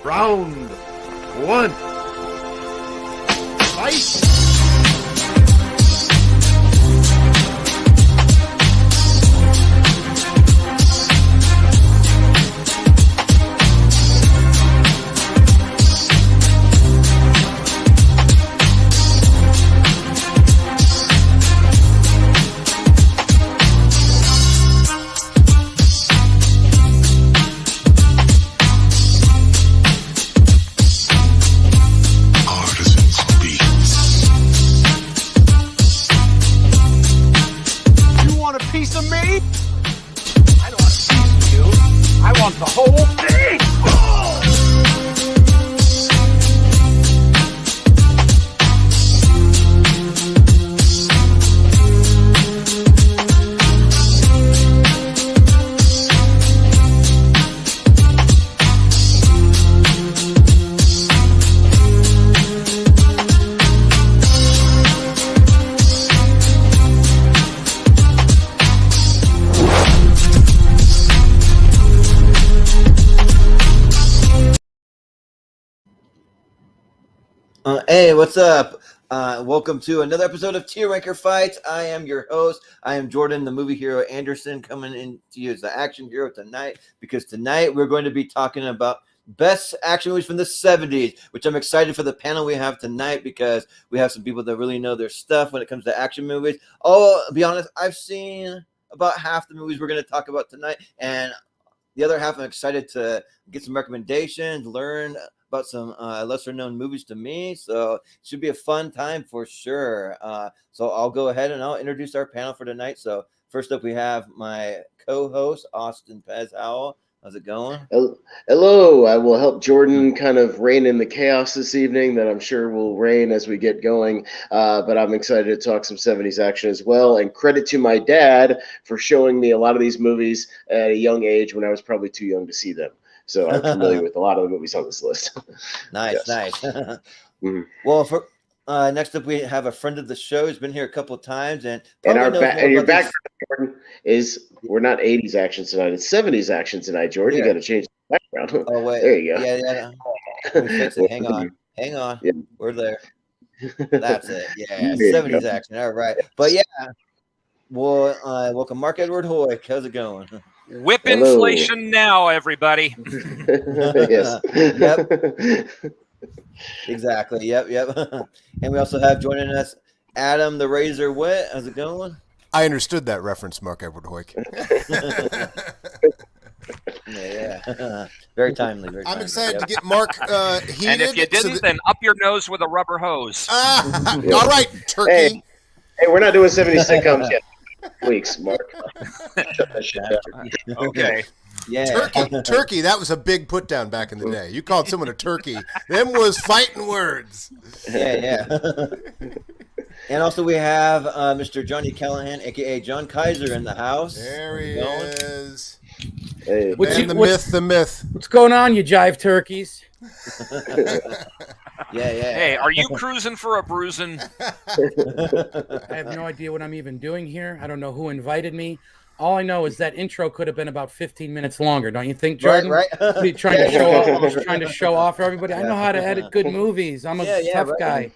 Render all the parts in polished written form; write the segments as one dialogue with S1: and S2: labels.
S1: Round one. Fight!
S2: The whole thing!
S3: Hey, what's up? Welcome to another episode of Tier Ranker Fights. I am your host. I am Jordan, the movie hero Anderson, coming in to you as the action hero tonight, because tonight we're going to be talking about best action movies from the 70s, which I'm excited for the panel we have tonight because we have some people that really know their stuff when it comes to action movies. Oh, I'll be honest, I've seen about half the movies we're going to talk about tonight, and the other half I'm excited to get some recommendations, learn about some lesser-known movies to me, so it should be a fun time for sure. So I'll go ahead and I'll introduce our panel for tonight. So first up, we have my co-host, Austin Pez Howell. How's it going?
S4: Hello. I will help Jordan kind of rein in the chaos this evening that I'm sure will reign as we get going. But I'm excited to talk some 70s action as well. And credit to my dad for showing me a lot of these movies at a young age when I was probably too young to see them. So I'm familiar with a lot of the movies on this list.
S3: Nice. Mm-hmm. Well, for next up, we have a friend of the show who's been here a couple of times, and
S4: your background, Jordan, is we're not 80s action tonight; it's 70s action tonight, Jordan. Yeah. You got to change the background.
S3: Oh wait,
S4: there you go.
S3: Yeah. Let me fix it. Hang on. Yeah. We're there. That's it. Yeah, 70s action. All right, but yeah. Well, welcome, Marc Edward Hueck. How's it going?
S2: Whip inflation now, everybody.
S4: Yes.
S3: Yep. Exactly. Yep. And we also have joining us Adam the Razor WItt. How's it going?
S5: I understood that reference, Marc Edward Hueck.
S3: Yeah. Very timely.
S5: I'm excited to get Marc heated.
S2: And if you didn't, then up your nose with a rubber hose.
S5: All right, turkey.
S4: Hey, we're not doing 70s sitcoms yet. Weeks, Marc. Shut that shit down.
S2: Okay.
S3: Yeah.
S5: Turkey, that was a big put down back in the day. You called someone a turkey. Them was fighting words.
S3: Yeah. And also we have Mr. Johnny Callahan, a.k.a. John Kaiser, in the house.
S5: There he is.
S4: Hey,
S5: the myth.
S6: What's going on, you jive turkeys?
S3: Yeah.
S2: Hey, are you cruising for a bruising?
S6: I have no idea what I'm even doing here. I don't know who invited me. All I know is that intro could have been about 15 minutes longer, don't you think, Jordan?
S3: Right.
S6: Trying to show off for everybody. I know how to edit good movies. I'm a tough guy.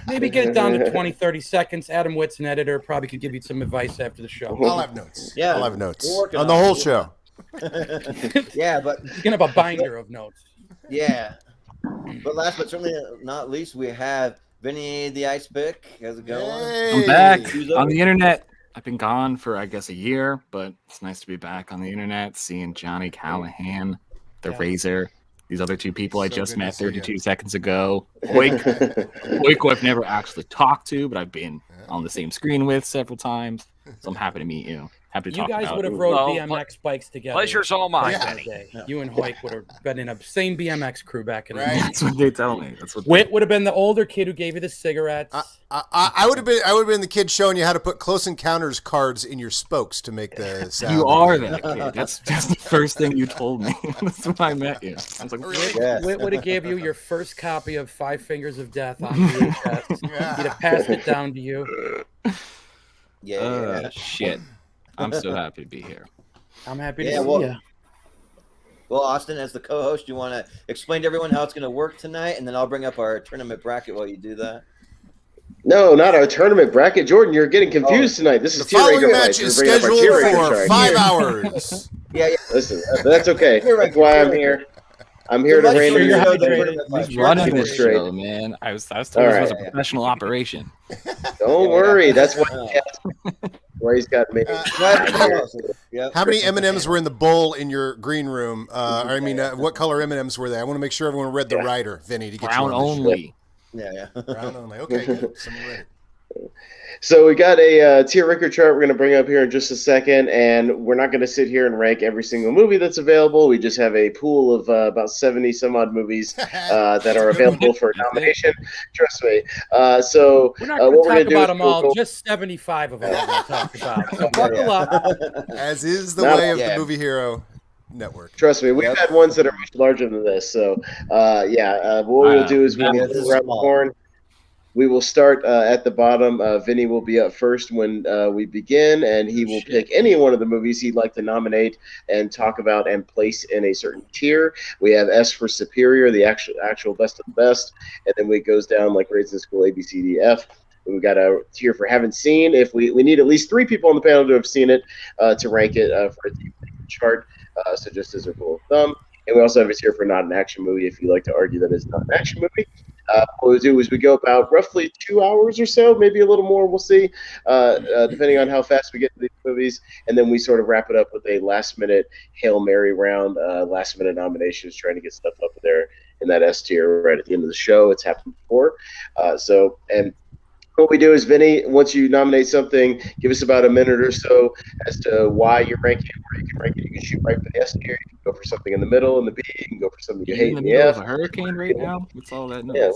S6: Maybe get it down to 20, 30 seconds. Adam Witt's an editor. Probably could give you some advice after the show.
S5: I'll have notes.
S3: Yeah.
S5: I'll have notes on the whole show.
S3: Yeah, but
S6: you can have a binder of notes.
S3: Yeah. But last but certainly not least, we have Vinny the Icepick. How's it going?
S5: Hey.
S7: I'm back on the internet. I've been gone for, I guess, a year, but it's nice to be back on the internet, seeing Johnny Callahan, the Razor, these other two people I just met 32 seconds ago. Hueck, I've never actually talked to, but I've been on the same screen with several times. So I'm happy to meet you. Happy to talk about it.
S6: You guys would have rode BMX bikes together.
S2: Pleasure's all mine,
S6: Benny. You and Hueck would have been in a same BMX crew back in the day.
S7: That's what they tell me.
S6: Whit would have been the older kid who gave you the cigarettes.
S5: I would have been the kid showing you how to put Close Encounters cards in your spokes to make the sound.
S7: You are that kid. That's just the first thing you told me. That's when I met you. I was like,
S6: really? Whit would have gave you your first copy of Five Fingers of Death on VHS. He'd have passed it down to you.
S7: Shit. I'm so happy to be here.
S6: I'm happy to see you.
S3: Well, Austin, as the co-host, you want to explain to everyone how it's going to work tonight, and then I'll bring up our tournament bracket while you do that.
S4: No, not our tournament bracket. Jordan, you're getting confused tonight. This is
S5: the following
S4: tier
S5: match is scheduled for 5 hours.
S3: Yeah.
S4: Listen, that's okay. That's why I'm here. I'm here to randomly.
S7: He's running this show, man. I was told this was a professional operation.
S4: Don't worry. That's why he's got me.
S5: How many M&Ms were in the bowl in your green room? What color M&Ms were they? I want to make sure everyone read the writer, Vinny, to get
S7: brown
S5: you on
S7: only.
S3: Yeah.
S5: Brown only. Okay, good. Someone read it.
S4: So we got a tier ranker chart we're going to bring up here in just a second, and we're not going to sit here and rank every single movie that's available. We just have a pool of about 70 some odd movies that are available for nomination. Trust me. So
S6: we're not going to talk about them all. Just 75 of them we're going to talk about. So buckle up.
S5: As is the way of the Movie Hero Network.
S4: Trust me, we've had ones that are much larger than this. So, what we'll do is we'll go around the horn. We will start at the bottom. Vinny will be up first when we begin, and he will pick any one of the movies he'd like to nominate and talk about and place in a certain tier. We have S for superior, the actual best of the best, and then it goes down like grades in school, A, B, C, D, F. We've got a tier for haven't seen. If we need at least 3 people on the panel to have seen it to rank it for a tier chart. So just as a rule of thumb. And we also have a tier for not an action movie if you like to argue that it's not an action movie. What we do is we go about roughly 2 hours or so, maybe a little more, we'll see, depending on how fast we get to these movies. And then we sort of wrap it up with a last-minute Hail Mary round, last-minute nominations, trying to get stuff up there in that S tier right at the end of the show. It's happened before. And what we do is, Vinny, once you nominate something, give us about a minute or so as to why you're ranking it, where you can rank it. You can shoot right for the S tier. You can go for something in the middle, in the B. You can go for something you hate in the F.
S7: Of a hurricane right now? What's all that noise?
S4: Yeah,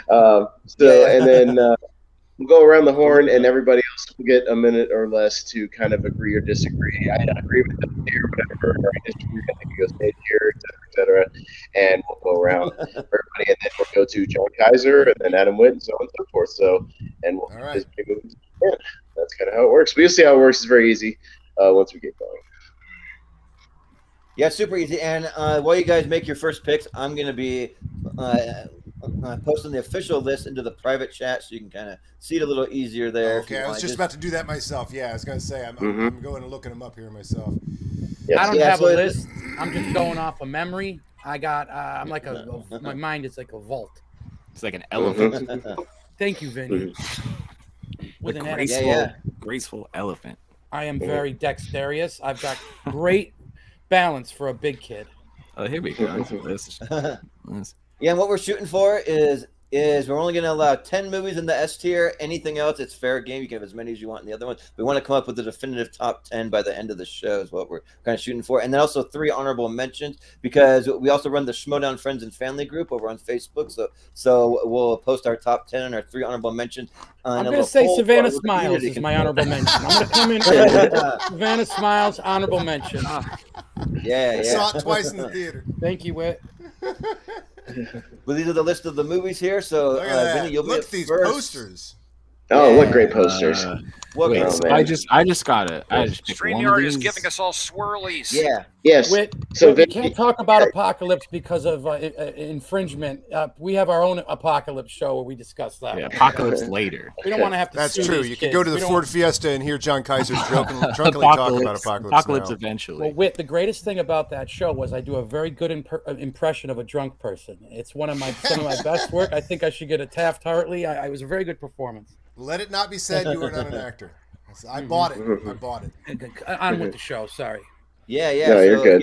S4: whatever. And then we'll go around the horn, and everybody else will get a minute or less to kind of agree or disagree. I agree with them here, whatever. Or I disagree. I think it goes mid here, et cetera. And we'll go around everybody, and then we'll go to John Kaiser, and then Adam WItt, and so on and so forth. And we'll just be moving. Yeah, that's kind of how it works. We'll see how it works. It's very easy once we get going.
S3: Yeah, super easy. And while you guys make your first picks, I'm going to be posting the official list into the private chat so you can kind of see it a little easier there.
S5: Okay, I was just about to do that myself. Yeah, I was going to say, I'm going and looking them up here myself.
S4: Yes.
S6: I don't have a list. I'm just going off of memory. I got, my mind is like a vault.
S7: It's like an elephant.
S6: Thank you, Vinny. With an
S7: graceful elephant.
S6: I am very dexterous. I've got great balance for a big kid.
S7: Oh, here we go.
S3: Yeah, and what we're shooting for is we're only going to allow 10 movies in the S tier. Anything else, it's fair game. You can have as many as you want in the other one. We want to come up with a definitive top 10 by the end of the show is what we're kind of shooting for. And then also 3 honorable mentions because we also run the Schmodown Friends and Family group over on Facebook. So we'll post our top 10 and our 3 honorable mentions.
S6: I'm going to say Savannah Smiles is my honorable mention. I'm going to come in Savannah Smiles, honorable mention.
S3: Yeah.
S5: Saw it twice in the theater.
S6: Thank you, WIT.
S3: Well, these are the list of the movies here. So, Vinny, you'll be
S5: Look at these
S3: first.
S5: posters.
S4: Oh, what great posters!
S7: I just got it. I just picked one of
S2: StreamYard
S7: these.
S2: is giving us all swirlies.
S3: Yeah.
S4: Yes.
S6: WIT,
S4: So
S6: we can't talk about Apocalypse because of infringement. We have our own Apocalypse show where we discuss that.
S7: Yeah, Apocalypse later.
S6: We don't want to have to.
S5: That's
S6: sue
S5: true.
S6: these
S5: You
S6: kids.
S5: can go to the
S6: We don't-
S5: Ford Fiesta and hear John Kaiser drunkenly talk about Apocalypse now.
S7: Eventually.
S6: Well, WIT, the greatest thing about that show was I do a very good impression of a drunk person. It's some of my best work. I think I should get a Taft-Hartley. It was a very good performance.
S5: Let it not be said you were not an actor. I bought it.
S6: On with the show. Sorry.
S3: Yeah.
S4: No,
S3: so
S4: you're good.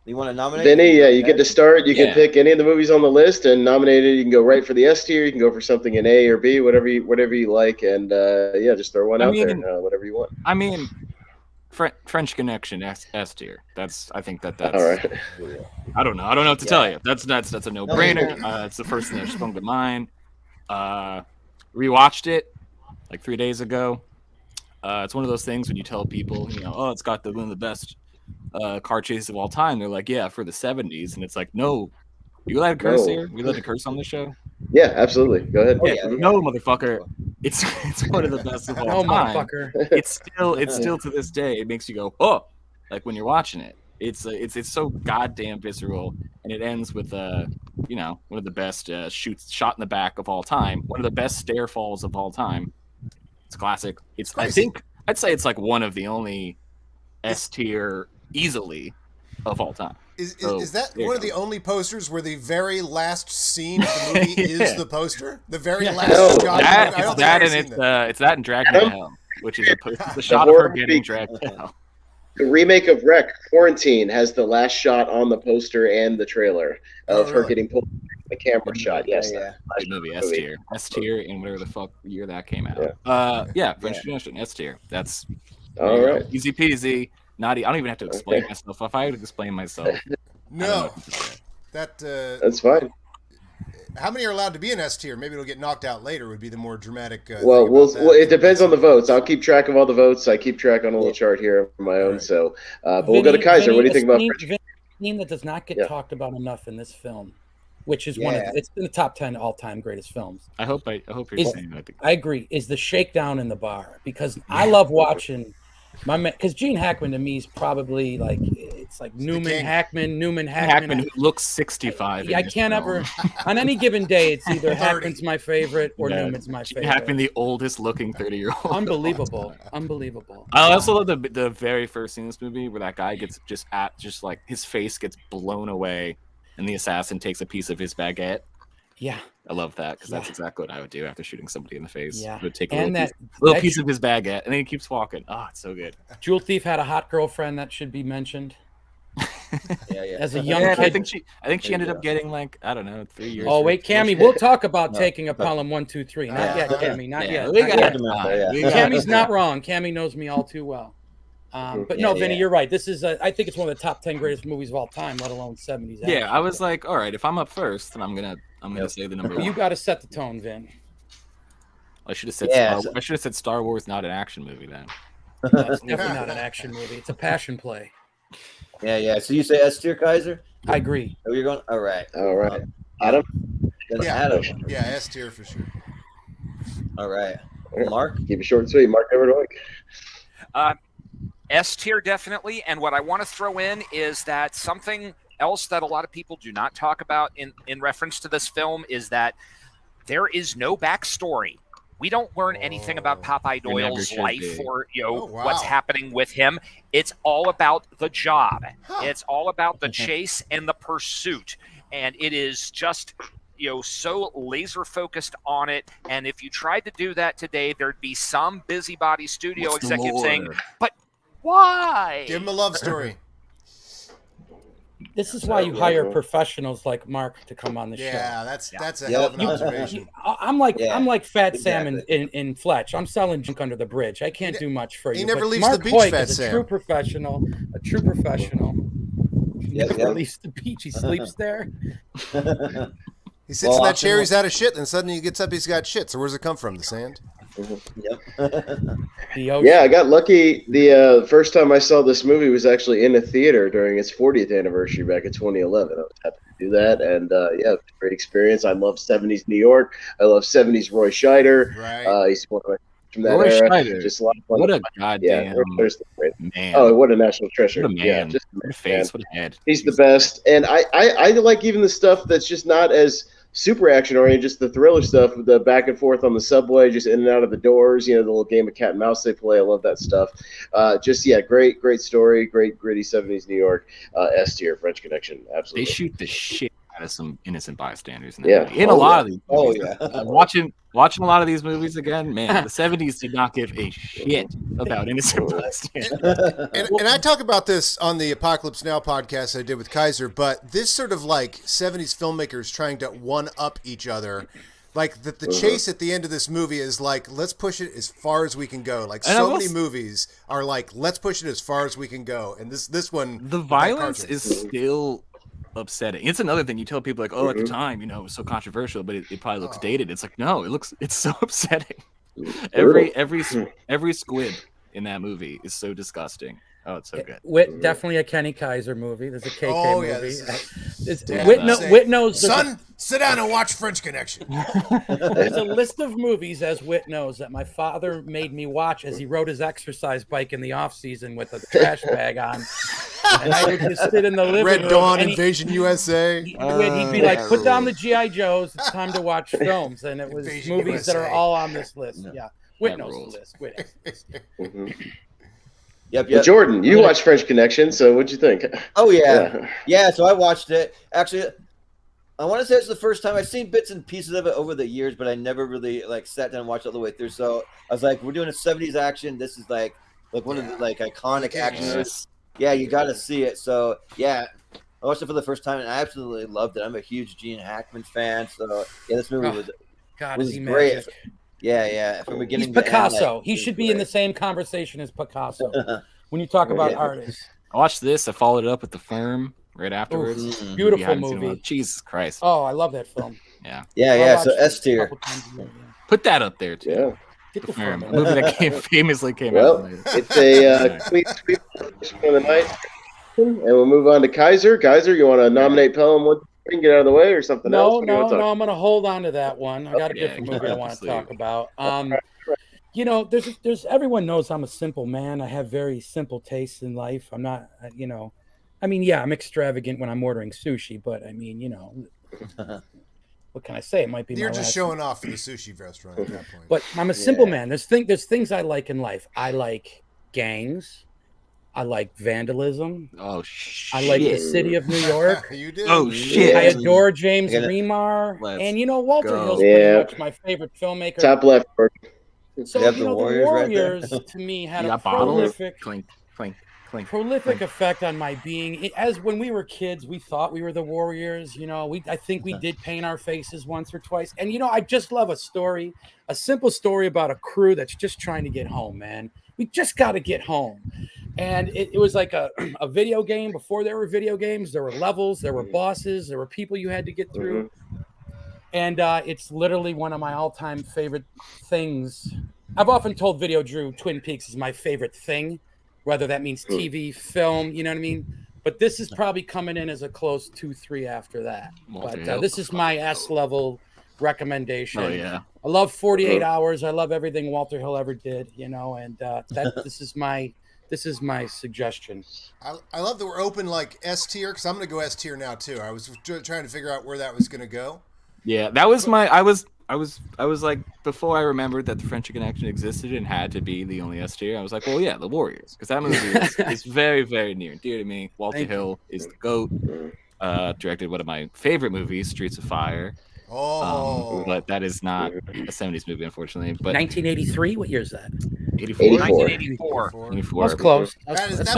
S3: You want to nominate?
S4: Vinny, you get to start. You can pick any of the movies on the list and nominate it. You can go right for the S tier. You can go for something in A or B, whatever you like, and just throw one out there, whatever you want.
S7: I mean, French Connection S tier. That's all right. I don't know what to tell you. That's a no brainer. It's the first thing that sprung to mind. Rewatched it like 3 days ago. It's one of those things when you tell people, it's got one of the best car chases of all time. They're like, yeah, for the 70s, and it's like, no, you allowed to curse here? We allowed to curse on the show?
S4: Yeah, absolutely. Go ahead.
S7: No, motherfucker. It's one of the best of all time.
S6: Motherfucker.
S7: It's still to this day. It makes you go, oh, like when you're watching it. It's so goddamn visceral, and it ends with one of the best shot in the back of all time, one of the best stair falls of all time. It's classic. I'd say it's like one of the only S tier easily of all time.
S5: Is that one of the only posters where the very last scene of the movie is the poster? The very last shot.
S7: It's that and Dragged to Hell, which is the shot of her getting dragged to hell.
S4: The remake of Wreck, Quarantine, has the last shot on the poster and the trailer of her getting pulled. The camera shot, yes.
S7: Good movie, S tier, in whatever the fuck year that came out. French Connection, S tier. That's
S4: all right.
S7: Easy peasy. I don't even have to explain myself. If I would explain myself,
S4: that's fine.
S5: How many are allowed to be in S tier? Maybe it'll get knocked out later. Would be the more dramatic.
S4: It depends on the votes. I'll keep track of all the votes. I keep track on a little chart here of my own. Right. So, but we'll go to Kaiser. Vinny, what do you think about
S6: a scene that does not get talked about enough in this film, which is it's in the top 10 all-time greatest films.
S7: I hope you're saying that.
S6: I agree. Is the shakedown in the bar, because I love watching. My man, because Gene Hackman to me is probably like Newman Hackman
S7: who looks 65.
S6: I can't ever on any given day. It's either Hackman's my favorite or Newman's my favorite.
S7: Hackman, the oldest looking 30-year-old.
S6: Unbelievable.
S7: I also love the very first scene in this movie where that guy gets just like his face gets blown away, and the assassin takes a piece of his baguette.
S6: Yeah.
S7: I love that because that's exactly what I would do after shooting somebody in the face.
S6: Yeah.
S7: I would take a little piece of his baguette, and then he keeps walking. Oh, it's so good.
S6: Jewel Thief had a hot girlfriend that should be mentioned. As a young kid.
S7: I think she ended up getting 3 years.
S6: Oh, wait, Cammy, we'll talk about taking a Pelham 1, 2, 3. Not yet, Cammy. Not yet. Cammy's not wrong. Cammy knows me all too well. But Vinny, you're right. This is, I think it's one of the top 10 greatest movies of all time, let alone 70s.
S7: Yeah, I was like, all right, if I'm up first, then I'm gonna say the number one.
S6: You got to set the tone, Vin.
S7: I should have said Star Wars, not an action movie then.
S6: No, it's definitely not an action movie. It's a passion play.
S3: Yeah. So you say S tier, Kaiser?
S6: I agree.
S3: Oh, you're going. All right.
S4: Adam.
S3: Adam.
S5: Yeah, S tier for sure.
S3: All right. Mark,
S4: keep it short and sweet. Mark Everdoik.
S2: S tier definitely, and what I want to throw in is that something else that a lot of people do not talk about in reference to this film is that there is no backstory. We don't learn anything about Popeye Doyle's life or what's happening with him. It's all about the job. It's all about the chase and the pursuit, and it is just so laser focused on it. And if you tried to do that today, there'd be some busybody studio executive saying, "But why?"
S5: Give him a love story.
S6: This is why you hire professionals like Marc to come on the show.
S5: Yeah, that's a hell of an observation.
S6: I'm like Fat Sam in Fletch. I'm selling junk under the bridge. I can't do much for you.
S5: He never leaves
S6: Marc
S5: the beach,
S6: Hueck
S5: Fat
S6: is
S5: Sam.
S6: A true professional. He never leaves the beach. He sleeps there.
S5: He sits in that chair. He's out of shit. Then suddenly he gets up. He's got shit. So where's it come from? The sand.
S4: I got lucky. The first time I saw this movie was actually in a theater during its 40th anniversary back in 2011. I was happy to do that, and great experience. I love 70s New York. I love 70s Roy Scheider.
S5: Right.
S4: He's one of my from that
S7: Roy
S4: era.
S7: Scheider.
S4: Just a lot of fun.
S7: What a goddamn
S4: man! Oh, what a national treasure!
S7: What a man!
S4: Yeah, just
S7: what a face! What a head!
S4: He's the best, and I like even the stuff that's just not as super action oriented, just the thriller stuff with the back and forth on the subway, just in and out of the doors, the little game of cat and mouse they play. I love that stuff. Great story, great gritty 70s New York. S tier, French Connection, absolutely.
S7: They shoot the shit out of some innocent bystanders in that movie. In a lot of these movies. Watching a lot of these movies again, man, the 70s did not give a shit about innocent bystanders.
S5: And I talk about this on the Apocalypse Now podcast I did with Kaiser, but this sort of 70s filmmakers trying to one-up each other. The chase at the end of this movie is let's push it as far as we can go. Many movies are let's push it as far as we can go. And this one,
S7: the violence is still upsetting. It's another thing you tell people at the time, it was so controversial, but it probably looks dated. It's no, it's so upsetting. Every squib in that movie is so disgusting. Oh, it's so good.
S6: WIT, definitely a Kenny Kaiser movie. There's a KK movie.
S5: WIT knows. Son, sit down and watch French Connection.
S6: There's a list of movies, as WIT knows, that my father made me watch as he rode his exercise bike in the off season with a trash bag on. And I would just sit in the living
S5: Red
S6: room.
S5: Dawn,
S6: and
S5: Invasion USA.
S6: He'd be like, put down the G.I. Joes. It's time to watch films. And it was
S5: Invasion
S6: movies
S5: USA.
S6: that are all on this list. Yeah. Whit knows
S7: rules.
S6: the list. Whit.
S3: Yep.
S4: But Jordan, you watched French Connection, so what'd you think?
S3: Oh yeah. So I watched it. Actually, I want to say it's the first time I've seen bits and pieces of it over the years, but I never really like sat down and watched it all the way through. So I was like, we're doing a 70s action. This is like one of the like iconic action movies. Yeah, you got to see it. So yeah, I watched it for the first time and I absolutely loved it. I'm a huge Gene Hackman fan, so yeah, this movie was great.
S6: Magic.
S3: Yeah. From beginning
S6: He's
S3: to
S6: Picasso.
S3: end,
S6: He should be in the same conversation as Picasso when you talk about artists.
S7: I watched this. I followed it up with The Firm right afterwards.
S6: Ooh, beautiful movie.
S7: Jesus Christ.
S6: Oh, I love that film.
S3: Yeah. So S tier.
S7: Put that up there too.
S4: Yeah.
S6: Get the
S7: Firm.
S6: Firm.
S7: A movie that famously came
S4: Well,
S7: out later.
S4: it's a sweet for the night. And we'll move on to Kaiser. Kaiser, you want to nominate Pelham one thing, get out of the way, or something else?
S6: No. I'm going to hold on to that one. I got a different movie I want to talk about. You know, there's everyone knows I'm a simple man. I have very simple tastes in life. I'm not, I'm extravagant when I'm ordering sushi, but I mean, what can I say? It might be.
S5: You're just showing off for the sushi restaurant at that point.
S6: But I'm a simple man. There's things I like in life. I like gangs. I like vandalism.
S7: Oh shit!
S6: I like the city of New York.
S5: You do.
S7: Oh shit!
S6: I adore James Remar, and Walter Hill's pretty much my favorite filmmaker.
S4: Top left.
S6: So the Warriors to me had a prolific, prolific effect on my being. As when we were kids, we thought we were the Warriors. I think we did paint our faces once or twice. And I just love a simple story about a crew that's just trying to get home, man. We just got to get home. And it was like a video game. Before there were video games, there were levels, there were bosses, there were people you had to get through. And it's literally one of my all-time favorite things. I've often told Video Drew Twin Peaks is my favorite thing, whether that means TV, film, you know what I mean? But this is probably coming in as a close 2-3 after that. But this is my S-level recommendation.
S7: Oh, yeah.
S6: I love 48 Hours. I love everything Walter Hill ever did, and this is my suggestion.
S5: I love that we're open like S tier because I'm going to go S tier now too. I was trying to figure out where that was going to go.
S7: Yeah, that was my. I was like, before I remembered that the French Connection existed and had to be the only S tier, I was like, well, yeah, the Warriors, because that movie is very, very near and dear to me. Walter Hill is the GOAT. Directed one of my favorite movies, Streets of Fire. But that is not a 70s movie, unfortunately. But
S6: 1983? What year is that?
S7: 84.
S2: 1984.
S6: That's close. That's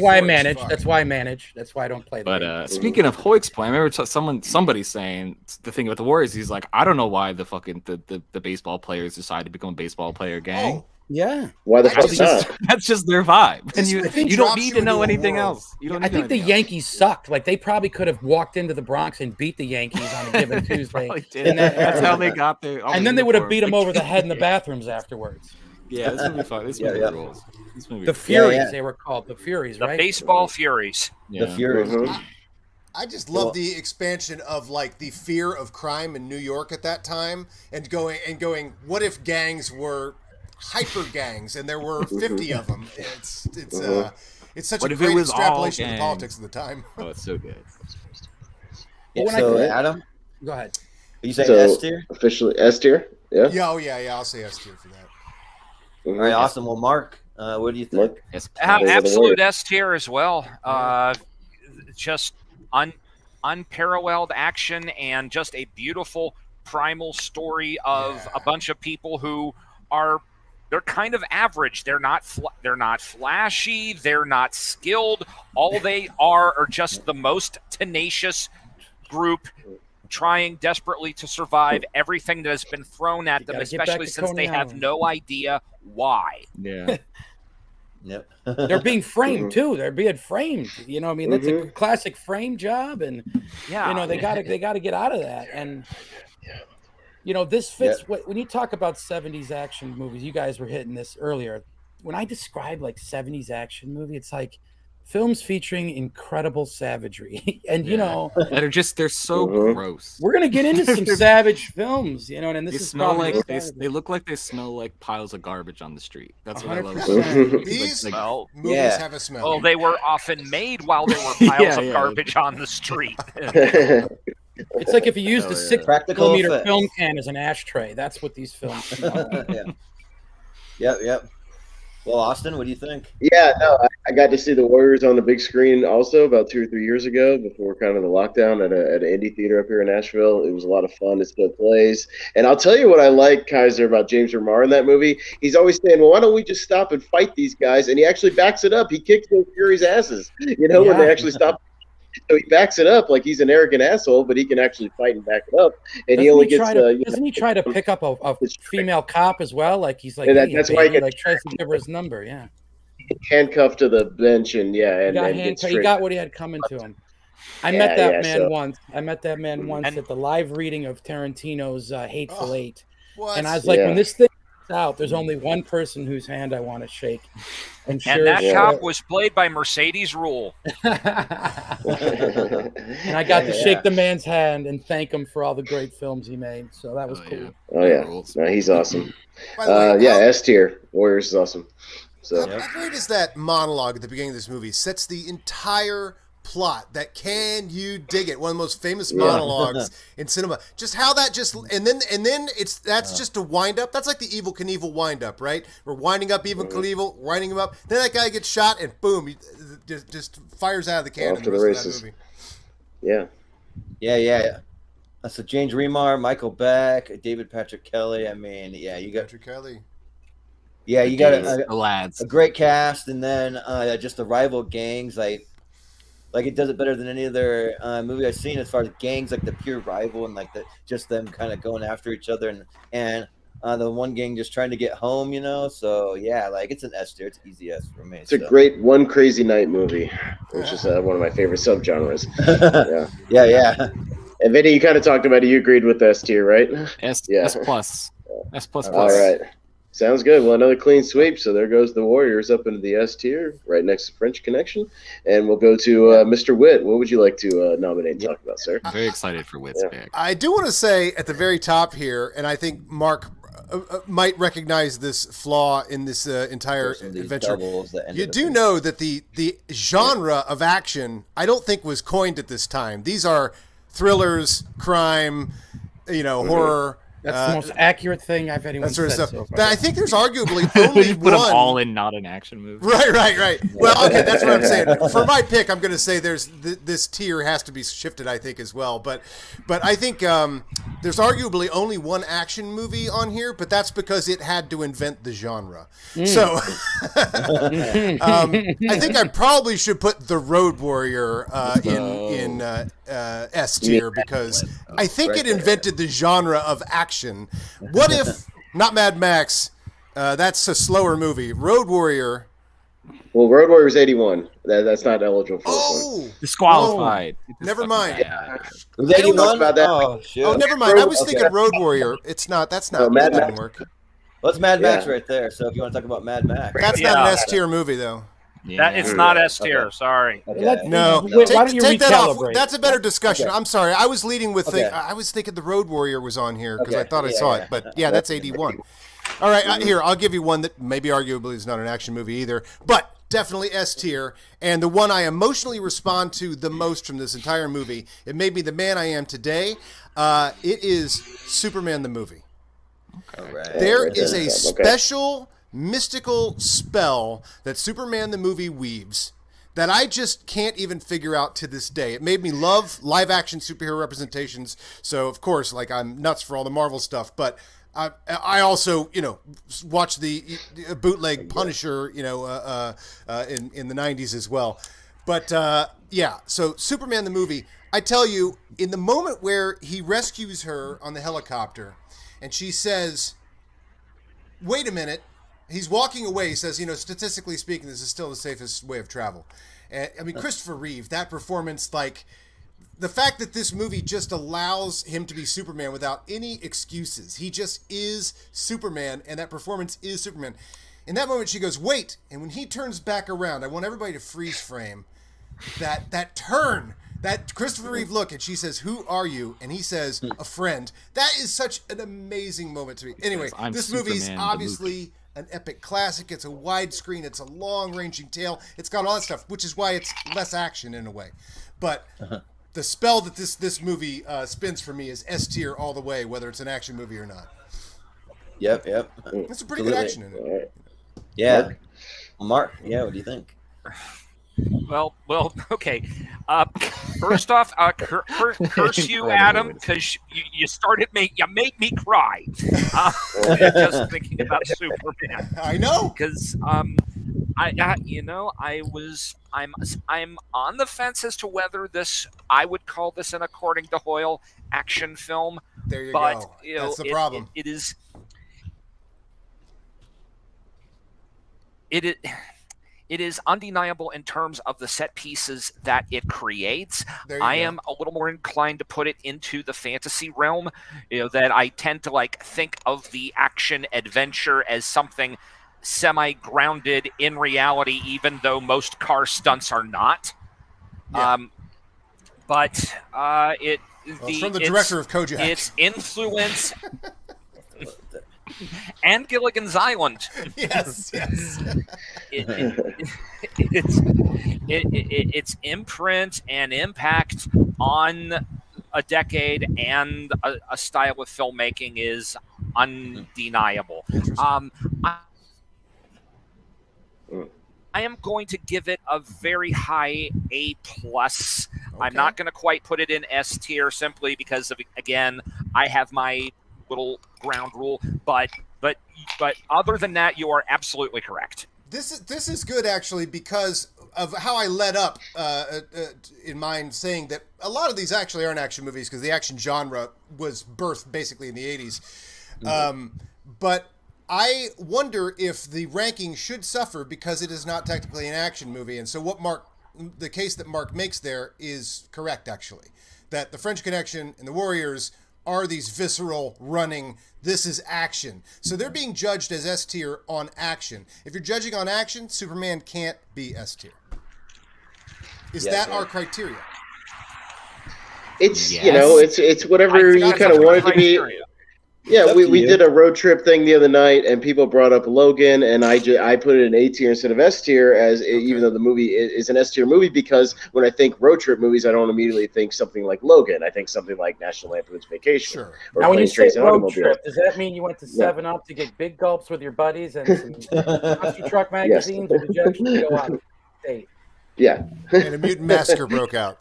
S6: why I manage. That's why I manage. That's why I don't play.
S7: But speaking of Hueck's play, I remember somebody saying the thing about the Warriors. He's like, I don't know why the fucking the baseball players decided to become a baseball player gang.
S5: Oh.
S6: Yeah.
S4: Why the fuck not?
S7: That's just their vibe. And you don't need to know anything else.
S6: I think the Yankees sucked. Like they probably could have walked into the Bronx and beat the Yankees on a given Tuesday.
S7: That's how they got there.
S6: And then they would have beat them over the head in the bathrooms afterwards.
S7: Yeah, this movie fun. This movie rules. This movie
S6: the Furies, they were called the Furies, right?
S2: The baseball Furies.
S3: The Furies.
S5: I just love the expansion of like the fear of crime in New York at that time, and going. What if gangs were hyper gangs and there were 50 of them? It's such a great extrapolation of the politics of the time.
S7: Oh, it's so good.
S3: Adam,
S6: go ahead.
S3: You say S tier?
S4: Officially S tier? Yeah.
S5: Yeah. I'll say S tier for that.
S3: All right, awesome. Well, Marc, what do you think?
S2: Absolute S tier as well. Just unparalleled action and just a beautiful primal story of a bunch of people who they're kind of average. They're not flashy. They're not skilled. All they are just the most tenacious group trying desperately to survive everything that has been thrown at them, especially since they have no idea why.
S7: Yeah.
S3: Yep.
S6: They're being framed too. They're being framed. That's a classic frame job, and they got to get out of that. And this fits when you talk about 70s action movies. You guys were hitting this earlier. When I describe like 70s action movie, it's like films featuring incredible savagery, and you know,
S7: they're so gross.
S6: We're gonna get into some savage films, you know, and this
S7: They
S6: is
S7: smell
S6: probably
S7: like they look like they smell like piles of garbage on the street. That's what I love.
S6: 100%.
S5: These
S2: Well,
S5: movies
S3: yeah.
S5: have a smell.
S2: well, they were often made while there were piles of garbage on the street.
S6: It's like if you used a 6mm
S3: effects.
S6: film can as an ashtray. That's what these films smell.
S3: Yep. Well, Austin, what do you think?
S4: Yeah, no, I got to see the Warriors on the big screen also about 2 or 3 years ago before kind of the lockdown at an indie theater up here in Nashville. It was a lot of fun. It still plays. And I'll tell you what I like, Kaiser, about James Remar in that movie. He's always saying, well, why don't we just stop and fight these guys? And he actually backs it up. He kicks those Furies' asses, you know, when they actually stop. So he backs it up like he's an arrogant asshole, but he can actually fight and back it up. And he only gets.
S6: Doesn't he try to pick up a female cop as well? Like he's like, hey,
S4: that's
S6: baby,
S4: why he
S6: like tries to give her his number. Yeah,
S4: handcuffed to the bench and
S6: he got what he had coming to him. I met that man once. I met that man once at the live reading of Tarantino's Hateful Eight, and I was like, when this thing comes out, there's only one person whose hand I want to shake. And
S2: that cop was played by Mercedes Rule.
S6: And I got to shake the man's hand and thank him for all the great films he made. So that was cool.
S4: Oh, yeah. No, he's awesome.
S5: By the way,
S4: S tier. Warriors is awesome. So
S5: how great is that monologue at the beginning of this movie? Sets the entire plot. That Can You Dig It? One of the most famous monologues in cinema. Just how that and then that's just a wind up. That's like the Evel Knievel wind up, right? We're winding up Evel Knievel, winding him up. Then that guy gets shot and boom, he just fires out of the cannon.
S4: Off to the races. Yeah.
S3: So James Remar, Michael Beck, David Patrick Kelly. I mean, you got
S5: Patrick Kelly.
S3: Yeah, you got
S7: the lads.
S3: A great cast, and then just the rival gangs like it does it better than any other movie I've seen as far as gangs, like the pure rival and like just them kind of going after each other and the one gang just trying to get home, you know. So yeah, like it's an S tier. It's easy S for me.
S4: It's a great One Crazy Night movie, which is one of my favorite subgenres.
S3: Yeah.
S4: And Vinny, you kind of talked about it. You agreed with S tier, right?
S7: S plus. S plus.
S4: All right. Sounds good. Well, another clean sweep. So there goes the Warriors up into the S tier, right next to French Connection. And we'll go to Mr. Whitt. What would you like to nominate and talk about, sir?
S7: I'm very excited for Whitt's pick.
S5: I do want to say at the very top here, and I think Marc might recognize this flaw in this entire adventure. You do know that the genre of action, I don't think was coined at this time. These are thrillers, crime, horror.
S6: That's the most accurate thing I've anyone said so far.
S5: I think there's arguably only
S7: put
S5: one.
S7: them all in not an action movie.
S5: Right. Well, okay, that's what I'm saying. For my pick, I'm going to say there's this tier has to be shifted, I think, as well. But I think there's arguably only one action movie on here, but that's because it had to invent the genre. So I think I probably should put The Road Warrior in S tier because I think it invented the genre of action. What if not Mad Max? That's a slower movie. Road Warrior.
S4: Well, Road Warrior is 81. That's not eligible for this one.
S7: Disqualified.
S5: Never mind.
S3: Was 81
S4: about that?
S3: Oh, shit.
S5: Oh, never mind. I was thinking Road Warrior. It's not. That's not.
S4: Mad
S5: that didn't
S4: Max.
S5: work.
S3: Well, it's Mad Max right there. So if you want to talk about Mad Max,
S5: That's not an S tier movie, though.
S2: It's not S tier. Sorry.
S5: No.
S6: Why don't you
S5: Take that off.
S6: recalibrate?
S5: That's a better discussion.
S3: Okay.
S5: I'm sorry. I was leading with
S3: Okay.
S5: I was thinking the Road Warrior was on here because I
S3: Okay.
S5: thought I saw it. But yeah, that's 81. All right, here I'll give you one that maybe arguably is not an action movie either, but definitely S tier. And the one I emotionally respond to the most from this entire movie, it made me the man I am today. It is Superman the movie.
S3: Right.
S5: There is a special mystical spell that Superman the movie weaves that I just can't even figure out to this day. It made me love live action superhero representations. So of course, like I'm nuts for all the Marvel stuff, but I also, watch the bootleg Punisher, in the 90s as well. But so Superman the movie, I tell you, in the moment where he rescues her on the helicopter and she says, wait a minute, he's walking away. He says, statistically speaking, this is still the safest way of travel. Christopher Reeve, that performance, like the fact that this movie just allows him to be Superman without any excuses. He just is Superman, and that performance is Superman. in that moment she goes, wait. And when he turns back around, I want everybody to freeze frame that turn, that Christopher Reeve look, and she says, who are you? And he says, a friend. That is such an amazing moment to me. Anyway, this movie is obviously an epic classic. It's a widescreen. It's a long-ranging tale. It's got all that stuff, which is why it's less action in a way. But the spell that this movie spins for me is S tier all the way, whether it's an action movie or not.
S3: Yep.
S5: It's a pretty good action in it.
S3: Yeah. Mark, what do you think?
S2: Well, okay. First off, curse you, Adam, because you made me cry just thinking about Superman.
S5: I know,
S2: because I'm on the fence as to whether I would call this an according to Hoyle action film.
S5: There you
S2: but,
S5: go.
S2: You know,
S5: that's the problem.
S2: It is. It is undeniable in terms of the set pieces that it creates. I am a little more inclined to put it into the fantasy realm, that I tend to think of the action adventure as something semi-grounded in reality, even though most car stunts are not.
S5: Yeah.
S2: But
S5: it's from the director of Kojak.
S2: Its influence... and Gilligan's Island.
S5: Yes.
S2: Its imprint and impact on a decade and a style of filmmaking is undeniable. I am going to give it a very high A+. Okay. I'm not going to quite put it in S tier simply because of, again, I have my little ground rule, but other than that, you are absolutely correct.
S5: This is good actually because of how I led up in mind saying that a lot of these actually aren't action movies because the action genre was birthed basically in the 80s. But I wonder if the ranking should suffer because it is not technically an action movie. And so the case that Marc makes there is correct actually, that The French Connection and The Warriors are these visceral running, this is action. So they're being judged as S tier on action. If you're judging on action, Superman can't be S tier. Is that our criteria?
S4: It's, it's whatever you kind of want it to be. Yeah, we did a road trip thing the other night, and people brought up Logan, and I put it in A tier instead of S tier, even though the movie is an S tier movie, because when I think road trip movies, I don't immediately think something like Logan. I think something like National Lampoon's Vacation.
S6: Sure.
S4: Or
S6: now, when you say road
S4: Automobile.
S6: trip, does that mean you went to 7-Up to get big gulps with your buddies and some Monster Truck magazines, or did you actually go on a date?
S4: Yeah.
S5: And a mutant massacre broke out.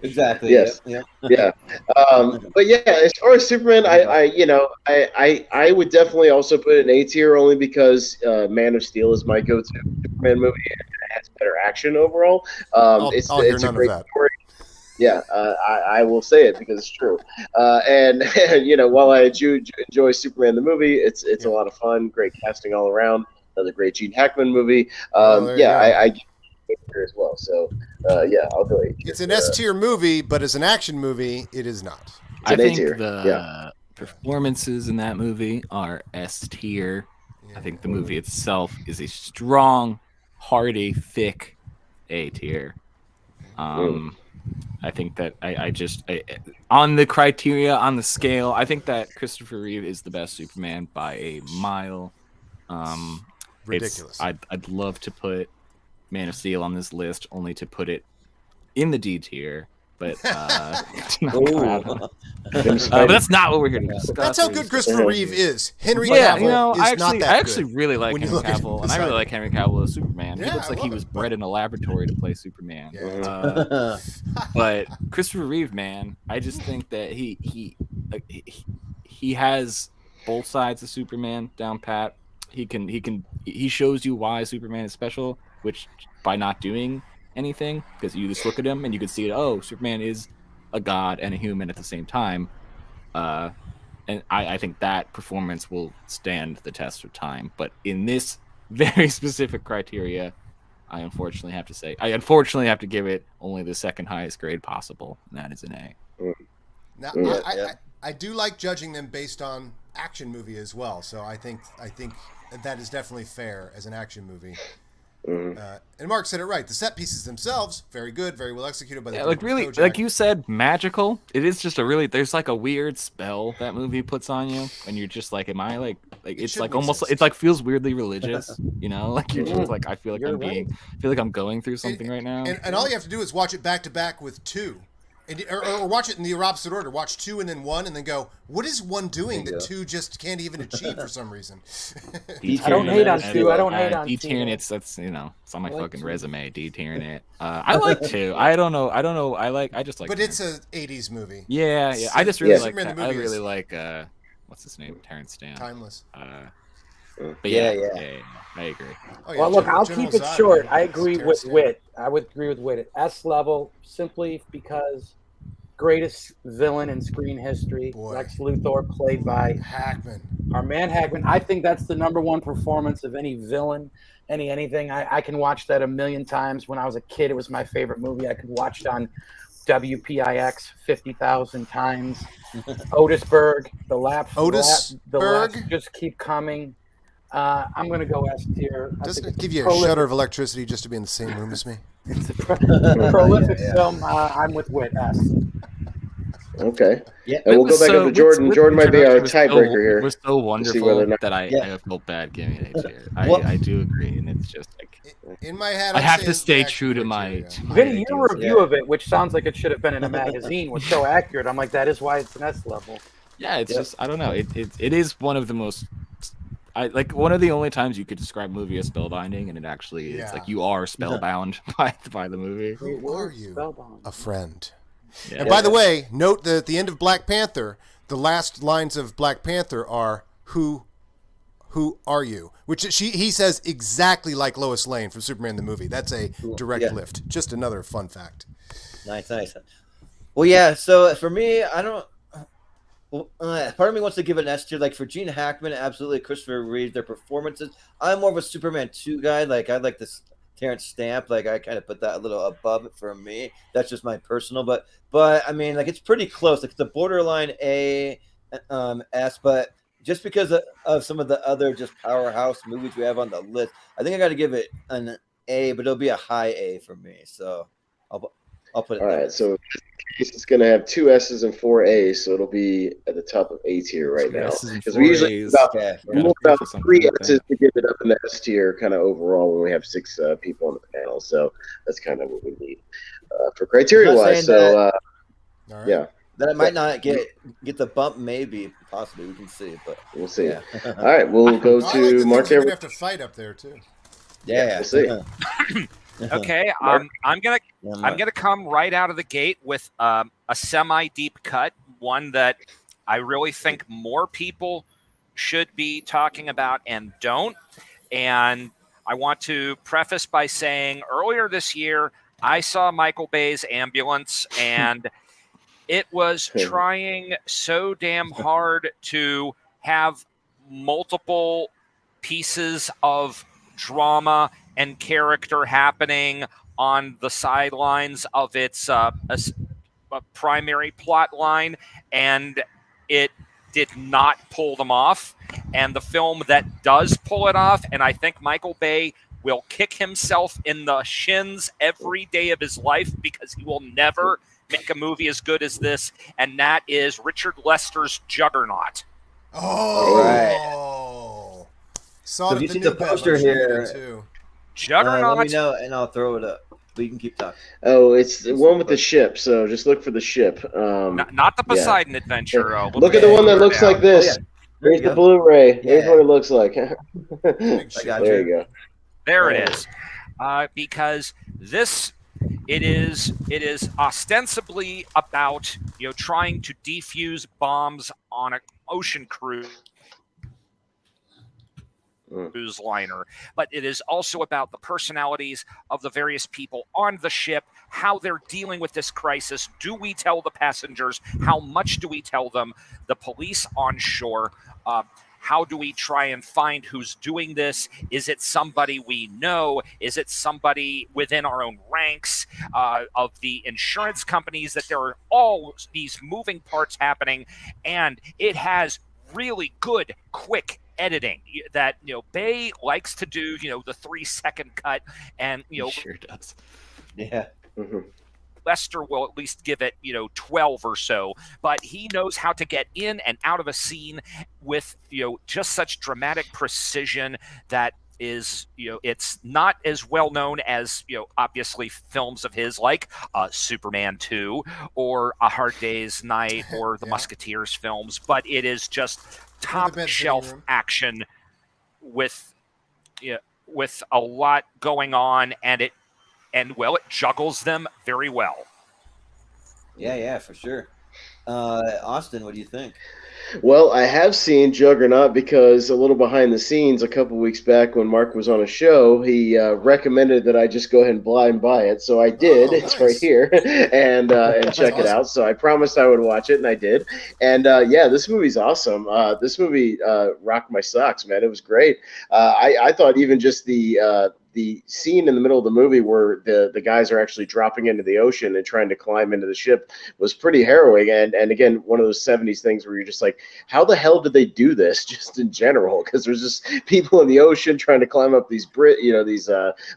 S3: Exactly.
S4: Yes. Yeah. But yeah, as far as Superman, I would definitely also put it in A tier only because Man of Steel is my go-to Superman movie and it has better action overall. It's a great story. Yeah, I will say it because it's true. And while I enjoy Superman the movie, it's a lot of fun, great casting all around. Another great Gene Hackman movie. I as well. So I'll go A tier.
S5: It's an S tier movie, but as an action movie, it is not.
S7: I think the performances in that movie are S tier. I think the movie itself is a strong, hearty, thick A tier. I think that I on the criteria, on the scale, I think that Christopher Reeve is the best Superman by a mile.
S5: Ridiculous.
S7: I'd love to put Man of Steel on this list, only to put it in the D tier, but but that's not what we're here to discuss.
S5: That's how good Christopher Reeve is. Henry Cavill is not that good.
S7: I actually really like Henry Cavill, and I really like Henry Cavill as Superman. He looks like he was bred in a laboratory to play Superman.
S5: Yeah.
S7: But Christopher Reeve, man, I just think that he has both sides of Superman down pat. He shows you why Superman is special, which by not doing anything, because you just look at him and you can see it. Oh, Superman is a god and a human at the same time, and I think that performance will stand the test of time. But in this very specific criteria, I unfortunately have to give it only the second highest grade possible, and that is an A.
S5: Now, I do like judging them based on action movie as well. So I think that is definitely fair as an action movie.
S4: Mm-hmm.
S5: And Mark said it right. The set pieces themselves, very good, very well executed by the
S7: like really,
S5: Kojak.
S7: like you said, magical. It is just a really. There's like a weird spell that movie puts on you, and you're just like, am I like it's like almost.
S5: Exist.
S7: It's like feels weirdly religious, you know? Like you're just like, I feel like
S6: You're
S7: I feel like I'm going through something right now.
S5: And all you have to do is watch it back to back with 2. Or watch it in the opposite order. Watch 2 and then 1, and then go, what is 1 doing that 2 just can't even achieve for some reason?
S6: I don't hate on 2. I don't hate on 2.
S7: D-tiering it's on my fucking resume. D-tiering it. I like 2. I don't know. I just like.
S5: But it's a 80s movie.
S7: Yeah. I just really like.
S5: Superman the
S7: I
S5: movie
S7: really
S5: is
S7: like. What's his name? Terrence Stamp.
S5: Timeless.
S7: But yeah, I agree.
S5: Oh, yeah,
S6: Well, look, I'll
S5: General
S6: keep it
S5: Zod,
S6: short.
S5: man.
S6: I agree
S5: Terrence
S6: with
S5: Stamp.
S6: WIT. I would agree with WIT at S level, simply because greatest villain in screen history,
S5: Boy.
S6: Lex Luthor, played by
S5: Hackman.
S6: our man Hackman. I think that's the #1 performance of any villain, anything. I can watch that a million times. When I was a kid, it was my favorite movie. I could watch it on WPIX 50,000 times. Otisburg, the laps just keep coming. I'm going to go S tier.
S5: Doesn't it give you a shudder of electricity just to be in the same room as me?
S6: It's a prolific film. I'm with WIT, S.
S4: Okay.
S3: Yeah.
S4: And we'll go back up to Jordan. Jordan might be our tiebreaker here.
S7: It was so wonderful that I felt bad giving it a tier. I do agree, and it's just like
S5: in my head,
S7: I have to stay true to my.
S6: Vinny, your review of it, which sounds like it should have been in a magazine, was so accurate. I'm like, that is why it's an S level.
S7: Yeah, it's just I don't know. It is one of the most. One of the only times you could describe a movie as spellbinding, and it actually is like you are spellbound by the movie.
S5: Who are you?
S6: Spellbound.
S5: A friend.
S7: Yeah.
S5: And by the way, note that at the end of Black Panther, the last lines of Black Panther are "Who are you?" Which he says exactly like Lois Lane from Superman the movie. That's a direct lift. Just another fun fact.
S3: Nice. Well, yeah. So for me, I don't. Part of me wants to give it an S tier. Like for Gene Hackman, absolutely. Christopher Reeve, their performances. I'm more of a Superman 2 guy. Like I like this Terrence Stamp. Like I kind of put that a little above it for me. That's just my personal. But I mean, like it's pretty close. Like the borderline A, S. But just because of some of the other just powerhouse movies we have on the list, I think I got to give it an A. But it'll be a high A for me. So I'll put it.
S4: All right. So it's going to have 2 S's and 4 A's, so it'll be at the top of A tier right now. Because we usually about 3 S's to get it up in the S tier kind of overall when we have 6 people on the panel. So that's kind of what we need for criteria-wise. So, yeah.
S3: That it might not get the bump, maybe, possibly. We can see, but
S4: we'll see.
S3: Yeah.
S4: All right, we'll go to Marc.
S5: We're going to have to fight up there, too.
S3: Yeah,
S4: we'll see.
S2: Okay, I'm gonna come right out of the gate with a semi-deep cut, one that I really think more people should be talking about and don't. And I want to preface by saying earlier this year, I saw Michael Bay's Ambulance, and it was trying so damn hard to have multiple pieces of drama and character happening on the sidelines of its a primary plot line, and it did not pull them off. And the film that does pull it off, and I think Michael Bay will kick himself in the shins every day of his life because he will never make a movie as good as this, and that is Richard Lester's Juggernaut.
S5: Oh,
S3: right.
S5: Saw
S3: so
S5: it
S3: you
S5: at
S3: see
S5: the
S3: the poster here,
S5: too.
S2: Juggernaut.
S3: let me know, and I'll throw it up. We can keep talking.
S4: Oh, it's the one with the ship. So just look for the ship.
S2: Not the Poseidon Adventure.
S4: Look at the one that looks like this.
S3: Oh, yeah.
S4: There's the Blu-ray. There's what it looks like. There you go.
S2: There it is. Because it is ostensibly about trying to defuse bombs on an ocean cruise liner, but it is also about the personalities of the various people on the ship, how they're dealing with this crisis. Do we tell the passengers? How much do we tell them? The police on shore. How do we try and find who's doing this? Is it somebody we know? Is it somebody within our own ranks of the insurance companies? That there are all these moving parts happening, and it has really good, quick editing that Bay likes to do. The 3-second cut, and
S7: He sure does.
S3: Yeah.
S2: Lester will at least give it 12 or so, but he knows how to get in and out of a scene with just such dramatic precision that is it's not as well known as obviously films of his like Superman 2 or A Hard Day's Night or the Musketeers films, but it is just top shelf action with a lot going on, and it juggles them very well.
S3: Yeah, for sure. Austin, what do you think?
S4: Well, I have seen Juggernaut because a little behind the scenes, a couple weeks back when Marc was on a show, he recommended that I just go ahead and blind buy it. So I did. It's right here, and check it out. So I promised I would watch it, and I did. And this movie's awesome. This movie rocked my socks, man. It was great. I thought even just the scene in the middle of the movie where the guys are actually dropping into the ocean and trying to climb into the ship was pretty harrowing. And again, one of those 70s things where you're just like, how the hell did they do this just in general? Because there's just people in the ocean trying to climb up these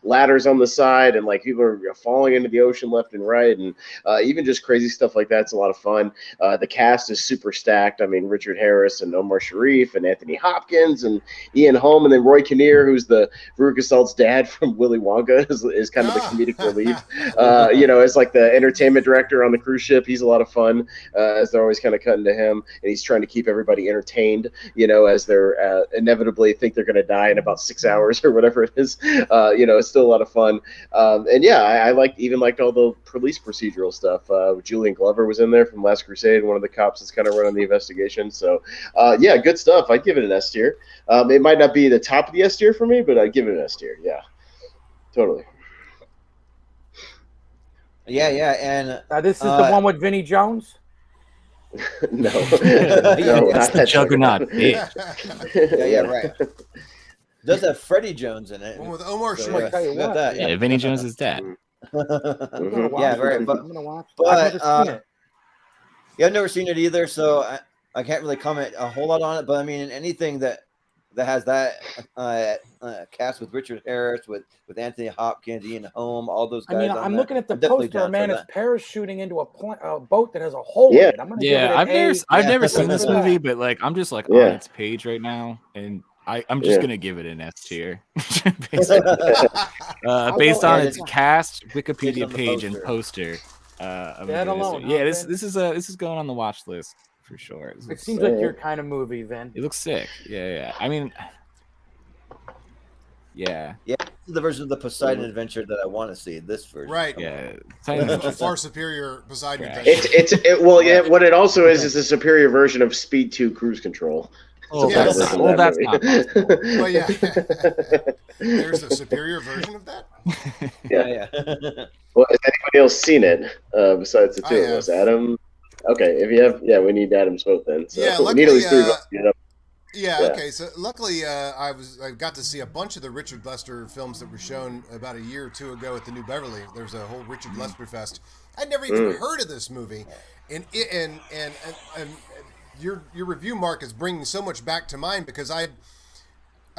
S4: ladders on the side, and like people are falling into the ocean left and right. And even just crazy stuff like that's a lot of fun. The cast is super stacked. I mean, Richard Harris and Omar Sharif and Anthony Hopkins and Ian Holm, and then Roy Kinnear, who's the Veruca Salt's dad from Willy Wonka, is kind of the comedic relief. As like the entertainment director on the cruise ship. He's a lot of fun, as they're always kind of cutting to him, and he's trying to keep everybody entertained, as they're inevitably think they're going to die in about 6 hours or whatever it is. It's still a lot of fun. I liked all the police procedural stuff. Julian Glover was in there from Last Crusade, one of the cops that's kind of running the investigation. So, good stuff. I'd give it an S tier. It might not be the top of the S tier for me, but I'd give it an S tier. Yeah. Totally.
S3: Yeah, and
S6: this is the one with Vinny Jones.
S4: No,
S7: that's the Juggernaut.
S3: Yeah, right. Does have Freddie Jones in it?
S5: One with Omar
S3: So,
S5: Sharif.
S3: got that,
S7: Yeah, Vinny Jones is dead.
S3: Yeah, right. But
S6: I'm gonna watch it.
S3: but,
S6: I've never seen it.
S3: yeah, I've never seen it either, so I can't really comment a whole lot on it. But I mean, anything that has that cast with Richard Harris, with Anthony Hopkins, Ian Holm, all those guys.
S6: I mean, I'm looking at the
S3: definitely
S6: poster. A
S3: down
S6: man
S3: for
S6: is
S3: that.
S6: parachuting into a boat that has a hole in it. I'm gonna give it an
S7: I've
S6: A.
S7: never seen this
S6: Yeah.
S7: movie, but like I'm just like on its page right now, and I'm just gonna give it an S tier, based on its cast, Wikipedia page, and poster.
S6: That alone,
S7: yeah, this is going on the watch list for sure.
S6: It seems like your kind of movie, Vin.
S7: It looks sick. Yeah. I mean, yeah.
S3: Yeah, this is the version of the Poseidon Adventure that I want to see. This version,
S5: Right.
S7: Yeah.
S5: A far superior Poseidon Adventure.
S4: What it also is a superior version of Speed 2 Cruise Control.
S5: Oh,
S7: that's not possible.
S5: Well, yeah. There's a superior version of that?
S3: Yeah.
S4: Well, has anybody else seen it besides the two of us? Adam? Okay, if you have, we need Adam's vote then. So
S5: Yeah,
S4: we need at least three votes.
S5: Yeah, okay. So luckily, I got to see a bunch of the Richard Lester films that were shown about a year or two ago at the New Beverly. There's a whole Richard Lester Fest. I'd never even heard of this movie, and your review, Marc, is bringing so much back to mind because I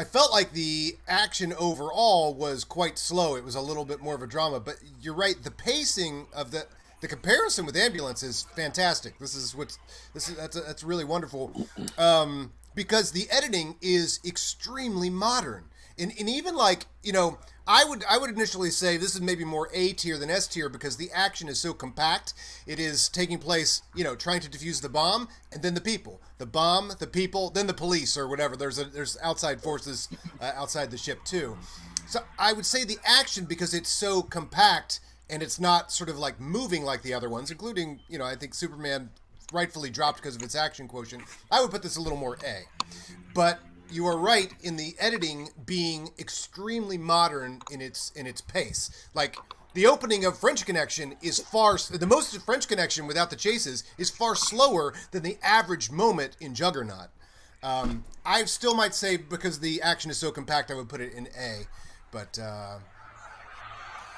S5: felt like the action overall was quite slow. It was a little bit more of a drama, but you're right. The pacing of the comparison with Ambulance is fantastic. That's really wonderful. Because the editing is extremely modern. And even like, I would initially say this is maybe more A tier than S tier because the action is so compact. It is taking place, trying to defuse the bomb and then the people. The bomb, the people, then the police or whatever. There's outside forces outside the ship too. So I would say the action, because it's so compact and it's not sort of like moving like the other ones, including, I think Superman rightfully dropped because of its action quotient. I would put this a little more A. But you are right in the editing being extremely modern in its pace. Like the opening of French Connection is the most of French Connection without the chases is far slower than the average moment in Juggernaut. I still might say because the action is so compact, I would put it in A. But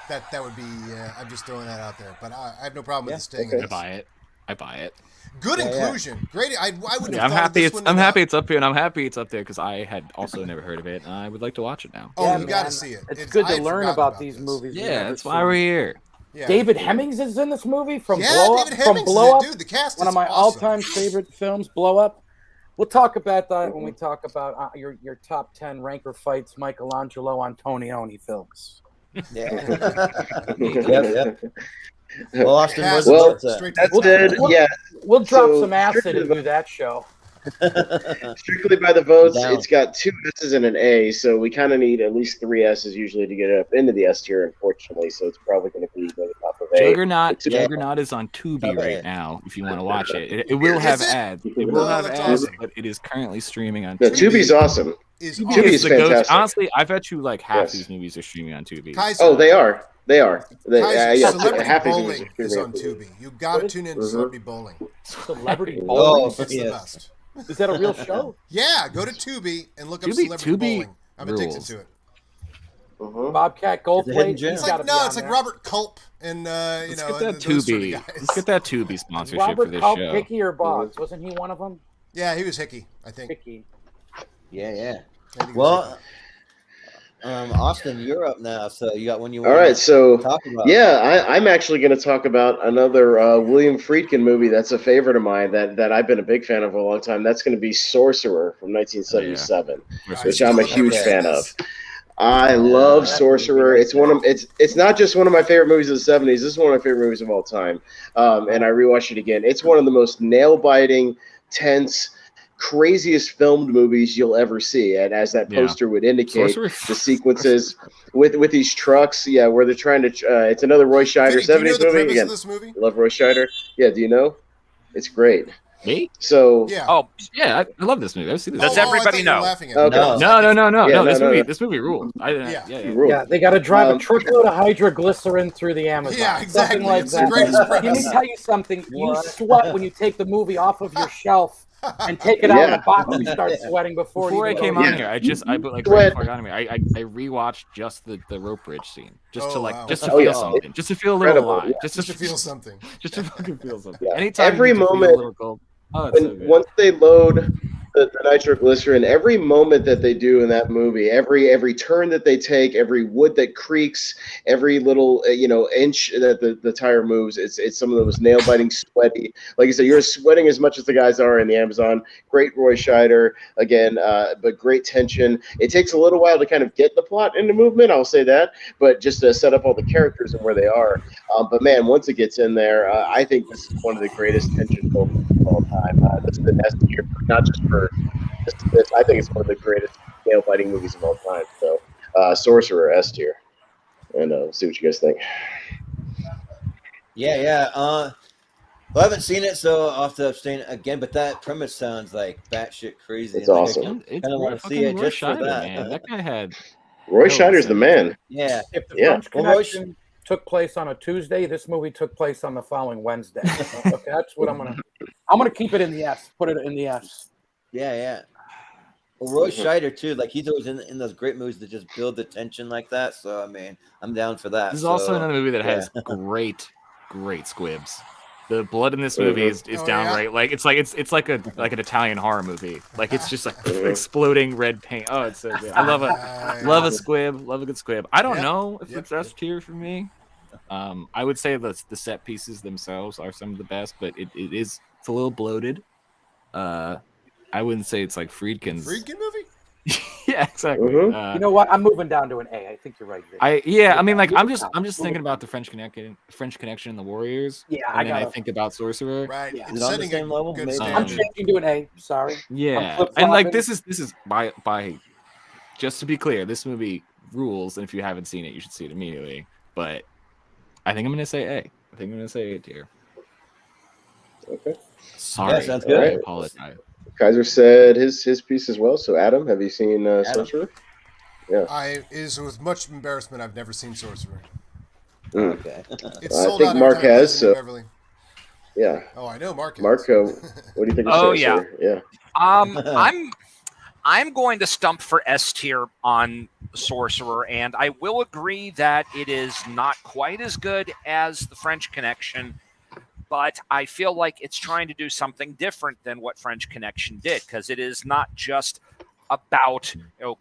S5: that would be I'm just throwing that out there. But I have no problem with it staying in
S7: I buy it. I buy it.
S5: Good inclusion. Great. I wouldn't have
S7: I'm
S5: thought
S7: happy.
S5: of this one
S7: I'm
S5: enough.
S7: happy it's up here, and I'm happy it's up there because I had also never heard of it. And I would like to watch it now.
S5: Oh,
S6: Yeah,
S5: you got to
S6: man.
S5: see it.
S6: It's good
S5: I
S6: to
S5: had
S6: learn
S5: forgotten
S6: about these
S5: this.
S6: movies.
S7: Yeah, that's why we're here.
S5: Yeah.
S6: David Hemmings is in this movie from
S5: Yeah,
S6: Blow Up.
S5: David Hemmings
S6: From Blow Up,
S5: is it, dude. The cast
S6: one
S5: is
S6: of my
S5: awesome.
S6: all-time favorite films, Blow Up. We'll talk about that when we talk about your top 10 ranker fights, Michelangelo Antonioni films.
S3: Yeah. Yep. Well, Austin,
S5: Cast,
S3: what's
S4: Well,
S5: straight to
S4: That's
S5: the point.
S4: it. Yeah.
S6: We'll drop
S4: So,
S6: some acid
S4: strictly
S6: and do that show.
S4: Strictly by the votes,
S3: Down.
S4: it's got 2 S's and an A, so we kind of need at least 3 S's usually to get it up into the S tier, unfortunately. So it's probably going to be by the top of A.
S7: Juggernaut is on Tubi
S3: Okay.
S7: right now. If you want to watch it, it will have
S5: Is it?
S7: ads. It will
S5: Oh,
S7: have
S5: that's
S7: ads,
S5: awesome.
S7: but it is currently streaming on
S4: No,
S7: Tubi.
S4: Tubi's awesome.
S5: Is
S7: Tubi
S4: Tubi
S7: is
S4: is
S7: the go-to.
S4: fantastic.
S7: Honestly, I bet you like half
S4: Yes.
S7: these movies are streaming on Tubi.
S5: Kaiser.
S4: Oh, they are. They are.
S5: Kaiser,
S4: Yeah,
S5: Celebrity
S4: half these movies
S5: Bowling
S4: are
S5: is on
S4: streaming
S5: Tubi. You got to tune in to Celebrity Bowling.
S6: Celebrity
S3: Oh,
S6: Bowling?
S5: It's the
S3: yes.
S5: best.
S6: Is that a real show?
S5: Yeah, go to Tubi and look up
S7: Tubi-
S5: Celebrity
S7: Tubi
S5: Bowling. I'm addicted
S7: rules.
S5: to it.
S6: Bobcat
S3: It's a hidden
S6: Goldthwait?
S3: gem.
S6: He's
S5: It's
S6: gotta
S5: like
S6: be on
S5: it's like
S6: there.
S5: Robert Culp and
S7: Let's
S5: know
S7: get that
S5: and those sort of
S7: Tubi.
S5: guys.
S7: Let's get that Tubi sponsorship for
S6: Robert
S7: this
S6: Culp,
S7: show.
S6: Hickey or Boggs? Wasn't he one of them?
S5: Yeah, he was Hickey, I think.
S6: Hickey.
S3: Yeah.
S5: I think he was
S3: Well, Austin, you're up now, so you got one you want
S4: All right, so
S3: to talk about.
S4: yeah, I'm actually going to talk about another William Friedkin movie that's a favorite of mine that I've been a big fan of for a long time. That's going to be Sorcerer from 1977,
S5: Nice.
S4: which I'm a
S5: I've never
S4: huge
S5: seen
S4: fan
S5: this.
S4: of. I love Sorcerer. It's not just one of my favorite movies of the 70s. This is one of my favorite movies of all time. And I rewatched it again. It's one of the most nail-biting, tense, craziest filmed movies you'll ever see. And as that poster would indicate,
S7: Sorcerer.
S4: the sequences with these trucks, where they're trying to it's another Roy Scheider
S5: Vinny, do you know
S4: 70s
S5: the
S4: movie.
S5: premise
S4: Again,
S5: of this movie?
S4: love Roy Scheider. Yeah, do you know? It's great.
S7: Me?
S4: So
S5: Yeah.
S2: Oh,
S7: Yeah, I love this movie. I've seen this.
S2: Does
S7: movie.
S2: everybody
S5: I thought you were
S2: know?
S5: laughing at
S4: Okay.
S5: me.
S7: No.
S4: Yeah,
S7: This movie rules.
S5: Yeah.
S7: Yeah.
S4: you rule.
S6: Yeah, they got to drive a
S4: Um,
S6: truckload of hydroglycerin through the Amazon.
S5: Yeah, exactly.
S6: Something like
S5: It's the
S6: that.
S5: greatest
S6: Let me
S5: premise.
S6: tell you something. You
S3: What?
S6: sweat when you take the movie off of your shelf and take it out of
S4: Yeah.
S6: the box. You start sweating before
S7: Before I
S6: you
S7: came
S6: go.
S7: on here, I put like
S4: Sweat.
S7: right before I got on here, I rewatched just the rope bridge scene, just to
S5: Oh,
S7: like
S5: wow.
S7: just to
S4: Oh,
S7: feel
S4: yeah.
S7: something, just to feel a little
S4: Incredible,
S7: alive,
S4: yeah.
S7: just
S5: Just to feel something.
S7: just to fucking feel something.
S4: Yeah.
S7: Anytime
S4: Every
S7: you need to feel
S4: moment-
S7: a little cold. Oh, it's so good.
S4: Once they load the nitroglycerin, every moment that they do in that movie, every turn that they take, every wood that creaks, every little inch that the tire moves, it's some of those nail biting, sweaty. Like I said, you're sweating as much as the guys are in the Amazon. Great Roy Scheider again, but great tension. It takes a little while to kind of get the plot into movement. I'll say that, but just to set up all the characters and where they are. But man, once it gets in there, I think this is one of the greatest tension films of all time. This is the best year, not just for this. I think it's one of the greatest nail-biting movies of all time. So, Sorcerer S tier, and see what you guys think.
S3: Yeah. Well, I haven't seen it, so I'll have to abstain again. But that premise sounds like batshit crazy.
S4: It's
S3: and, like,
S4: awesome.
S7: It's
S3: kinda wanna
S7: fucking
S3: see it
S7: Roy
S3: just for
S7: Scheider,
S3: that.
S7: man. That guy had.
S4: Roy
S7: Oh,
S4: Scheider's the man.
S3: Yeah.
S6: If the
S4: Yeah.
S6: French
S3: Well, Roy-
S6: Connection took place on a Tuesday, this movie took place on the following Wednesday. Okay, that's what I'm gonna keep it in the S. Put it in the S.
S3: Yeah. Well, Roy Scheider too. Like he's always in those great movies that just build the tension like that. So I mean, I'm down for that.
S7: This is
S3: So,
S7: also another movie that has
S3: yeah.
S7: great squibs. The blood in this movie is
S5: Oh,
S7: downright like it's like an Italian horror movie. Like it's just like exploding red paint. Oh, it's so good. I love a squib. Love a good squib. I don't
S5: Yep.
S7: know if
S5: Yep.
S7: it's S tier for me. I would say the set pieces themselves are some of the best, but it's a little bloated. I wouldn't say it's like Friedkin's.
S5: Friedkin movie?
S7: Yeah, exactly.
S4: Mhm.
S6: You know what? I'm moving down to an A. I think you're right. Vic.
S7: I mean, like I'm just thinking about the French Connection and the Warriors.
S6: Yeah,
S7: and then I
S6: gotta-
S7: think about Sorcerer.
S5: Right.
S6: Yeah.
S3: Is it on the
S5: Setting
S3: same
S5: a
S3: level?
S5: good
S3: Maybe.
S6: I'm
S5: standard.
S6: changing to an A. Sorry.
S7: Yeah,
S6: I'm flip-flopping.
S7: and like this is by just to be clear, this movie rules, and if you haven't seen it, you should see it immediately. But I think I'm gonna say A. I think I'm gonna say A tier.
S4: Okay.
S7: Sorry,
S3: Yeah, sounds
S7: I
S3: good.
S7: apologize.
S4: Kaiser said his piece as well. So, Adam, have you seen Sorcerer?
S5: It is with much embarrassment. I've never seen Sorcerer.
S3: Okay.
S5: It's
S4: I
S5: sold
S4: think
S5: out every
S4: Marc
S5: time I
S4: has,
S5: visit New
S4: so-
S5: Beverly.
S4: Yeah.
S5: Oh, I know Mark.
S4: Mark, what do you think of
S2: Oh, yeah.
S4: Sorcerer? Yeah.
S2: I'm going to stump for S tier on Sorcerer, and I will agree that it is not quite as good as the French Connection, but I feel like it's trying to do something different than what French Connection did, because it is not just about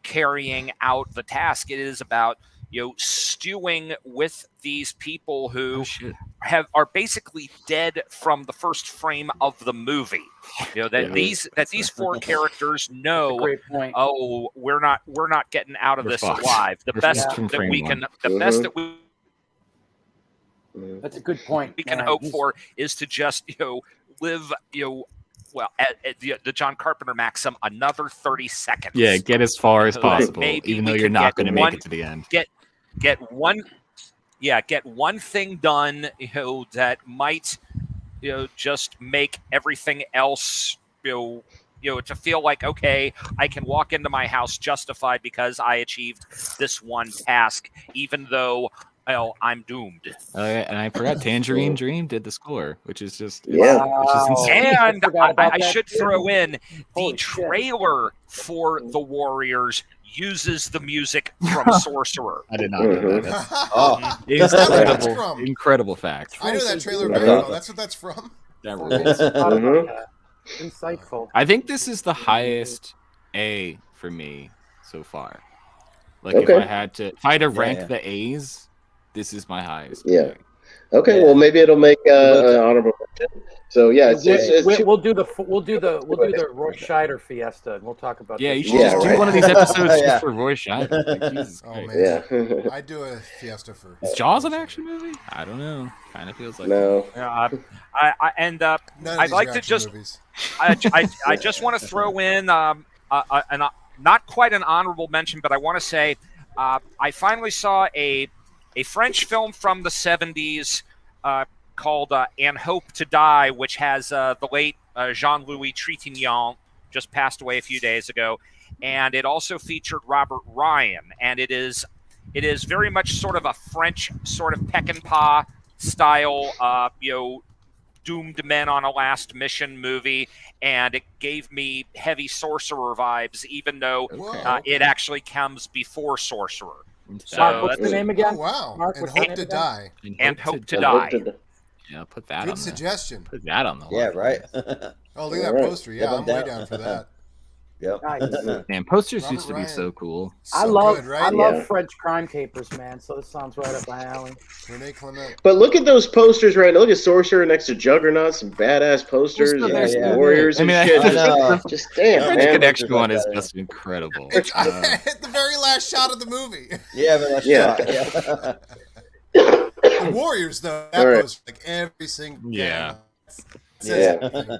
S2: carrying out the task. It is about stewing with these people who are basically dead from the first frame of the movie. These four characters know.
S6: Great point.
S2: Oh, we're not getting out of this alive. The best that we can. The best that we.
S6: That's a good point.
S2: We can hope for is to just live well, at the John Carpenter maxim, another 30 seconds.
S7: Yeah, get as far as possible, even though you're not going to make it to the end. Get one thing done, that might, just make everything else, to feel like, okay, I can walk into my house justified because I achieved this one task, even though I'm doomed. And I forgot Tangerine Dream did the score, which is just
S4: Yeah.
S2: And I should throw in the trailer for The Warriors uses the music from Sorcerer.
S7: I did not know that. Incredible fact.
S5: I know that trailer very well. That's what that's from.
S7: That rules.
S6: Insightful.
S7: I think this is the highest A for me so far. Like
S4: Okay.
S7: if I had to rank the A's, this is my highest.
S4: Yeah. Okay. Well, maybe it'll make an honorable mention. So yeah,
S6: we'll do the Roy Scheider fiesta, and we'll talk about.
S7: Yeah,
S6: this.
S7: you should just do one of these episodes just for Roy Scheider. Like, Jesus
S5: Oh
S7: Christ.
S5: man,
S4: Yeah.
S5: I'd do a fiesta for.
S7: Is Jaws an action movie? I don't know. Kind of feels like
S4: No.
S2: I'd like to just. I just want to throw in not quite an honorable mention, but I want to say I finally saw a French film from the 70's called "And Hope to Die," which has the late Jean-Louis Trintignant, just passed away a few days ago, and it also featured Robert Ryan, and it is very much sort of a French sort of Peckinpah style, doomed men on a last mission movie, and it gave me heavy Sorcerer vibes, even though it actually comes before Sorcerer. So
S6: Marc, what's the name again?
S5: Oh, wow.
S6: Marc,
S5: And
S6: what's the
S5: Hope
S6: name
S5: to
S6: again?
S5: Die.
S2: And Hope to Die.
S7: Yeah, put that
S5: Good
S7: on
S5: suggestion.
S7: Put that on the
S3: Yeah,
S7: list.
S3: right.
S5: Oh, look at that poster. Yeah,
S3: Yep,
S5: I'm
S3: I'm
S5: way
S3: down.
S5: down for that.
S3: Yep.
S6: Nice.
S7: Man, posters
S5: Robert
S7: used to be
S5: Ryan.
S7: so cool.
S5: So
S6: I love
S5: good, right?
S4: Yeah.
S6: French crime capers, man. So this sounds right up my alley.
S5: Renee Clement.
S4: But look at those posters right now. Look at Sorcerer next to Juggernaut, some badass posters,
S3: Yeah.
S4: Warriors and
S7: I mean,
S4: shit.
S3: I know.
S4: Just damn,
S7: French
S4: man.
S7: Connection
S3: like
S7: one is
S3: that.
S7: just incredible.
S5: It's the very last shot of the movie.
S3: Yeah, but that's
S4: Yeah.
S3: shot.
S5: The Warriors, though, that
S4: All right.
S5: was like every single.
S7: Yeah.
S4: Yeah.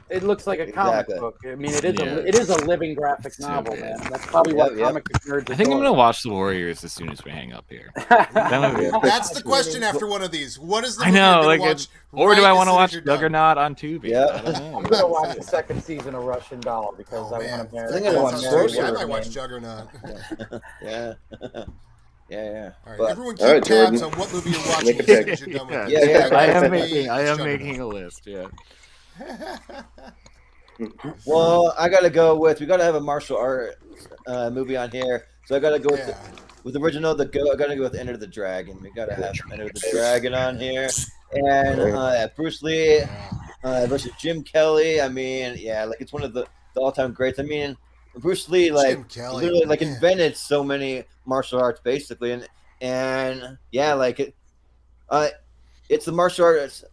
S6: It looks like a comic
S3: Exactly.
S6: book. I mean, it is
S7: Yeah.
S6: it is a living graphic
S7: So
S6: novel,
S7: good.
S6: man. That's probably what
S3: Yep, yep.
S6: comic book nerds.
S7: I think I'm
S6: adore.
S7: gonna watch The Warriors as soon as we hang up here. That would be-
S5: That's the question after one of these. What is the
S7: I
S5: movie
S7: know,
S5: you're
S7: like,
S5: gonna watch
S7: or do
S5: right
S7: I
S5: as
S7: want to
S5: soon as
S7: watch
S5: you're done?
S7: Juggernaut on Tubi?
S3: Yeah.
S7: I don't know.
S6: I'm gonna watch the second season of Russian Doll because
S5: Oh,
S6: I
S5: man.
S6: want to marry.
S3: I think
S5: I
S3: I
S5: want
S3: want
S5: Sorcerer. I
S3: Sorcerer,
S5: might watch
S6: man.
S5: Juggernaut.
S3: Yeah. Yeah.
S5: All right,
S3: But-
S5: everyone keep
S4: All right,
S5: tabs
S4: Jordan.
S5: on what movie you're watching
S4: Make a
S5: as soon
S4: pick.
S5: as you're done with
S7: Yeah,
S5: this.
S3: yeah,
S7: I am
S5: Juggernaut.
S7: making a list. Yeah.
S3: Well, I gotta go with. We gotta have a martial art movie on here, so I gotta go with
S5: Yeah.
S3: with the original. I gotta go with Enter the Dragon. We gotta have Enter the Dragon on here, and Bruce Lee versus Jim Kelly. I mean, yeah, like it's one of the all-time greats. I mean, Bruce Lee
S5: Jim Kelly,
S3: literally like
S5: man.
S3: invented so many martial arts basically, and yeah, like it's the martial arts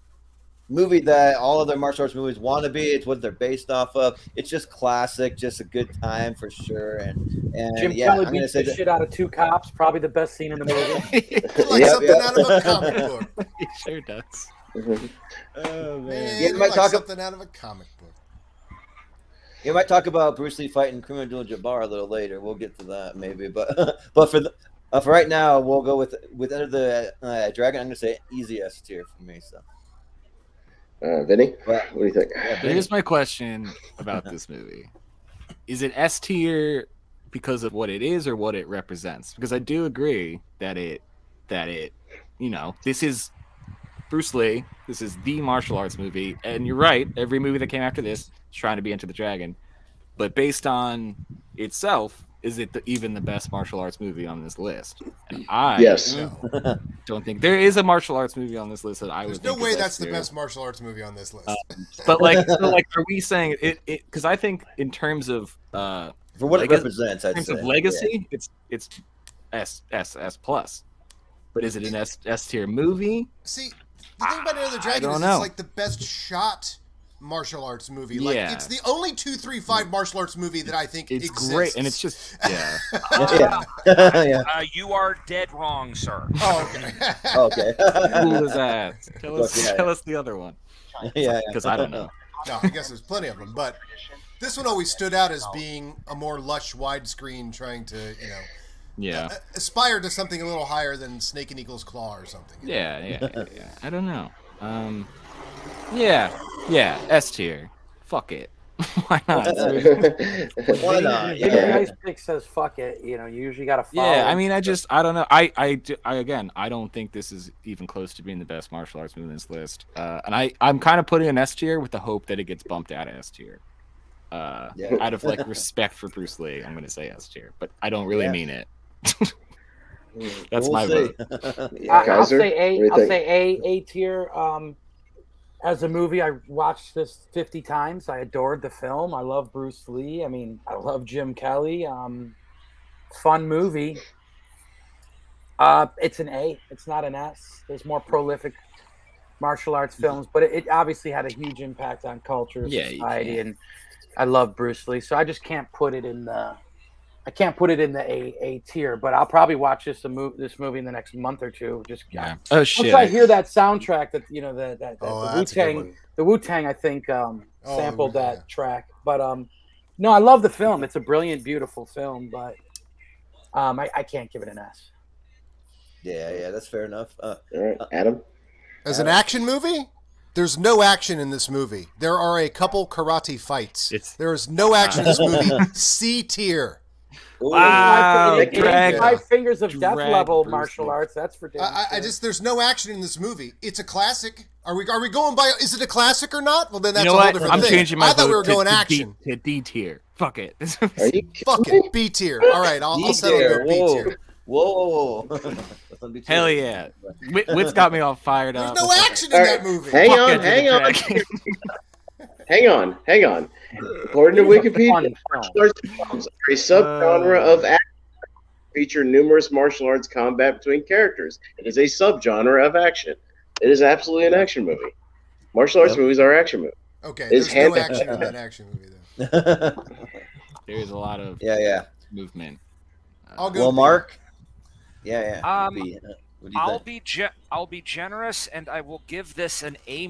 S3: movie that all other martial arts movies want to be. It's what they're based off of. It's just classic, just a good time for sure. And
S6: Jim
S3: yeah,
S6: Kelly
S3: I'm gonna
S6: beats
S3: say
S6: the
S3: that.
S6: shit out of two cops. Probably the best scene in the movie.
S5: Like
S3: Yep,
S5: something
S3: yep.
S5: out of a comic book.
S7: He sure does.
S3: Oh,
S5: Man,
S3: Yeah, you might
S5: like
S3: talk.
S5: something out of a comic book.
S3: You might talk about Bruce Lee fighting Kareem Abdul-Jabbar a little later. We'll get to that maybe, but for right now, we'll go with Enter the Dragon. I'm gonna say easiest tier for me. So
S4: Vinny,
S3: But-
S4: what do you think?
S3: yeah,
S7: Here's my question about this movie: is it S tier because of what it is or what it represents? Because I do agree that it, this is Bruce Lee. This is the martial arts movie, and you're right. Every movie that came after this is trying to be Enter the Dragon, but based on itself, is it even the best martial arts movie on this list? And I don't think there is a martial arts movie on this list that I would.
S5: There's no way that's the best martial arts movie on this list.
S7: But like, are we saying it? Because I think in terms of
S3: for what it represents,
S7: in terms of legacy, it's S plus. But is it an S tier movie?
S5: See, the thing about Enter the Dragon is it's like the best shot martial arts movie. Like it's the only 2-3-5 martial arts movie that I think
S7: it's
S5: exists.
S7: Great, and it's just
S2: you are dead wrong, sir.
S5: Oh, okay.
S3: Okay.
S7: Who is that? Tell us the other one. Because I don't know.
S5: No, I guess there's plenty of them, but this one always stood out as being a more lush widescreen, trying to aspire to something a little higher than Snake and Eagle's Claw or something.
S7: Yeah. I don't know. S tier. Fuck it. Why not?
S3: Why not?
S6: Icepick says fuck it. You usually got to follow.
S7: Yeah, I mean, I don't know. I don't think this is even close to being the best martial arts movie in this list. And I'm kind of putting an S tier with the hope that it gets bumped out of S tier. Out of like respect for Bruce Lee, I'm going to say S tier, but I don't really mean it. That's my vote.
S6: I'll say A tier. As a movie, I watched this 50 times. I adored the film. I love Bruce Lee. I mean, I love Jim Kelly. Fun movie. It's an A. It's not an S. There's more prolific martial arts films, but it obviously had a huge impact on culture, society, and I love Bruce Lee. So I just can't put it in the. I can't put it in the A tier, but I'll probably watch this movie in the next month or two. Just once I hear that soundtrack, that the Wu-Tang, I think sampled that track. But no, I love the film. It's a brilliant, beautiful film, but I can't give it an S.
S3: Yeah, that's fair enough.
S4: All right, Adam.
S5: As an action movie, there's no action in this movie. There are a couple karate fights. There is no action in this movie. C tier.
S7: Wow,
S6: it 5 Fingers of Death level martial arts. That's for damn
S5: sure. There's no action in this movie. It's a classic. Are we going by? Is it a classic or not? Well, then that's a whole different thing.
S7: I'm changing my vote.
S5: I thought we were going action
S7: to D tier. Fuck it.
S5: Fuck it. B tier. All right, I'll settle for B tier.
S3: Whoa.
S7: Hell yeah. Witt's got me all fired up.
S5: There's no action in that movie.
S4: Hang on. According to Wikipedia, martial arts films are a subgenre of action feature numerous martial arts combat between characters. It is a subgenre of action. It is absolutely an action movie. Martial arts movies are action movies.
S5: Okay, there's no action in that action movie, though.
S7: There's a lot of movement.
S3: Well, Marc?
S2: I'll be generous, and I will give this an A-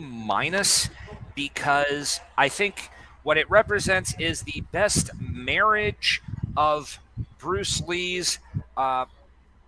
S2: because I think what it represents is the best marriage of Bruce Lee's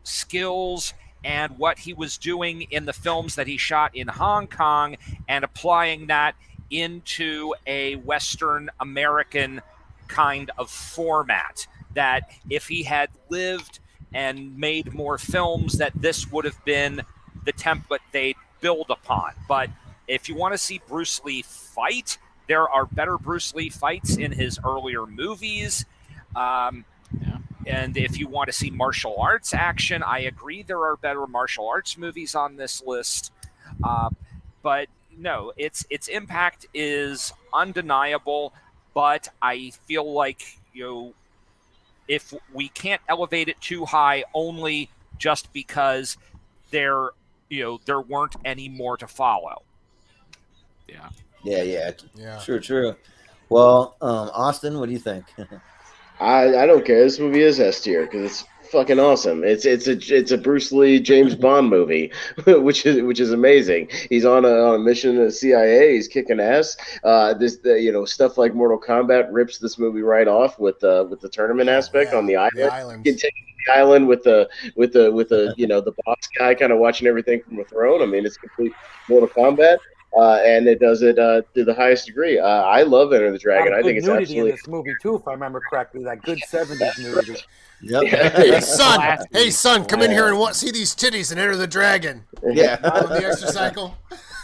S2: skills and what he was doing in the films that he shot in Hong Kong, and applying that into a Western American kind of format. That if he had lived and made more films, that this would have been the template they'd build upon. But if you want to see Bruce Lee fight, there are better Bruce Lee fights in his earlier movies. And if you want to see martial arts action, I agree there are better martial arts movies on this list. But no, its impact is undeniable. But I feel like, if we can't elevate it too high only just because there weren't any more to follow.
S3: Yeah. True. Well, Austin, what do you think?
S4: I don't care. This movie is S tier because it's fucking awesome. It's a Bruce Lee James Bond movie, which is amazing. He's on a mission in the CIA. He's kicking ass. Stuff like Mortal Kombat rips this movie right off with the tournament aspect on the island. You can take the island with the the boss guy kind of watching everything from a throne. I mean, it's complete Mortal Kombat. And it does it to the highest degree. I love Enter the Dragon. I think it's absolutely
S6: in this movie too, if I remember correctly. That good 70's nudity.
S3: Yep.
S5: Hey son, come in here and see these titties and Enter the Dragon.
S3: Yeah.
S5: On the extra cycle.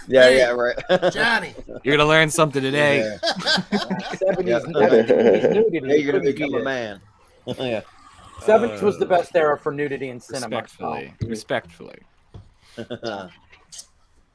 S3: Yeah, right.
S5: Johnny,
S7: you're gonna learn something today.
S6: 70's nudity.
S3: Hey, you're gonna become a man. Yeah.
S6: 70s was the best era for nudity in cinema.
S7: Respectfully.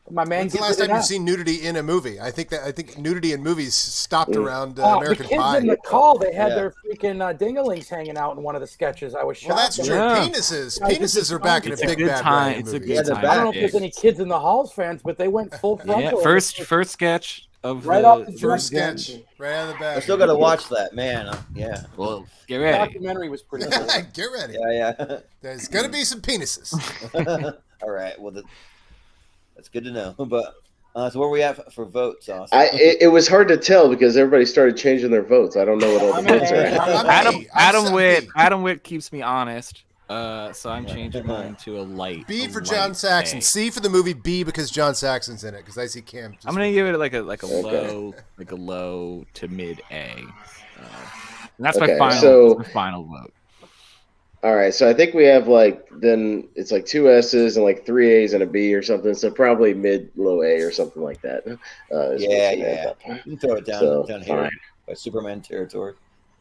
S6: My man.
S5: When's the last time you've seen nudity in a movie? I think nudity in movies stopped around American
S6: the kids
S5: Pie.
S6: in the call, they had their freaking dinglings hanging out in one of the sketches. I was shocked.
S5: Well, that's true.
S7: Yeah.
S5: Penises are back in a big bad way.
S7: It's a
S5: in
S7: good
S5: movies.
S7: time.
S6: I don't know if there's any Kids in the Halls fans, but they went full frontal.
S7: First sketch of
S6: right off the
S5: First sketch, right out of the back.
S3: I still got to watch that, man. Yeah.
S7: Well, get
S6: The
S7: ready.
S6: documentary was pretty cool.
S5: Get ready.
S3: Yeah.
S5: There's gonna be some penises.
S3: All right. Well, that's good to know. But so where are we at for votes, Austin?
S4: It was hard to tell because everybody started changing their votes. I don't know what all the votes are.
S7: Adam Witt keeps me honest. So I'm changing mine to a light.
S5: B for John Saxon. C for the movie. B because John Saxon's in it. Because I see Cam.
S7: I'm gonna give it like a low to mid A. And that's my final vote.
S4: All right, so I think we have then it's like 2 S's and like 3 A's and a B or something. So probably low A or something like that.
S3: Yeah. You can throw it down here
S4: fine.
S3: by Superman territory.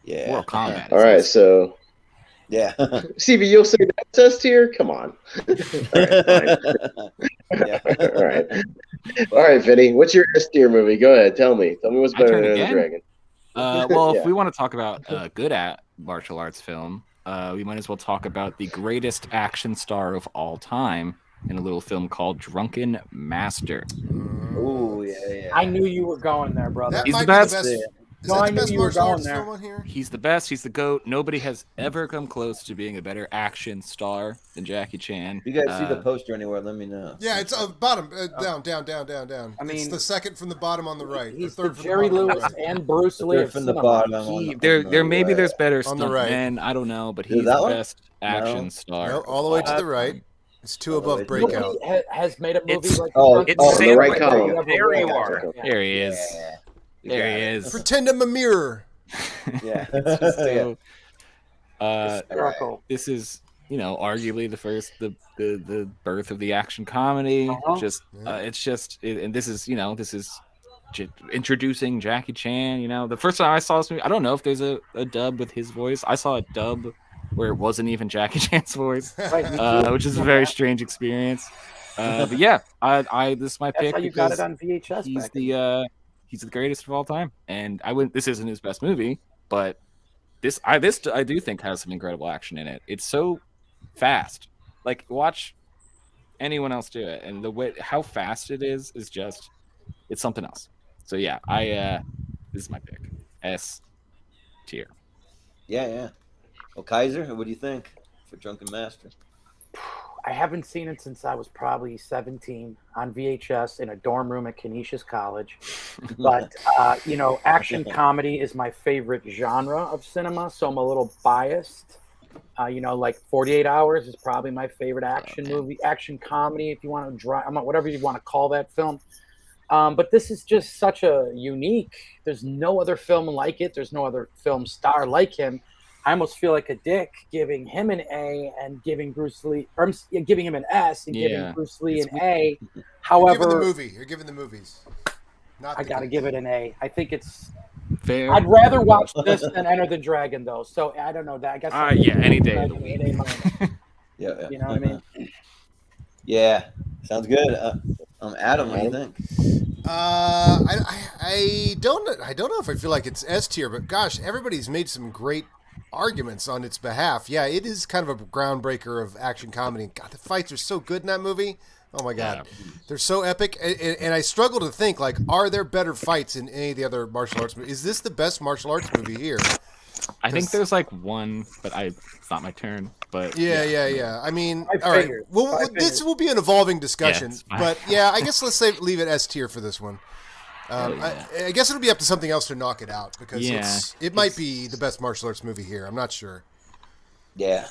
S3: Yeah.
S7: Mortal Kombat.
S4: All right, so
S3: yeah.
S4: CB, you'll say that's S tier? Come on.
S3: Yeah.
S4: All right, Vinny, what's your S tier movie? Go ahead, tell me. Tell me what's better than the Dragon.
S7: Well,
S4: Yeah.
S7: if we want to talk about good at martial arts film, we might as well talk about the greatest action star of all time in a little film called Drunken Master.
S3: Oh, yeah.
S6: I knew you were going there, brother.
S5: That
S7: He's
S5: might
S7: the
S5: be
S7: best.
S5: Is that the best
S6: you were
S5: martial
S6: going
S5: arts
S6: there.
S5: film on here?
S7: He's the best. He's the GOAT. Nobody has ever come close to being a better action star than Jackie Chan.
S3: If you guys see the poster anywhere, let me know.
S5: Yeah, it's bottom, down.
S6: I mean,
S5: it's the second from the bottom on the right.
S6: He's
S5: the
S6: the
S5: third
S6: Jerry
S5: from the bottom
S6: Lewis
S5: on the right.
S6: and Bruce Lee of
S3: from the
S6: cinema.
S3: bottom.
S7: There's better
S5: On the right.
S7: stuntmen. I don't know, but
S3: Is
S7: he's
S3: that
S7: the
S3: one?
S7: best action star.
S5: No, all the way to the right. It's 2 above Breakout.
S6: Nobody has made a movie
S2: It's-
S6: like
S2: it's
S4: the right
S2: Sandwich.
S4: column.
S2: There you are.
S7: There he is.
S3: Yeah.
S7: There he is.
S5: Pretend I'm a mirror.
S3: Yeah.
S7: It's just so,
S6: hysterical.
S7: this is, arguably the first, the birth of the action comedy. And this is introducing Jackie Chan. The first time I saw this movie, I don't know if there's a dub with his voice. I saw a dub where it wasn't even Jackie Chan's voice, which is a very strange experience. But yeah, this is my
S6: That's
S7: pick
S6: how you got
S7: because
S6: it on VHS.
S7: he's the greatest of all time. And this isn't his best movie, but this I do think has some incredible action in it. It's so fast. Like, watch anyone else do it, and the way how fast it is just, it's something else. So yeah, this is my pick. S tier.
S3: Yeah. Well, Kaiser, what do you think for Drunken Master?
S6: I haven't seen it since I was probably 17 on VHS in a dorm room at Canisius College. But, action comedy is my favorite genre of cinema, so I'm a little biased. Like 48 Hours is probably my favorite action movie, action comedy, if you want to whatever you want to call that film. But this is just such a unique, there's no other film like it. There's no other film star like him. I almost feel like a dick giving him an A and giving Bruce Lee, or giving him an S and giving Bruce Lee an A. However,
S5: You're giving the movies.
S6: I got to give it an A. I think it's
S7: fair.
S6: I'd rather watch this than Enter the Dragon, though. So I don't know that. I guess.
S7: Any day of the week.
S3: Yeah.
S6: You know what I mean?
S3: Yeah. Sounds good. Adam, what do you think?
S5: I don't know if I feel like it's S tier, but gosh, everybody's made some great arguments on its behalf. Yeah, it is kind of a groundbreaker of action comedy. God, the fights are so good in that movie. Oh my God, they're so epic. And I struggle to think, like, are there better fights in any of the other martial arts movies? Is this the best martial arts movie here?
S7: I think there's like one, but it's not my turn. But
S5: yeah. I mean, all right. Well, this will be an evolving discussion, but yeah, I guess let's leave it S tier for this one. I guess it'll be up to something else to knock it out because it might be the best martial arts movie here. I'm not sure.
S3: Yeah.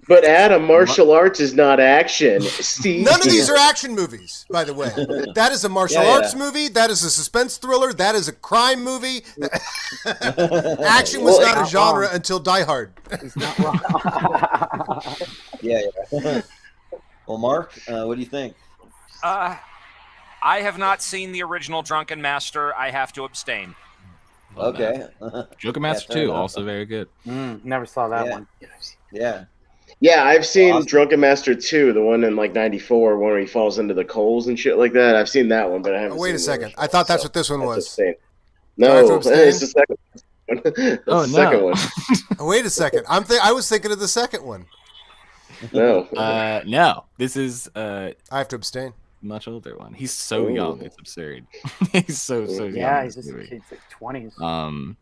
S4: But Adam, martial arts is not action.
S5: None of these are action movies, by the way. That is a martial arts movie. That is a suspense thriller. That is a crime movie. Action was not a genre until Die Hard.
S6: He's not wrong.
S3: Yeah. Well, Marc, what do you think?
S2: I have not seen the original Drunken Master. I have to abstain.
S3: Okay.
S7: Drunken Master 2, also very good.
S6: Never saw that one.
S3: Yeah.
S4: Yeah, I've seen
S3: Awesome.
S4: Drunken Master 2, the one in like '94, one where he falls into the coals and shit like that. I've seen that one, but I haven't.
S5: Wait
S4: seen
S5: a
S4: the
S5: second.
S4: original,
S5: I thought that's
S4: so
S5: what this one
S4: that's
S5: was.
S4: abstain.
S5: Do I have to
S4: No,
S5: abstain?
S4: it's the second one. That's
S7: Oh,
S4: the second
S7: no.
S4: one.
S5: Wait a second. I was thinking of the second one.
S4: No.
S7: No. This is
S5: I have to abstain.
S7: much older one. He's so
S4: Ooh.
S7: young, it's absurd. He's so young.
S6: Yeah,
S7: in
S6: he's
S7: this
S6: just
S7: movie.
S6: he's like 20s.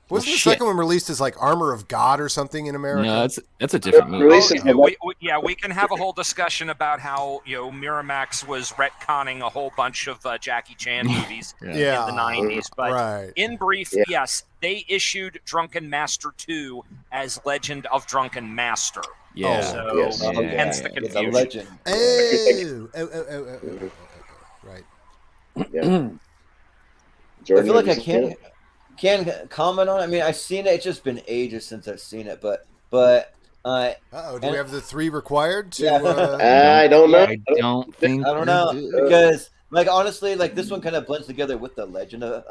S5: Wasn't the
S7: shit.
S5: second one released as like Armor of God or something in America?
S7: No, that's a different movie.
S4: Release
S2: Oh,
S4: it.
S2: we can have a whole discussion about how Miramax was retconning a whole bunch of Jackie Chan movies
S5: Yeah.
S2: in the 90s. But
S5: Right.
S2: in brief,
S4: Yeah.
S2: yes, they issued Drunken Master 2 as Legend of Drunken Master.
S7: Yeah.
S2: So
S4: Yes.
S2: hence the
S3: The
S2: confusion.
S3: legend.
S5: Oh. Right.
S4: Yeah.
S3: I
S4: Jordan,
S3: feel like
S4: have
S3: I
S4: you seen it?
S3: can't comment on it. I mean, I've seen it. It's just been ages since I've seen it. But
S5: Uh-oh, do we have the 3 required to...
S3: Yeah.
S4: I don't know.
S7: I don't think
S3: I don't
S7: we
S3: know
S7: do.
S3: because, like, honestly, like this one kind of blends together with the legend of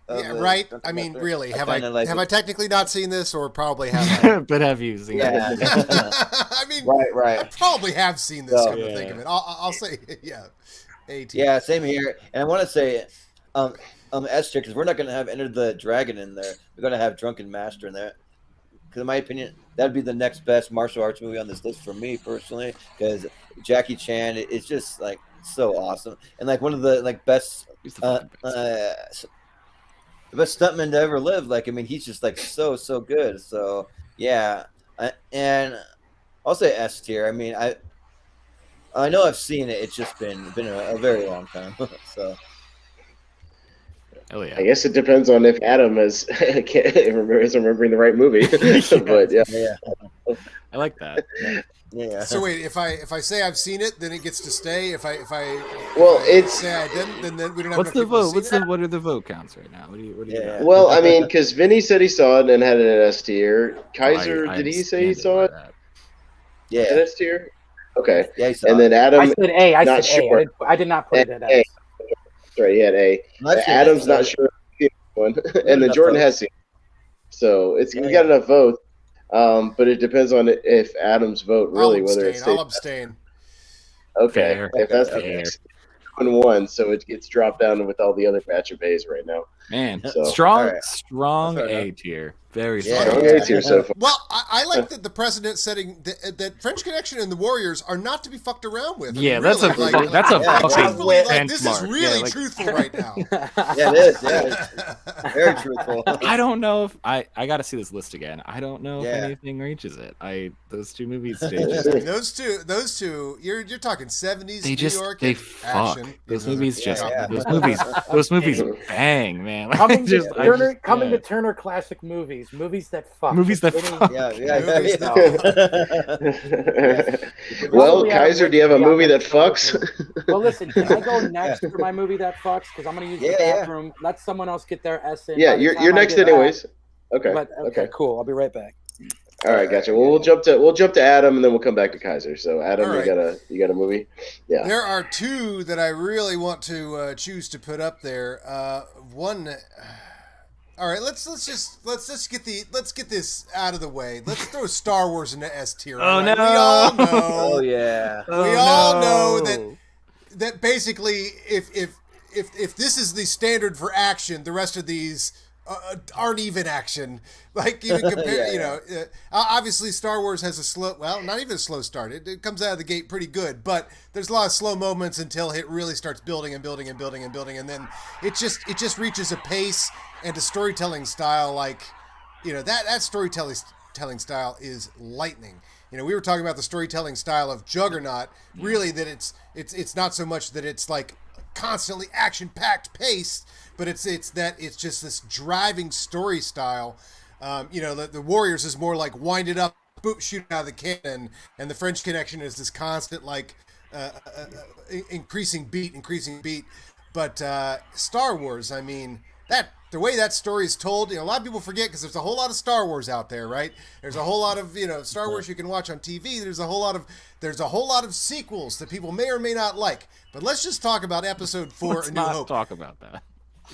S5: yeah,
S3: the
S5: right?
S3: Drunken
S5: I mean,
S3: Master.
S5: really, have
S3: kinda like
S5: I
S3: it.
S5: technically not seen this, or probably have I?
S7: But have you seen
S3: Yeah.
S7: it?
S5: I mean, I
S3: right.
S5: probably have seen this,
S3: So-
S5: come to think of it. I'll say, yeah. 18.
S3: Yeah, same here. And I want to say, S tier, because we're not going to have Enter the Dragon in there. We're going to have Drunken Master in there. Because in my opinion, that'd be the next best martial arts movie on this list for me personally. Because Jackie Chan is just like so awesome, and like one of the like best,
S7: He's the fucking best.
S3: the best stuntman to ever live. Like I mean, he's just like so good. So yeah, and I'll say S tier. I mean, I know I've seen it. It's just been a very long time. So.
S7: Hell yeah.
S4: I guess it depends on if Adam is remembering the right movie. But yeah.
S3: Yeah.
S7: I like that.
S3: Yeah.
S5: So wait, if I say I've seen it, then it gets to stay. If I
S4: Well, it's
S5: say I didn't, then we don't have
S7: What's
S5: enough
S7: the
S5: people to
S7: vote?
S5: see it?
S7: What are the vote counts right now? What do you
S3: Yeah.
S7: got?
S4: well, I mean, because Vinny said he saw it and had it at S tier. Kaiser,
S7: I
S4: did he say he
S7: stand
S4: saw
S7: by
S4: it
S7: that.
S4: at
S3: Yeah.
S4: S tier? Okay.
S3: Yeah. He saw
S4: And then
S3: it.
S4: Adam,
S6: I said A. I
S4: not
S6: said A.
S4: sure.
S6: I did not put it at
S4: A.
S6: A.
S4: Sorry, he had A.
S3: I've seen
S4: Adam's
S3: it,
S4: not
S3: so-
S4: sure if he one, and then
S3: enough
S4: Jordan
S3: votes.
S4: has seen it. So we
S3: Yeah.
S4: got enough votes. But it depends on if Adam's vote really, whether it's
S5: I'll abstain.
S4: okay.
S7: Fair.
S4: If that's the
S7: Fair.
S4: case, 1-1, so it gets dropped down with all the other batch of A's right now.
S7: Man,
S4: So,
S7: strong
S3: all right.
S7: strong
S3: That's all
S7: A
S3: right.
S7: tier. Very
S3: Yeah.
S7: strong.
S4: Strong A tier so far.
S5: Well, I like that the precedent setting that French Connection and the Warriors are not to be fucked around with. I mean,
S7: Yeah, that's a
S5: really,
S7: fuck- that's a
S3: Yeah,
S7: fucking
S5: truthfully, like, this is
S7: benchmark.
S5: really
S7: Yeah, like-
S5: truthful right now.
S3: Yeah, it is. Yeah, it's very truthful.
S7: I don't know if I got to see this list again. I don't know if
S3: Yeah.
S7: anything reaches it. Those two movies stages.
S5: those two, you're talking 70s
S7: They
S5: New
S7: just
S5: York
S7: they
S5: and
S7: fuck.
S5: action.
S7: Those movies
S3: Yeah,
S7: just
S3: yeah.
S7: those movies bang, man. Like,
S6: Coming to
S7: I
S6: Turner,
S7: just-
S6: coming
S7: yeah.
S6: to Turner Classic Movies that fuck.
S7: Movies that
S6: Vinny-
S7: fuck.
S3: Yeah.
S5: Movies
S4: Well,
S6: Probably
S4: Kaiser,
S6: have
S4: do you have a
S6: Whitney on
S4: movie that
S6: that show,
S4: fucks?
S6: too. Well, listen, can I go next for my movie that fucks? Because I'm going to use the
S3: Yeah.
S6: bathroom. Let someone else get their S in.
S4: Yeah,
S6: By the
S4: you're
S6: time I
S4: next
S6: get back-
S4: anyways. Okay.
S6: But, okay, cool. I'll be right back.
S4: All right, gotcha. Well, we'll jump to Adam, and then we'll come back to Kaiser. So, Adam,
S5: All right.
S4: you got a movie? Yeah.
S5: There are two that I really want to choose to put up there. One. All right, let's get this out of the way. Let's throw Star Wars into S tier.
S7: Oh,
S5: all right?
S7: no.
S5: We all know.
S3: Oh yeah.
S5: We all know that basically, if this is the standard for action, the rest of these aren't even action. Like even compare, obviously Star Wars has a slow, well, not even a slow start. It comes out of the gate pretty good, but there's a lot of slow moments until it really starts building and building and building and building, and then it just reaches a pace and a storytelling style like, that storytelling style is lightning. We were talking about the storytelling style of Juggernaut. Really, that it's not so much that it's like constantly action-packed pace, but it's just this driving story style. The Warriors is more like wind it up, boop, shoot out of the cannon, and the French Connection is this constant like increasing beat. But Star Wars, I mean, the way that story is told, a lot of people forget because there's a whole lot of Star Wars out there, right? There's a whole lot of Star Wars you can watch on TV. There's a whole lot of sequels that people may or may not like. But let's just talk about Episode 4:
S7: Let's
S5: A New
S7: not
S5: Hope.
S7: talk about that.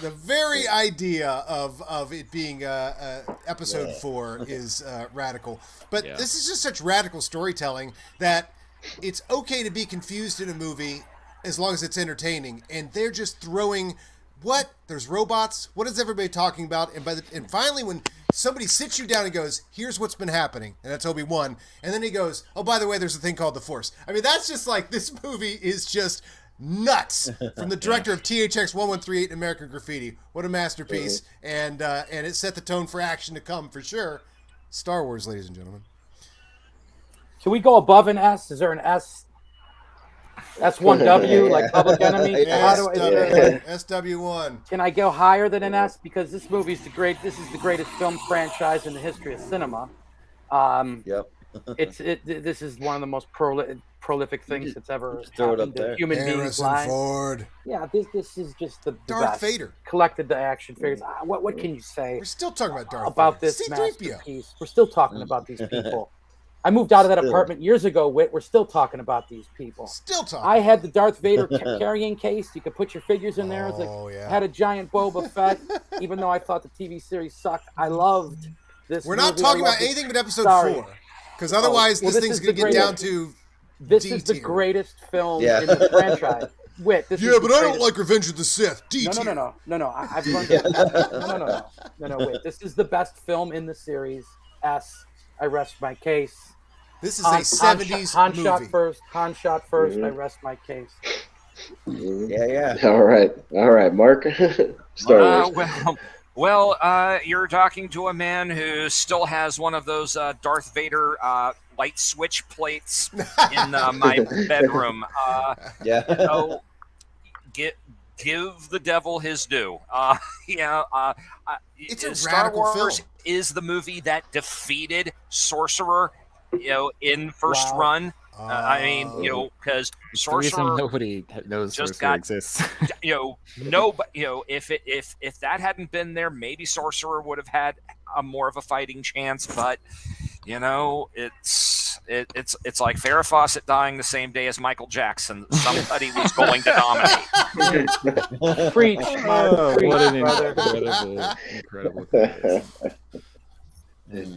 S5: The very idea of it being episode 4 is radical. But this is just such radical storytelling that it's okay to be confused in a movie as long as it's entertaining. And they're just throwing, what? There's robots? What is everybody talking about? And finally, when somebody sits you down and goes, here's what's been happening, and that's Obi-Wan, and then he goes, oh, by the way, there's a thing called the Force. I mean, that's just like, this movie is just nuts. From the director of THX 1138 American Graffiti. What a masterpiece. And it set the tone for action to come, for sure. Star Wars, ladies and gentlemen.
S6: Can we go above an S? Is there an S? S1W, like Public Enemy?
S5: SW1.
S6: Can I go higher than an S? Because this movie is this is the greatest film franchise in the history of cinema. This is one of the most prolific things that's ever happened to human beings' lives.
S5: Ford.
S6: Yeah, this is just the
S5: Darth
S6: best.
S5: Vader.
S6: Collected the action figures. What can you say?
S5: We're still talking about Darth
S6: about
S5: Vader.
S6: this masterpiece. We're still talking about these people. I moved out of that apartment years ago, WIT. We're still talking about these people.
S5: Still talking.
S6: I had the Darth Vader carrying case. You could put your figures in there. Had a giant Boba Fett, even though I thought the TV series sucked. I loved this
S5: We're not talking about anything but episode 4. Because otherwise this thing's going to get down to
S6: This is the greatest film in the franchise. WIT, this is
S5: but I don't like Revenge of the Sith.
S6: No. I've learned No, WIT. This is the best film in the series. I rest my case.
S5: This is a 70s movie.
S6: Han shot first. I rest my case.
S3: Yeah.
S4: All right, Mark. Star Wars.
S2: You're talking to a man who still has one of those Darth Vader light switch plates in my bedroom. Give the devil his due.
S5: It's a
S2: Star
S5: radical
S2: Wars
S5: film.
S2: is the movie that defeated Sorcerer, in first run. Because Sorcerer,
S7: nobody knows
S2: just
S7: Sorcerer
S2: got
S7: exists.
S2: If that hadn't been there, maybe Sorcerer would have had a more of a fighting chance. But it's like Farrah Fawcett dying the same day as Michael Jackson. Somebody was going to dominate.
S6: Preach, Marc.
S7: What an incredible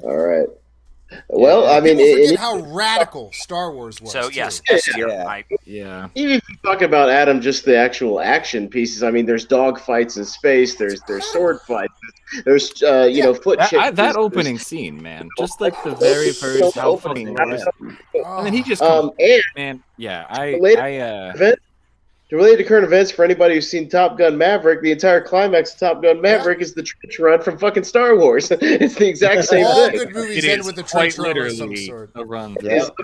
S4: All right. Well, I mean,
S5: People forget how radical Star Wars was.
S2: So
S5: too.
S2: yes,
S7: Yeah.
S4: Even if you talk about, Adam, just the actual action pieces. I mean, there's dog fights in space. There's sword fights. There's foot chases.
S7: That opening scene, man, just like the very first opening, and then he just
S4: Related to current events, for anybody who's seen Top Gun Maverick, the entire climax of Top Gun Maverick is the trench run from fucking Star Wars. It's the exact same
S5: All
S4: thing.
S5: good movies end with a trench run of some sort.
S7: a run.
S4: Yeah.
S5: I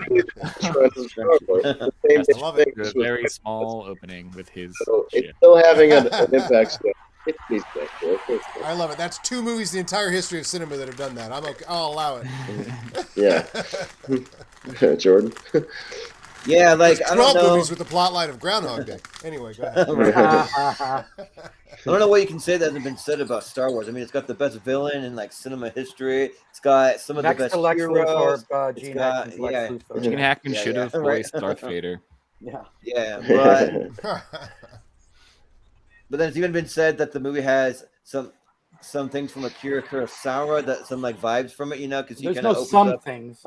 S5: love it.
S7: A very small opening with his.
S4: So
S7: shit.
S4: it's still having an impact. Still.
S5: I love it. That's 2 movies in the entire history of cinema that have done that. I'm okay. I'll allow it.
S4: Yeah. Jordan.
S3: Yeah, like, I don't
S5: 12
S3: know.
S5: movies with the plot line of Groundhog Day. Anyway, go ahead.
S3: I don't know what you can say that hasn't been said about Star Wars. I mean, it's got the best villain in like cinema history. It's got some of the best heroes.
S7: Gene Hackman should have voiced Darth Vader.
S3: Yeah, but then it's even been said that the movie has some things from Akira Kurosawa, that some like vibes from it, because he
S6: There's
S3: kind of
S6: no
S3: opens
S6: some
S3: up.
S6: things.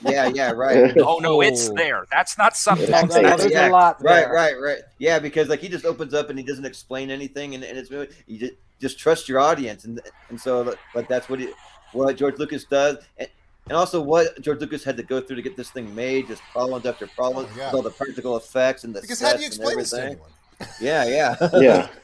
S3: Yeah, right.
S2: Oh no, it's there. That's not something.
S6: There's a lot there.
S3: Right. Yeah, because like he just opens up and he doesn't explain anything in his movie. You just trust your audience, and so like that's what George Lucas does. And also what George Lucas had to go through to get this thing made, just problems after problems, with all the practical effects and the
S5: Because
S3: sets
S5: how do you explain
S3: and
S5: this to
S3: everything.
S5: anyone?
S3: Yeah.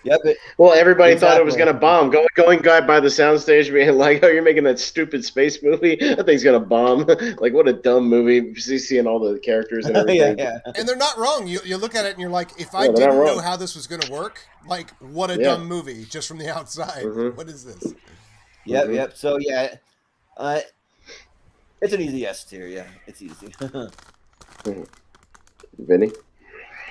S3: But
S4: Well, everybody thought it was going to bomb. Going guy by the soundstage being like, "Oh, you're making that stupid space movie. That thing's going to bomb." Like, what a dumb movie. Seeing all the characters and everything.
S3: yeah.
S5: And they're not wrong. You look at it and you're like, if I didn't know how this was going to work, like, what a dumb movie just from the outside. What is this?
S3: Yep. So it's an easy yes tier. Yeah, it's easy.
S4: Vinny?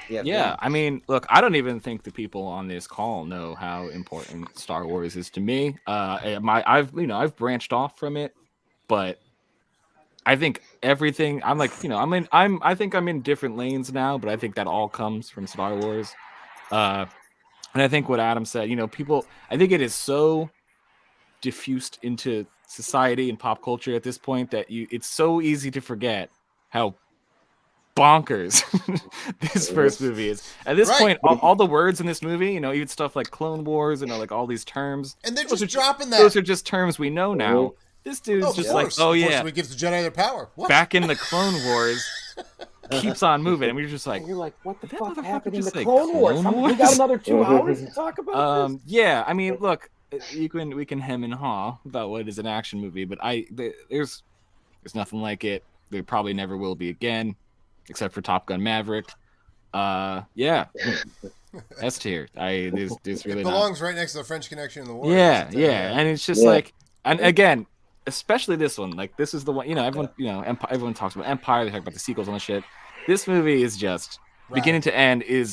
S7: Yeah, I mean, look, I don't even think the people on this call know how important Star Wars is to me. I've branched off from it, but I think everything. I'm like, I think I'm in different lanes now, but I think that all comes from Star Wars. And I think what Adam said, people, I think it is so diffused into society and pop culture at this point that it's so easy to forget how bonkers this first movie is. At this point, all the words in this movie, even stuff like Clone Wars and like all these terms,
S5: and they're just dropping that.
S7: Those are just terms we know now. This dude's just like, oh yeah,
S5: it gives the Jedi their power. What?
S7: Back in the Clone Wars, keeps on moving, and we're just like,
S6: and you're like, what the fuck happened in the
S7: like,
S6: Clone Wars? We got another 2 hours to talk about this.
S7: Yeah, I mean, look, we can hem and haw about what is an action movie, but there's nothing like it. There probably never will be again, except for Top Gun Maverick. Yeah, S tier. There's really
S5: it belongs right next to the French Connection in the war.
S7: Yeah, and it's just like, and again, especially this one. Like, this is the one. Everyone talks about Empire. They talk about the sequels and the shit. This movie is just beginning to end. It's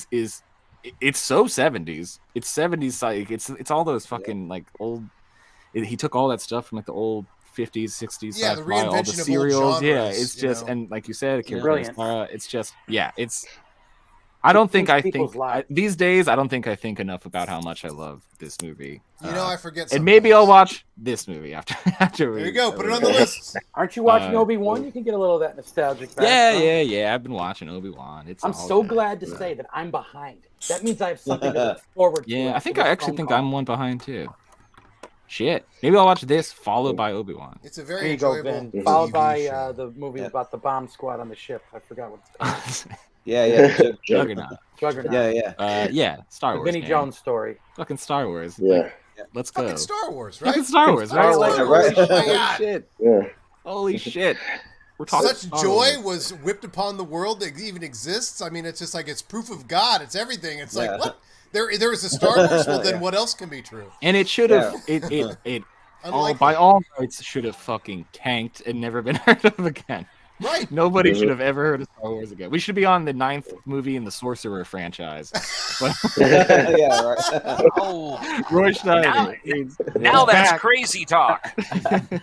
S7: so 70s. It's 70s. Like it's all those fucking like old. He took all that stuff from like the old 50s, 60s,
S5: the reinvention
S7: all the
S5: of
S7: serials.
S5: old genres,
S7: It's just and like you said,
S6: brilliant.
S7: It's just it's. I don't think these days. I don't think I think enough about how much I love this movie.
S5: I forget.
S7: And maybe I'll watch this movie after.
S5: There you go. Put it on the list.
S6: Aren't you watching Obi-Wan? You can get a little of that nostalgic back.
S7: Yeah. I've been watching Obi-Wan.
S6: I'm so glad to say that I'm behind. That means I have something to look forward to.
S7: Yeah, I actually think I'm one behind too. Shit. Maybe I'll watch this followed by Obi-Wan.
S5: It's a very enjoyable
S6: Ben. Followed by the movie about the bomb squad on the ship. I forgot what it's called.
S7: Juggernaut.
S6: Yeah.
S7: Star Wars.
S6: Vinny Jones story.
S7: Fucking Star Wars.
S4: Yeah.
S7: Let's go.
S5: Fucking Star Wars, right?
S7: Fucking Star Wars, right?
S5: Holy
S7: shit.
S4: Yeah.
S7: Holy shit. We're talking
S5: Such joy was whipped upon the world that even exists. I mean, it's just like it's proof of God. It's everything. It's like what? There is a Star Wars. Well, then what else can be true?
S7: And it should have. It by all rights should have fucking tanked and never been heard of again.
S5: Right.
S7: Nobody should have ever heard of Star Wars again. We should be on the 9th movie in the Sorcerer franchise.
S2: Oh,
S7: Roy Schneider.
S2: Now that's crazy talk.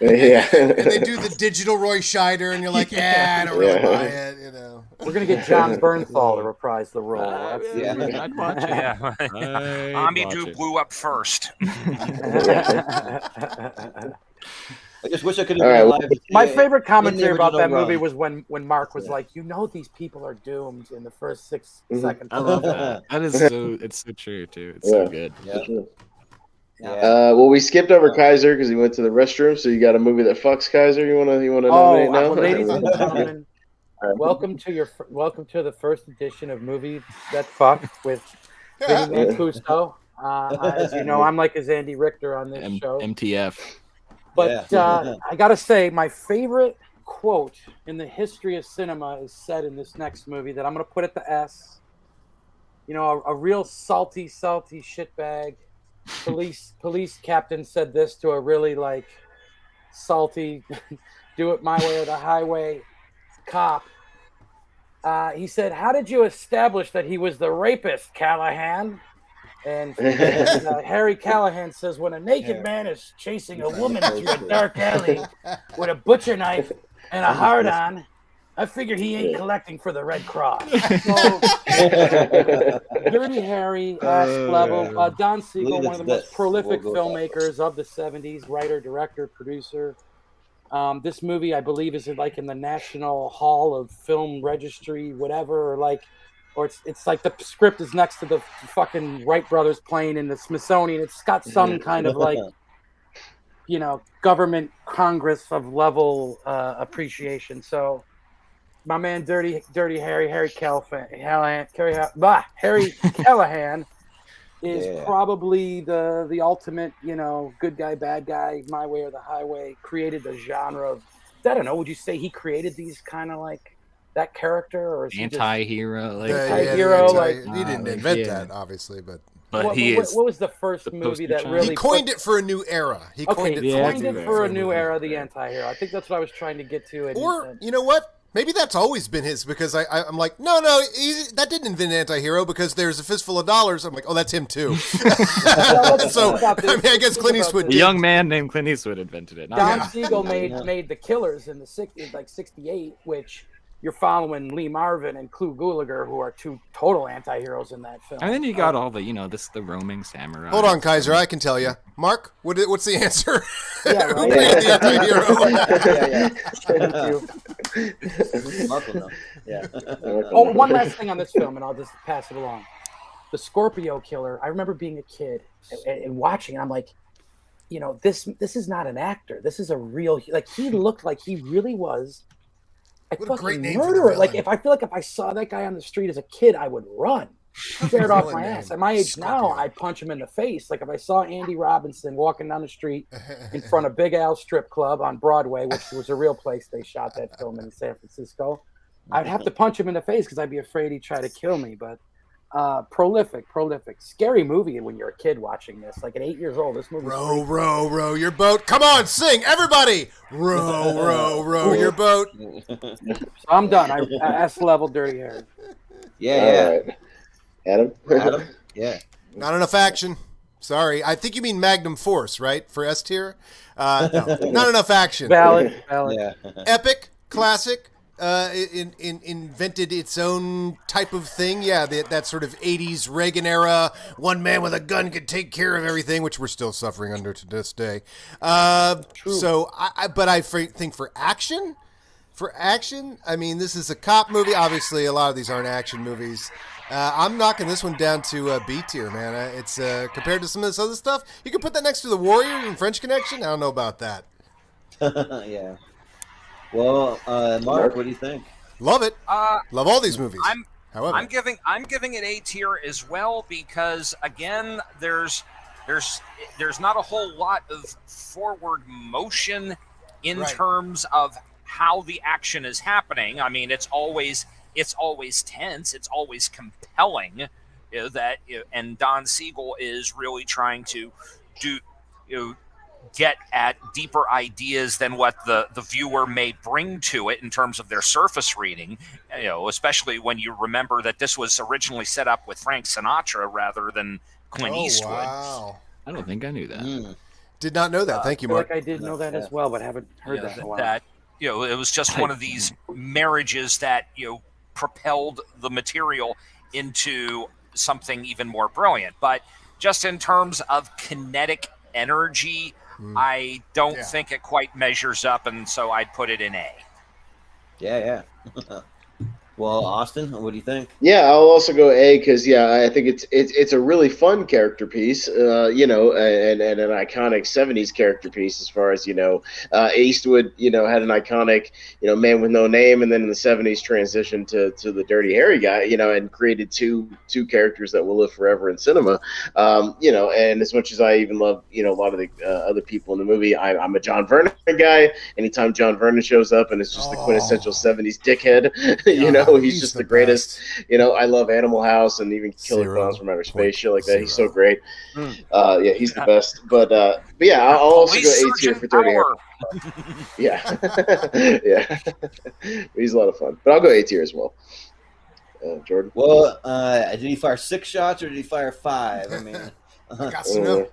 S4: Yeah.
S5: And they do the digital Roy Scheider, and you're like, I don't really buy it,
S6: We're gonna get John Bernthal to reprise the role.
S7: I'd watch it.
S2: Yeah. Amidou blew up first.
S3: I just wish I could have been alive.
S6: My favorite commentary about that movie was when Marc was like, these people are doomed in the first 6 seconds.
S7: I love that. It's so true too. It's so good.
S4: Well, we skipped over Kaiser because he went to the restroom. So you got a movie that fucks Kaiser. You want to nominate now?
S6: Ladies and gentlemen, welcome to the first edition of Movies That Fuck with Vinny Mancuso. As you know, I'm like a Andy Richter on this show.
S7: MTF.
S6: But I got to say, my favorite quote in the history of cinema is said in this next movie that I'm going to put at the S. A real salty shitbag police captain said this to a really salty, do it my way or the highway cop. He said, "How did you establish that he was the rapist, Callahan?" And Harry Callahan says, "When a naked man is chasing a woman through a dark alley with a butcher knife and a hard-on, I figure he ain't collecting for the Red Cross." So, Dirty Harry, Ash level. Don Siegel, one of the most prolific filmmakers of the 70s, writer, director, producer. This movie, I believe, is in the National Hall of Film Registry, whatever, or it's like the script is next to the fucking Wright brothers plane in the Smithsonian. It's got some kind of government Congress of level appreciation. So my man, Dirty Harry Callahan is probably the ultimate, good guy, bad guy, my way or the highway. Created the genre of, I don't know. Would you say he created these kind of that character, or is
S7: anti-hero?
S5: He didn't invent that, obviously, but
S7: he is.
S6: What was the first movie that really
S5: he coined it for a new era? He coined it
S6: for a new era. The anti-hero. I think that's what I was trying to get to.
S5: Or you know what? Maybe that's always been his, because I'm like, no, that didn't invent anti-hero, because there's a fistful of dollars. I'm like, oh, that's him too. So I guess Clint Eastwood.
S7: A young man named Clint Eastwood invented it.
S6: Don Siegel made The Killers in the 60s, 68, which you're following Lee Marvin and Clu Gulager, who are two total anti-heroes in that film.
S7: And then you got all the, the roaming samurai.
S5: Hold on, Kaiser. I can tell you. Marc, what's the answer?
S6: Yeah,
S5: Who
S6: right.
S5: played the
S3: Yeah. Marc will know. Yeah.
S6: Oh, one last thing on this film, and I'll just pass it along. The Scorpio Killer. I remember being a kid and watching, and I'm like, this is not an actor. This is a real. Like, he looked like he really was.
S5: What a great name for the
S6: Murderer.
S5: villain.
S6: Like, if I saw that guy on the street as a kid, I would run. Scared off my ass. At my age now, I'd punch him in the face. Like, if I saw Andy Robinson walking down the street in front of Big Al Strip Club on Broadway, which was a real place they shot that film in San Francisco, I'd have to punch him in the face because I'd be afraid he'd try to kill me. But prolific. Scary movie when you're a kid watching this. Like, at 8 years old, this movie.
S5: Row your boat. Come on, sing, everybody. Row your boat.
S6: So I'm done. I S-level Dirty Harry.
S3: Yeah.
S4: Right. Adam?
S3: Yeah.
S5: Not enough action. Sorry. I think you mean Magnum Force, right? For S tier? No, not enough action.
S6: Valid.
S3: Yeah.
S5: Epic, classic. Invented its own type of thing. Yeah, that sort of 80s Reagan era, one man with a gun could take care of everything, which we're still suffering under to this day. So, but I think for action, I mean, this is a cop movie. Obviously, a lot of these aren't action movies. I'm knocking this one down to B tier, man. It's compared to some of this other stuff. You can put that next to The Warrior and French Connection. I don't know about that.
S3: Yeah. Well, Marc, what do you think?
S5: Love it. Love all these movies. However,
S2: I'm giving it A tier as well because again, there's not a whole lot of forward motion in terms of how the action is happening. I mean, it's always tense, it's always compelling. And Don Siegel is really trying to get at deeper ideas than what the viewer may bring to it in terms of their surface reading, especially when you remember that this was originally set up with Frank Sinatra rather than Clint Eastwood.
S5: Wow.
S7: I don't think I knew that.
S5: Did not know that. Thank you, Marc.
S6: I did know that as well, but haven't heard that in a while.
S2: That it was just one of these marriages that propelled the material into something even more brilliant. But just in terms of kinetic energy, I don't think it quite measures up, and so I'd put it in A. Yeah.
S3: Well, Austin, what do you think?
S4: Yeah, I'll also go A because I think it's a really fun character piece, and an iconic '70s character piece as far as Eastwood, had an iconic Man with No Name, and then in the '70s transitioned to the Dirty Harry guy, and created two characters that will live forever in cinema, and as much as I even love a lot of the other people in the movie, I'm a John Vernon guy. Anytime John Vernon shows up and it's just the quintessential '70s dickhead, he's just the greatest. I love Animal House and even Killer Clowns from Outer Space, shit like that. He's so great. He's the best. But I'll also go A tier for Dirty Harry. Yeah. He's a lot of fun. But I'll go A tier as well. Jordan?
S3: Well, did he fire 6 shots or did he fire 5? I mean,
S5: I got to know.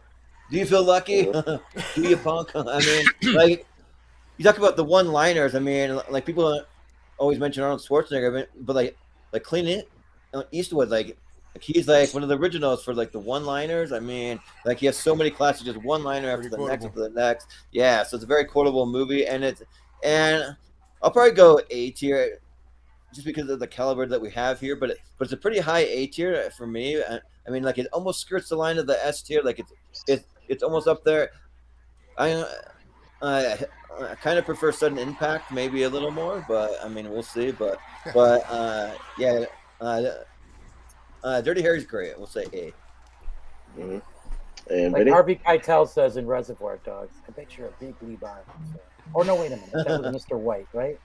S3: Do you feel lucky? Do you, punk? I mean, like, you talk about the one-liners. I mean, like, people always mention Arnold Schwarzenegger, but like Clint Eastwood, like he's like one of the originals for like the one-liners. I mean, like he has so many classics, just one-liner after the next. Yeah, so it's a very quotable movie, and I'll probably go A tier just because of the caliber that we have here, but it's a pretty high A tier for me. I mean, like it almost skirts the line of the S tier, like it's almost up there. I kind of prefer Sudden Impact, maybe a little more, but I mean, we'll see. But Dirty Harry's great. We'll say A.
S4: Mm-hmm. And
S6: like
S4: Vinny?
S6: Harvey Keitel says in Reservoir Dogs, I bet you're a big Lee Marvin fan. Oh no, wait a minute, that was Mr. White, right?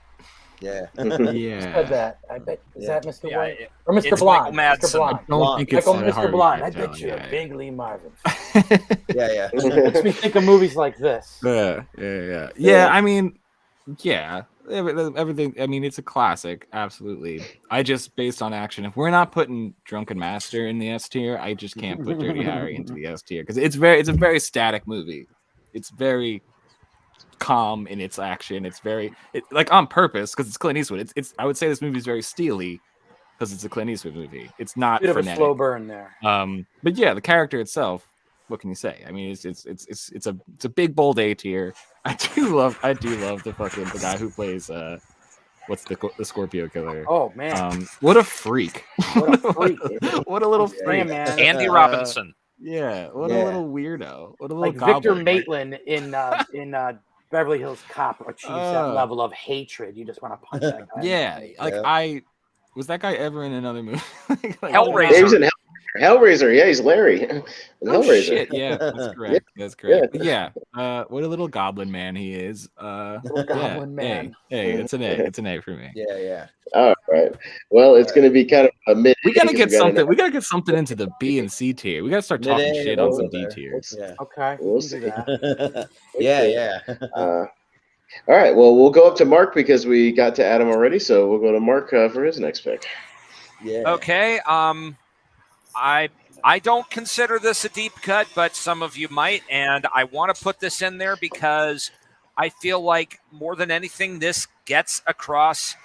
S3: Yeah.
S6: Who said that? I bet that Mr. White or Mr.
S2: It's
S6: Blonde?
S2: Michael
S6: Mr. Blonde.
S7: I don't think it's
S6: Mr.
S7: Harvey
S6: Blonde. I
S7: Keitel,
S6: bet you're a big Lee Marvin.
S3: Yeah.
S6: Makes me think of movies like this.
S7: Yeah. I mean, everything. I mean, it's a classic, absolutely. I just based on action. If we're not putting Drunken Master in the S tier, I just can't put Dirty Harry into the S tier because it's a very static movie. It's very calm in its action. It's very like on purpose because it's Clint Eastwood. It's I would say this movie is very steely because it's a Clint Eastwood movie. It's not
S6: bit
S7: frenetic.
S6: of a slow burn there.
S7: But yeah, the character itself. What can you say? I mean, it's a big bold A tier. I do love the guy who plays what's the Scorpio Killer.
S6: Oh man,
S7: what a freak!
S6: What a freak!
S7: What a little freak,
S6: man.
S2: Andy Robinson.
S7: Yeah, what a little weirdo. What a little
S6: like Victor
S7: goblin.
S6: Maitland in Beverly Hills Cop achieves that level of hatred. You just want to punch that guy.
S7: Yeah, like was that guy ever in another movie?
S2: Hellraiser.
S4: Yeah, he was in Hellraiser. Yeah, he's Larry. Hellraiser.
S7: Shit, yeah, that's correct. That's correct. Yeah. What a little goblin man he is.
S6: Goblin man.
S7: Hey, it's an A. It's an A for me.
S3: Yeah.
S4: All right. Well, it's going to be kind of a mid.
S7: We gotta get something. We gotta get something into the B and C tier. We gotta start talking
S3: Mid-A
S7: shit on some
S3: there.
S7: D tiers.
S3: Yeah.
S6: Okay.
S4: We'll
S6: do
S4: see.
S6: that.
S3: Yeah.
S4: All right. Well, we'll go up to Mark because we got to Adam already. So we'll go to Mark for his next pick.
S3: Yeah.
S2: Okay. I don't consider this a deep cut, but some of you might, and I want to put this in there because I feel like more than anything, this gets across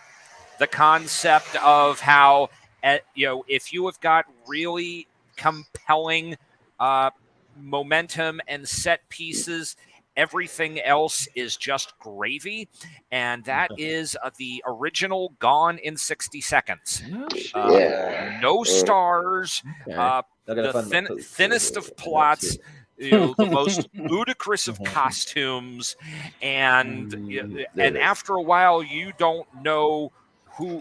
S2: the concept of how, if you have got really compelling momentum and set pieces, everything else is just gravy, and that is the original Gone in 60 Seconds. No stars, the thinnest of plots, the most ludicrous of costumes, and after a while you don't know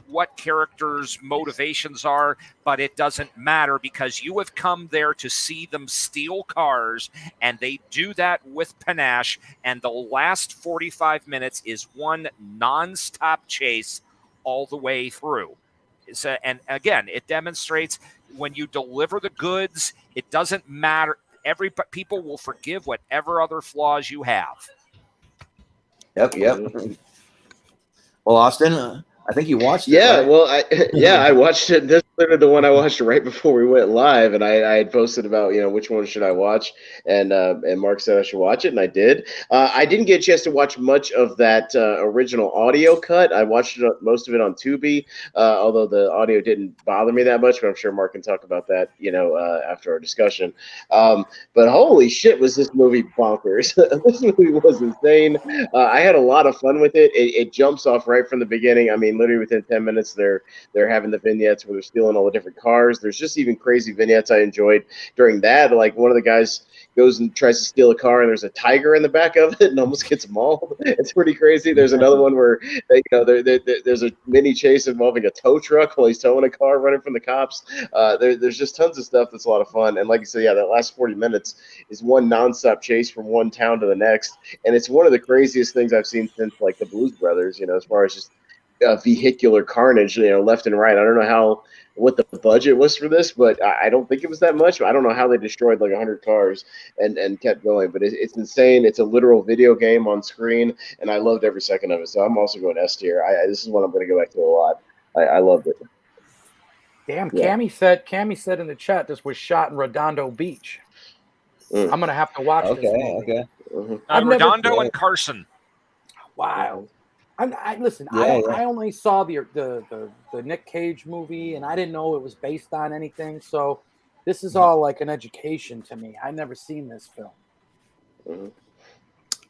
S2: what characters' motivations are, but it doesn't matter because you have come there to see them steal cars, and they do that with panache, and the last 45 minutes is one non-stop chase all the way through. So, and again, it demonstrates when you deliver the goods, it doesn't matter. People will forgive whatever other flaws you have.
S3: Yep. Well, Austin, I think you watched it.
S4: Yeah,
S3: right?
S4: well, I watched it. This is literally the one I watched right before we went live, and I had posted about which one should I watch, and Mark said I should watch it, and I did. I didn't get a chance to watch much of that original audio cut. I watched most of it on Tubi, although the audio didn't bother me that much. But I'm sure Mark can talk about that, after our discussion. But holy shit, was this movie bonkers? This movie was insane. I had a lot of fun with it. It jumps off right from the beginning. I mean, literally within 10 minutes, they're having the vignettes where they're stealing all the different cars. There's just even crazy vignettes I enjoyed during that. Like one of the guys goes and tries to steal a car, and there's a tiger in the back of it and almost gets mauled. It's pretty crazy. There's another one where there's a mini chase involving a tow truck while he's towing a car running from the cops. There's just tons of stuff that's a lot of fun. And like you said, that last 40 minutes is one nonstop chase from one town to the next. And it's one of the craziest things I've seen since like the Blues Brothers, as far as just vehicular carnage, left and right. I don't know what the budget was for this, but I don't think it was that much. I don't know how they destroyed like 100 cars and kept going, but it's insane. It's a literal video game on screen, and I loved every second of it. So I'm also going S tier. This is one I'm going to go back to a lot. I loved it.
S6: Damn, yeah. Cammy said in the chat this was shot in Redondo Beach. I'm going to have to watch this movie.
S3: Okay.
S4: Mm-hmm.
S2: Redondo and Carson.
S6: Wow. I only saw the Nick Cage movie, and I didn't know it was based on anything. So this is all like an education to me. I never seen this film.
S4: Mm-hmm.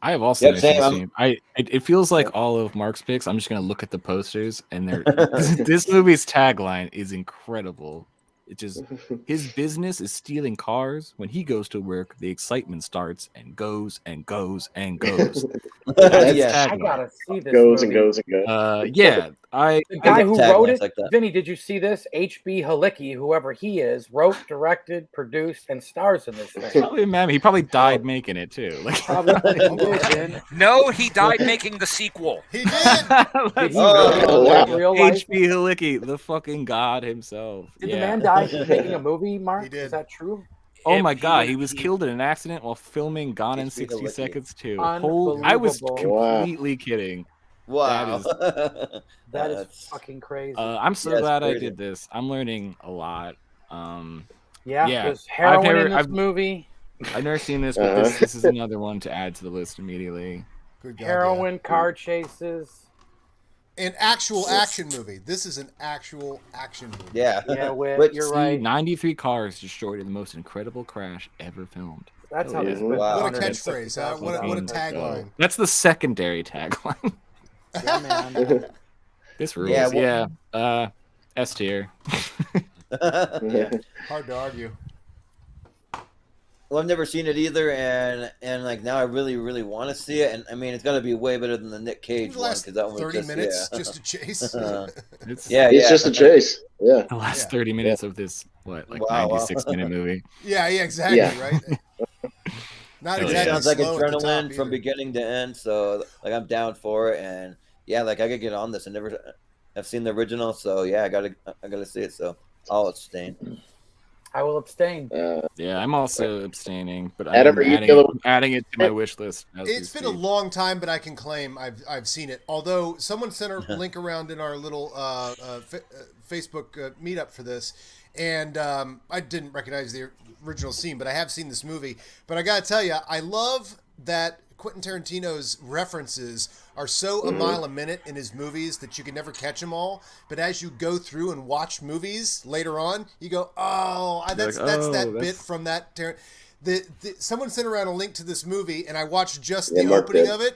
S7: I have also seen. It feels like all of Mark's picks. I'm just gonna look at the posters, and this movie's tagline is incredible. It's just his business is stealing cars. When he goes to work, the excitement starts and goes and goes and goes.
S6: I gotta see this.
S4: Goes
S6: movie.
S4: and goes and goes.
S6: The guy who wrote it, like Vinny, did you see this? H.B. Halicki, whoever he is, wrote, directed, produced, and stars in this thing.
S7: He probably died making it too.
S2: No, he died making the sequel.
S5: He did.
S6: Did he really? Real life?
S7: H.B. Halicki, the fucking god himself.
S6: Did the man die making a movie, Mark?
S5: He did.
S6: Is that true?
S7: Oh my god, he was killed in an accident while filming Gone in 60 Seconds too. I was completely kidding.
S3: Wow.
S6: That is fucking crazy.
S7: I'm so glad I did this. I'm learning a lot.
S6: There's heroin in this movie.
S7: I've never seen this, but this is another one to add to the list immediately.
S5: Good God,
S6: Heroin, car chases.
S5: An actual action movie. This is an actual action movie.
S3: Yeah.
S6: Yeah, WIT, you're right.
S7: 93 cars destroyed in the most incredible crash ever filmed.
S6: That's how they spent
S3: Wow.
S5: What a catchphrase, huh? What a tagline.
S7: That's the secondary tagline.
S6: Yeah, man.
S7: This rules.
S3: Yeah,
S7: S tier.
S3: Yeah.
S5: Hard to argue.
S3: Well, I've never seen it either, and like now I really, really want to see it. And I mean, it's gonna be way better than the Nick Cage one because that one was
S5: 30
S3: just,
S5: minutes
S3: yeah.
S5: just to chase.
S4: It's just a chase. Yeah.
S7: The last 30 minutes of this,
S3: Wow,
S7: 96-minute movie.
S5: Yeah, exactly, right? Not
S3: It
S5: exactly
S3: sounds like
S5: slow at the top
S3: adrenaline from
S5: either.
S3: beginning to end. So like I'm down for it, and yeah, like I could get on this. I've seen the original, so yeah, I gotta see it. So I'll abstain.
S6: I will abstain.
S7: Yeah, I'm also abstaining, but
S4: Adam,
S7: I'm adding it to my wish list.
S5: It's been a long time, but I can claim I've seen it. Although someone sent a link around in our little Facebook meetup for this, and I didn't recognize the original scene, but I have seen this movie. But I gotta tell you, I love that Quentin Tarantino's references are so a mile a minute in his movies that you can never catch them all. But as you go through and watch movies later on, you go, "Oh, that's that bit from that." Someone sent around a link to this movie, and I watched just the opening of it.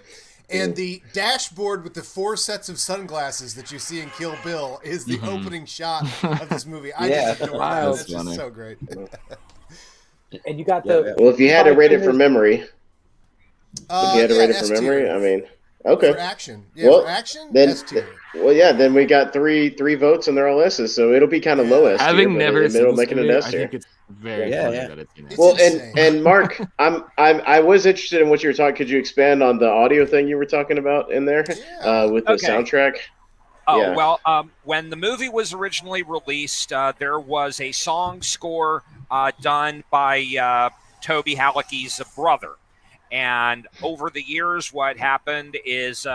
S5: And the dashboard with the 4 sets of sunglasses that you see in Kill Bill is the opening shot of this movie. I just adore that. That's just so great.
S6: And you got the.
S4: Well, if you had to rate it from memory. If you had to rate it from
S5: S-tier.
S4: memory, I mean, okay.
S5: For action. Yeah, for action,
S4: then,
S5: S-tier.
S4: Well, yeah, then we got three votes and they're all S's, so it'll be kind of low S tier.
S7: Having never seen this
S4: making
S7: movie,
S4: an
S7: I
S4: S tier.
S7: think it's very funny that it's in it.
S4: Well, and Mark, I was interested in what you were talking. Could you expand on the audio thing you were talking about in there with the soundtrack?
S2: Oh, well, when the movie was originally released, there was a song score done by Toby Halicki's brother. And over the years, what happened is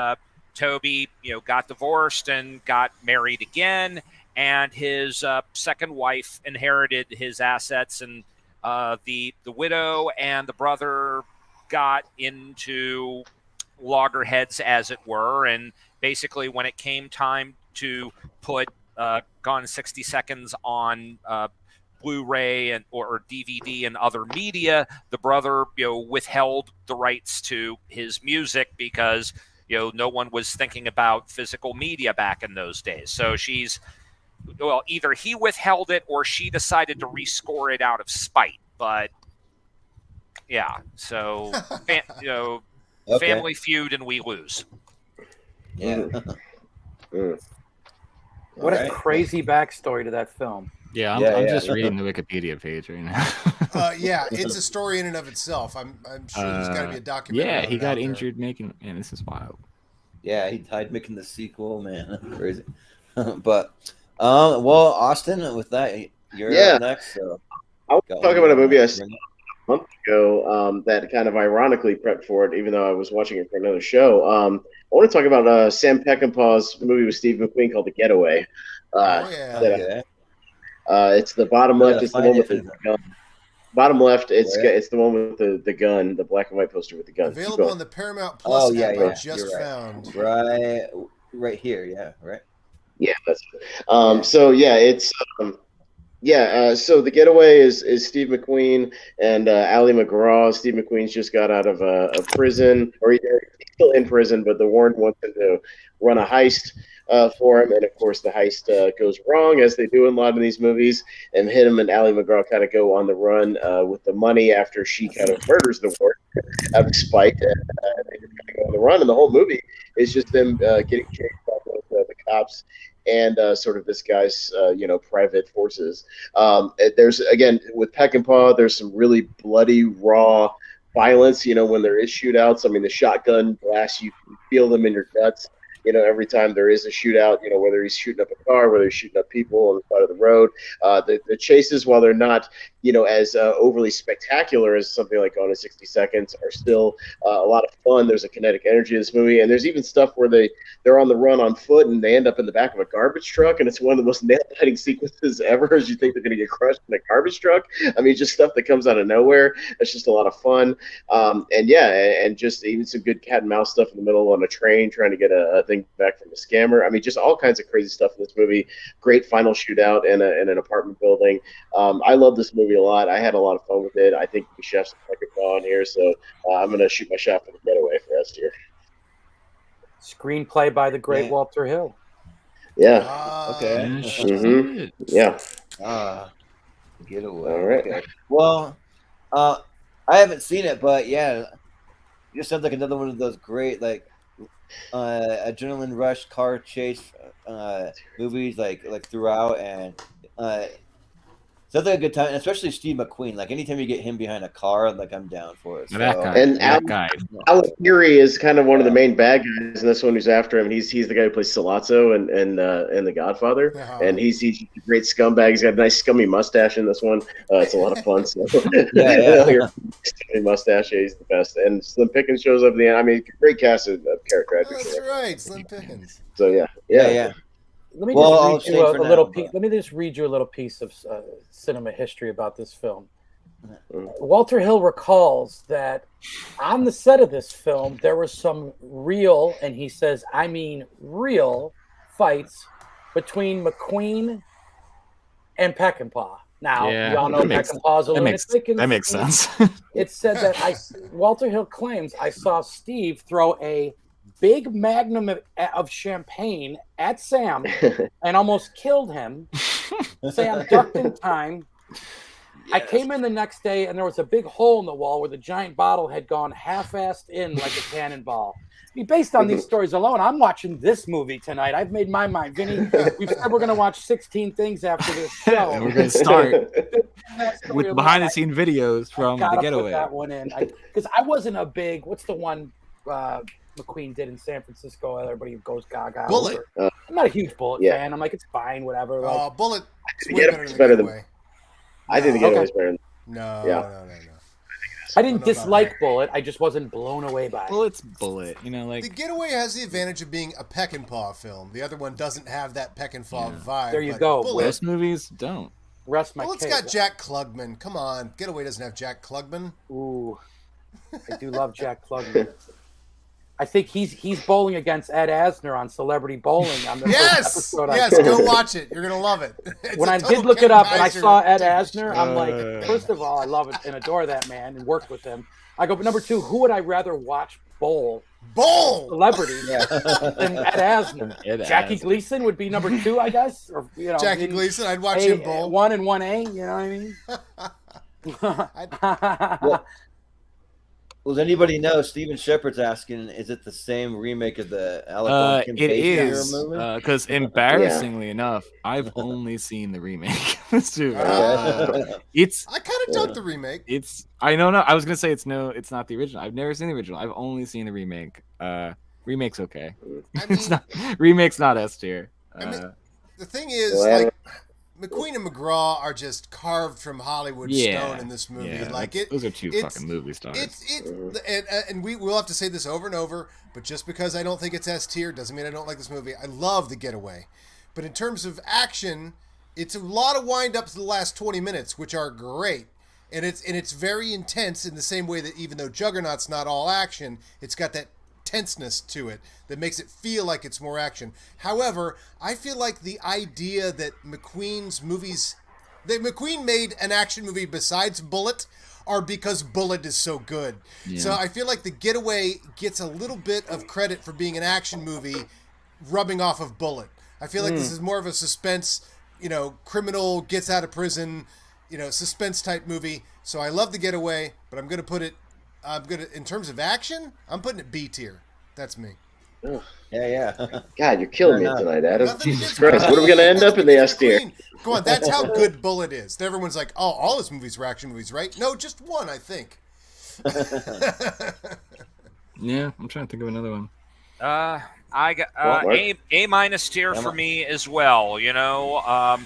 S2: Toby, got divorced and got married again, and his second wife inherited his assets, and the widow and the brother got into loggerheads, as it were, and basically when it came time to put Gone 60 Seconds on Blu-ray or DVD and other media, the brother withheld the rights to his music because no one was thinking about physical media back in those days. So either he withheld it or she decided to rescore it out of spite. But yeah, so family feud and we lose.
S3: Yeah.
S6: What a crazy backstory to that film.
S7: Yeah, I'm just reading the Wikipedia page right now.
S5: Yeah, it's a story in and of itself. I'm sure there's got to be a documentary.
S7: Yeah, he got
S5: out
S7: injured making. Man, this is wild.
S3: Yeah, he died making the sequel. Man, crazy. But well, Austin, with that, you're up next. So
S4: I want to talk about a movie I saw a month ago that kind of ironically prepped for it, even though I was watching it for another show. I want to talk about Sam Peckinpah's movie with Steve McQueen called The Getaway. It's the bottom left. It's the one with the gun. Bottom left. It's the one with the gun, the black and white poster with the gun.
S5: Available on the Paramount Plus app I just found.
S3: Right here. Yeah, right.
S4: Yeah, that's it. So yeah, it's so The Getaway is Steve McQueen and Ali McGraw. Steve McQueen's just got out of a prison, or he's still in prison, but the warden wants him to run a heist for him, and of course the heist goes wrong, as they do in a lot of these movies, and him and Ali McGraw kind of go on the run with the money after she kind of murders the warden out of spite, and they just kind of go on the run, and the whole movie is just them getting chased by the cops and sort of this guy's private forces. There's, again, with Peckinpah, there's some really bloody, raw violence, when there is shootouts. I mean, the shotgun blasts, you feel them in your guts. every time there is a shootout, whether he's shooting up a car, whether he's shooting up people on the side of the road. The chases, while they're not, as overly spectacular as something like Gone in 60 Seconds, are still a lot of fun. There's a kinetic energy in this movie, and there's even stuff where they're on the run on foot and they end up in the back of a garbage truck, and it's one of the most nail-biting sequences ever, as you think they're going to get crushed in a garbage truck. I mean, just stuff that comes out of nowhere. That's just a lot of fun. And just even some good cat and mouse stuff in the middle on a train trying to get a thing back from a scammer. I mean, just all kinds of crazy stuff in this movie. Great final shootout in an apartment building. I love this movie a lot. I had a lot of fun with it. I think the chef's like a paw in here, so I'm going to shoot my shot for the Getaway for S tier.
S6: Screenplay by the great Walter Hill.
S4: Yeah.
S3: Okay.
S4: Mm-hmm. Yeah.
S3: Getaway.
S4: All right.
S3: Okay. Well, I haven't seen it, but yeah, it just sounds like another one of those great adrenaline rush car chase movies like throughout, and sounds like a good time, and especially Steve McQueen. Like anytime you get him behind a car, I'm down for it. So.
S4: That guy. Alan Fury is kind of one of the main bad guys in this one who's after him. He's the guy who plays Sollozzo and The Godfather, and he's a great scumbag. He's got a nice scummy mustache in this one. It's a lot of fun. So scummy mustache. Yeah, he's the best. And Slim Pickens shows up at the end. I mean, great cast of character actors.
S5: That's right, Slim Pickens.
S4: So yeah.
S6: Let me just read you a little piece. Let me just read you a little piece of cinema history about this film. Walter Hill recalls that on the set of this film, there were some real, and he says, I mean real, fights between McQueen and Peckinpah. Now, y'all know Peckinpah's a lunatic.
S7: That makes sense.
S6: It said that Walter Hill claims, I saw Steve throw a big magnum of champagne at Sam and almost killed him. Sam ducked in time. I came in the next day and there was a big hole in the wall where the giant bottle had gone half-assed in like a cannonball. I mean, based on these stories alone, I'm watching this movie tonight. I've made my mind. Vinny, we said we're going to watch 16 things after this show.
S7: And we're going to start with behind-the-scene videos from The Getaway.
S6: Put that one in. Because I wasn't a big, what's the one McQueen did in San Francisco? Everybody goes gaga.
S5: Bullet.
S6: I'm not a huge Bullet fan. I'm like, it's fine, whatever.
S5: Bullet
S4: is way better than Getaway. I think The Getaway is better.
S5: No.
S6: I didn't dislike Bullet. I just wasn't blown away by it.
S7: Bullet's Bullet.
S5: The Getaway has the advantage of being a Peckinpah film. The other one doesn't have that Peckinpah vibe.
S6: There you go.
S7: Most movies don't.
S6: Rest my
S5: Bullet's got Jack Klugman. Come on. Getaway doesn't have Jack Klugman.
S6: Ooh. I do love Jack Klugman. I think he's bowling against Ed Asner on Celebrity Bowling. On the
S5: yes, go watch it. You're gonna love it.
S6: When I did look it up and I saw Ed Asner, I'm like, first of all, I love it and adore that man and worked with him. I go, but number two, who would I rather watch bowl? Celebrity than Ed Asner. Jackie Gleason would be number two, I guess. Or
S5: Jackie Gleason, I'd watch him bowl.
S6: 1 and 1A, you know what I mean?
S3: Well, does anybody know? Steven Shepard's asking, is it the same remake of the Alec Kim
S7: It
S3: Page
S7: is,
S3: movie?
S7: because embarrassingly enough, I've only seen the remake. It's
S5: I kind of dug the remake.
S7: I know. I was gonna say it's not the original. I've never seen the original. I've only seen the remake. Remake's okay. Remake's not S tier.
S5: The thing is, McQueen and McGraw are just carved from Hollywood stone in this movie.
S7: Those are two fucking movie stars.
S5: And we'll have to say this over and over, but just because I don't think it's S tier doesn't mean I don't like this movie. I love The Getaway. But in terms of action, it's a lot of wind-ups in the last 20 minutes, which are great. And it's very intense in the same way that even though Juggernaut's not all action, it's got that tenseness to it that makes it feel like it's more action. However, I feel like the idea that McQueen made an action movie besides Bullet are because Bullet is so good. Yeah. So I feel like The Getaway gets a little bit of credit for being an action movie rubbing off of Bullet. I feel like this is more of a suspense, criminal gets out of prison, suspense type movie. So I love The Getaway, but I'm going to put it in terms of action, I'm putting it B tier. That's me.
S3: Yeah.
S4: God, you're killing me tonight, Adam. Jesus Christ. What are we going to end up in the S tier?
S5: Come on, that's how good Bullet is. Everyone's like, oh, all his movies are action movies, right? No, just one, I think.
S7: Yeah, I'm trying to think of another one.
S2: I got A minus tier for me as well. You know,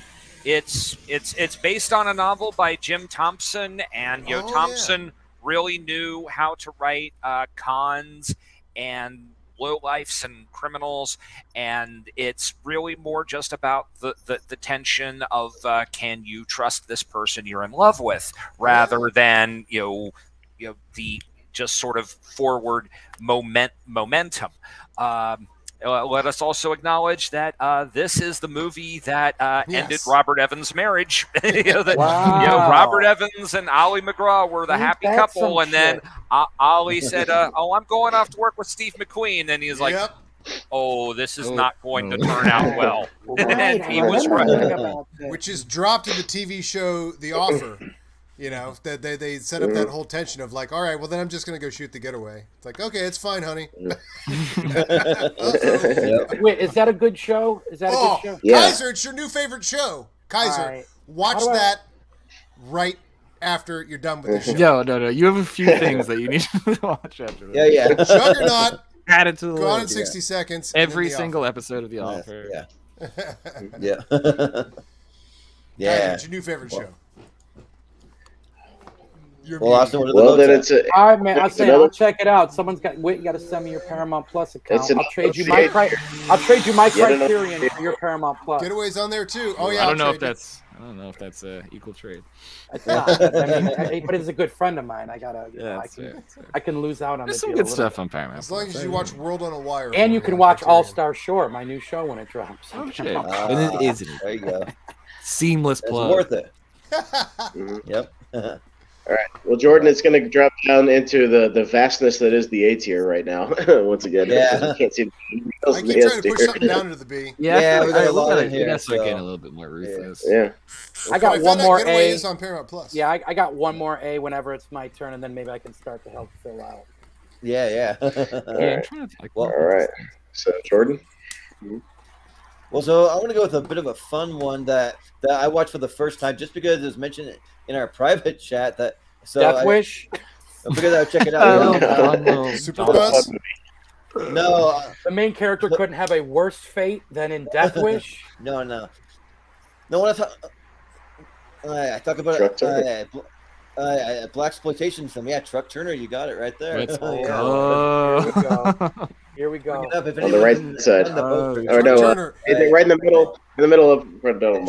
S2: it's based on a novel by Jim Thompson, and Thompson really knew how to write cons and lowlifes and criminals, and it's really more just about the tension of can you trust this person you're in love with, rather than the just sort of forward momentum. Let us also acknowledge that this is the movie that ended Robert Evans' marriage. Robert Evans and Ollie McGraw were the happy couple, and then Ollie said, "Oh, I'm going off to work with Steve McQueen," and he's like, "Oh, this is not going to turn out well." And he was right.
S5: Which is dropped in the TV show The Offer. That they set up that whole tension of like, all right, well then I'm just gonna go shoot the Getaway. It's like, okay, it's fine, honey.
S6: Wait, is that a good show? Is that a good show?
S5: Yeah. Kaiser, it's your new favorite show. Kaiser, watch that right after you're done with the show.
S7: No. You have a few things that you need to watch after this.
S3: Yeah.
S5: Juggernaut.
S7: Add it to the list.
S5: Gone in 60 seconds.
S7: Every single episode of The Offer.
S3: Yeah.
S5: Kaiser, it's your new favorite show.
S4: Then it's
S6: all right, man. I'll check it out. Someone's got WIT. You got to send me your Paramount Plus account. I'll trade you my Criterion for your Paramount Plus.
S5: Getaway's on there too. Oh yeah.
S7: I don't know if that's a equal trade.
S6: It's not. But it's a good friend of mine. I gotta. I can lose out on.
S7: There's some good stuff on Paramount.
S5: As long as you watch World on a Wire.
S6: And you can watch All Star Shore, my new show, when it drops.
S7: Oh shit! And it isn't.
S3: There you go.
S7: Seamless plug.
S3: It's worth it. Yep.
S4: All right. Well, Jordan, it's going to drop down into the vastness that is the A tier right now. Once again, you can't see.
S5: I keep trying to push something down into the B.
S7: Yeah, we got a lot in here. That's getting a little bit more ruthless.
S4: Yeah.
S6: I got one more A.
S5: Is on Paramount Plus.
S6: Yeah, I got one more A whenever it's my turn, and then maybe I can start to help fill out.
S3: Yeah.
S4: All right. So, Jordan.
S3: Well, so I want to go with a bit of a fun one that I watched for the first time, just because it was mentioned in our private chat.
S6: Death Wish.
S3: Because I would check it out.
S5: Superbuzz.
S3: No,
S6: the main character couldn't have a worse fate than in Death Wish.
S3: No. When I talk about black exploitation film. Yeah, Truck Turner, you got it right there.
S7: Let's go.
S6: Here we go.
S4: On the right side. Right in the middle of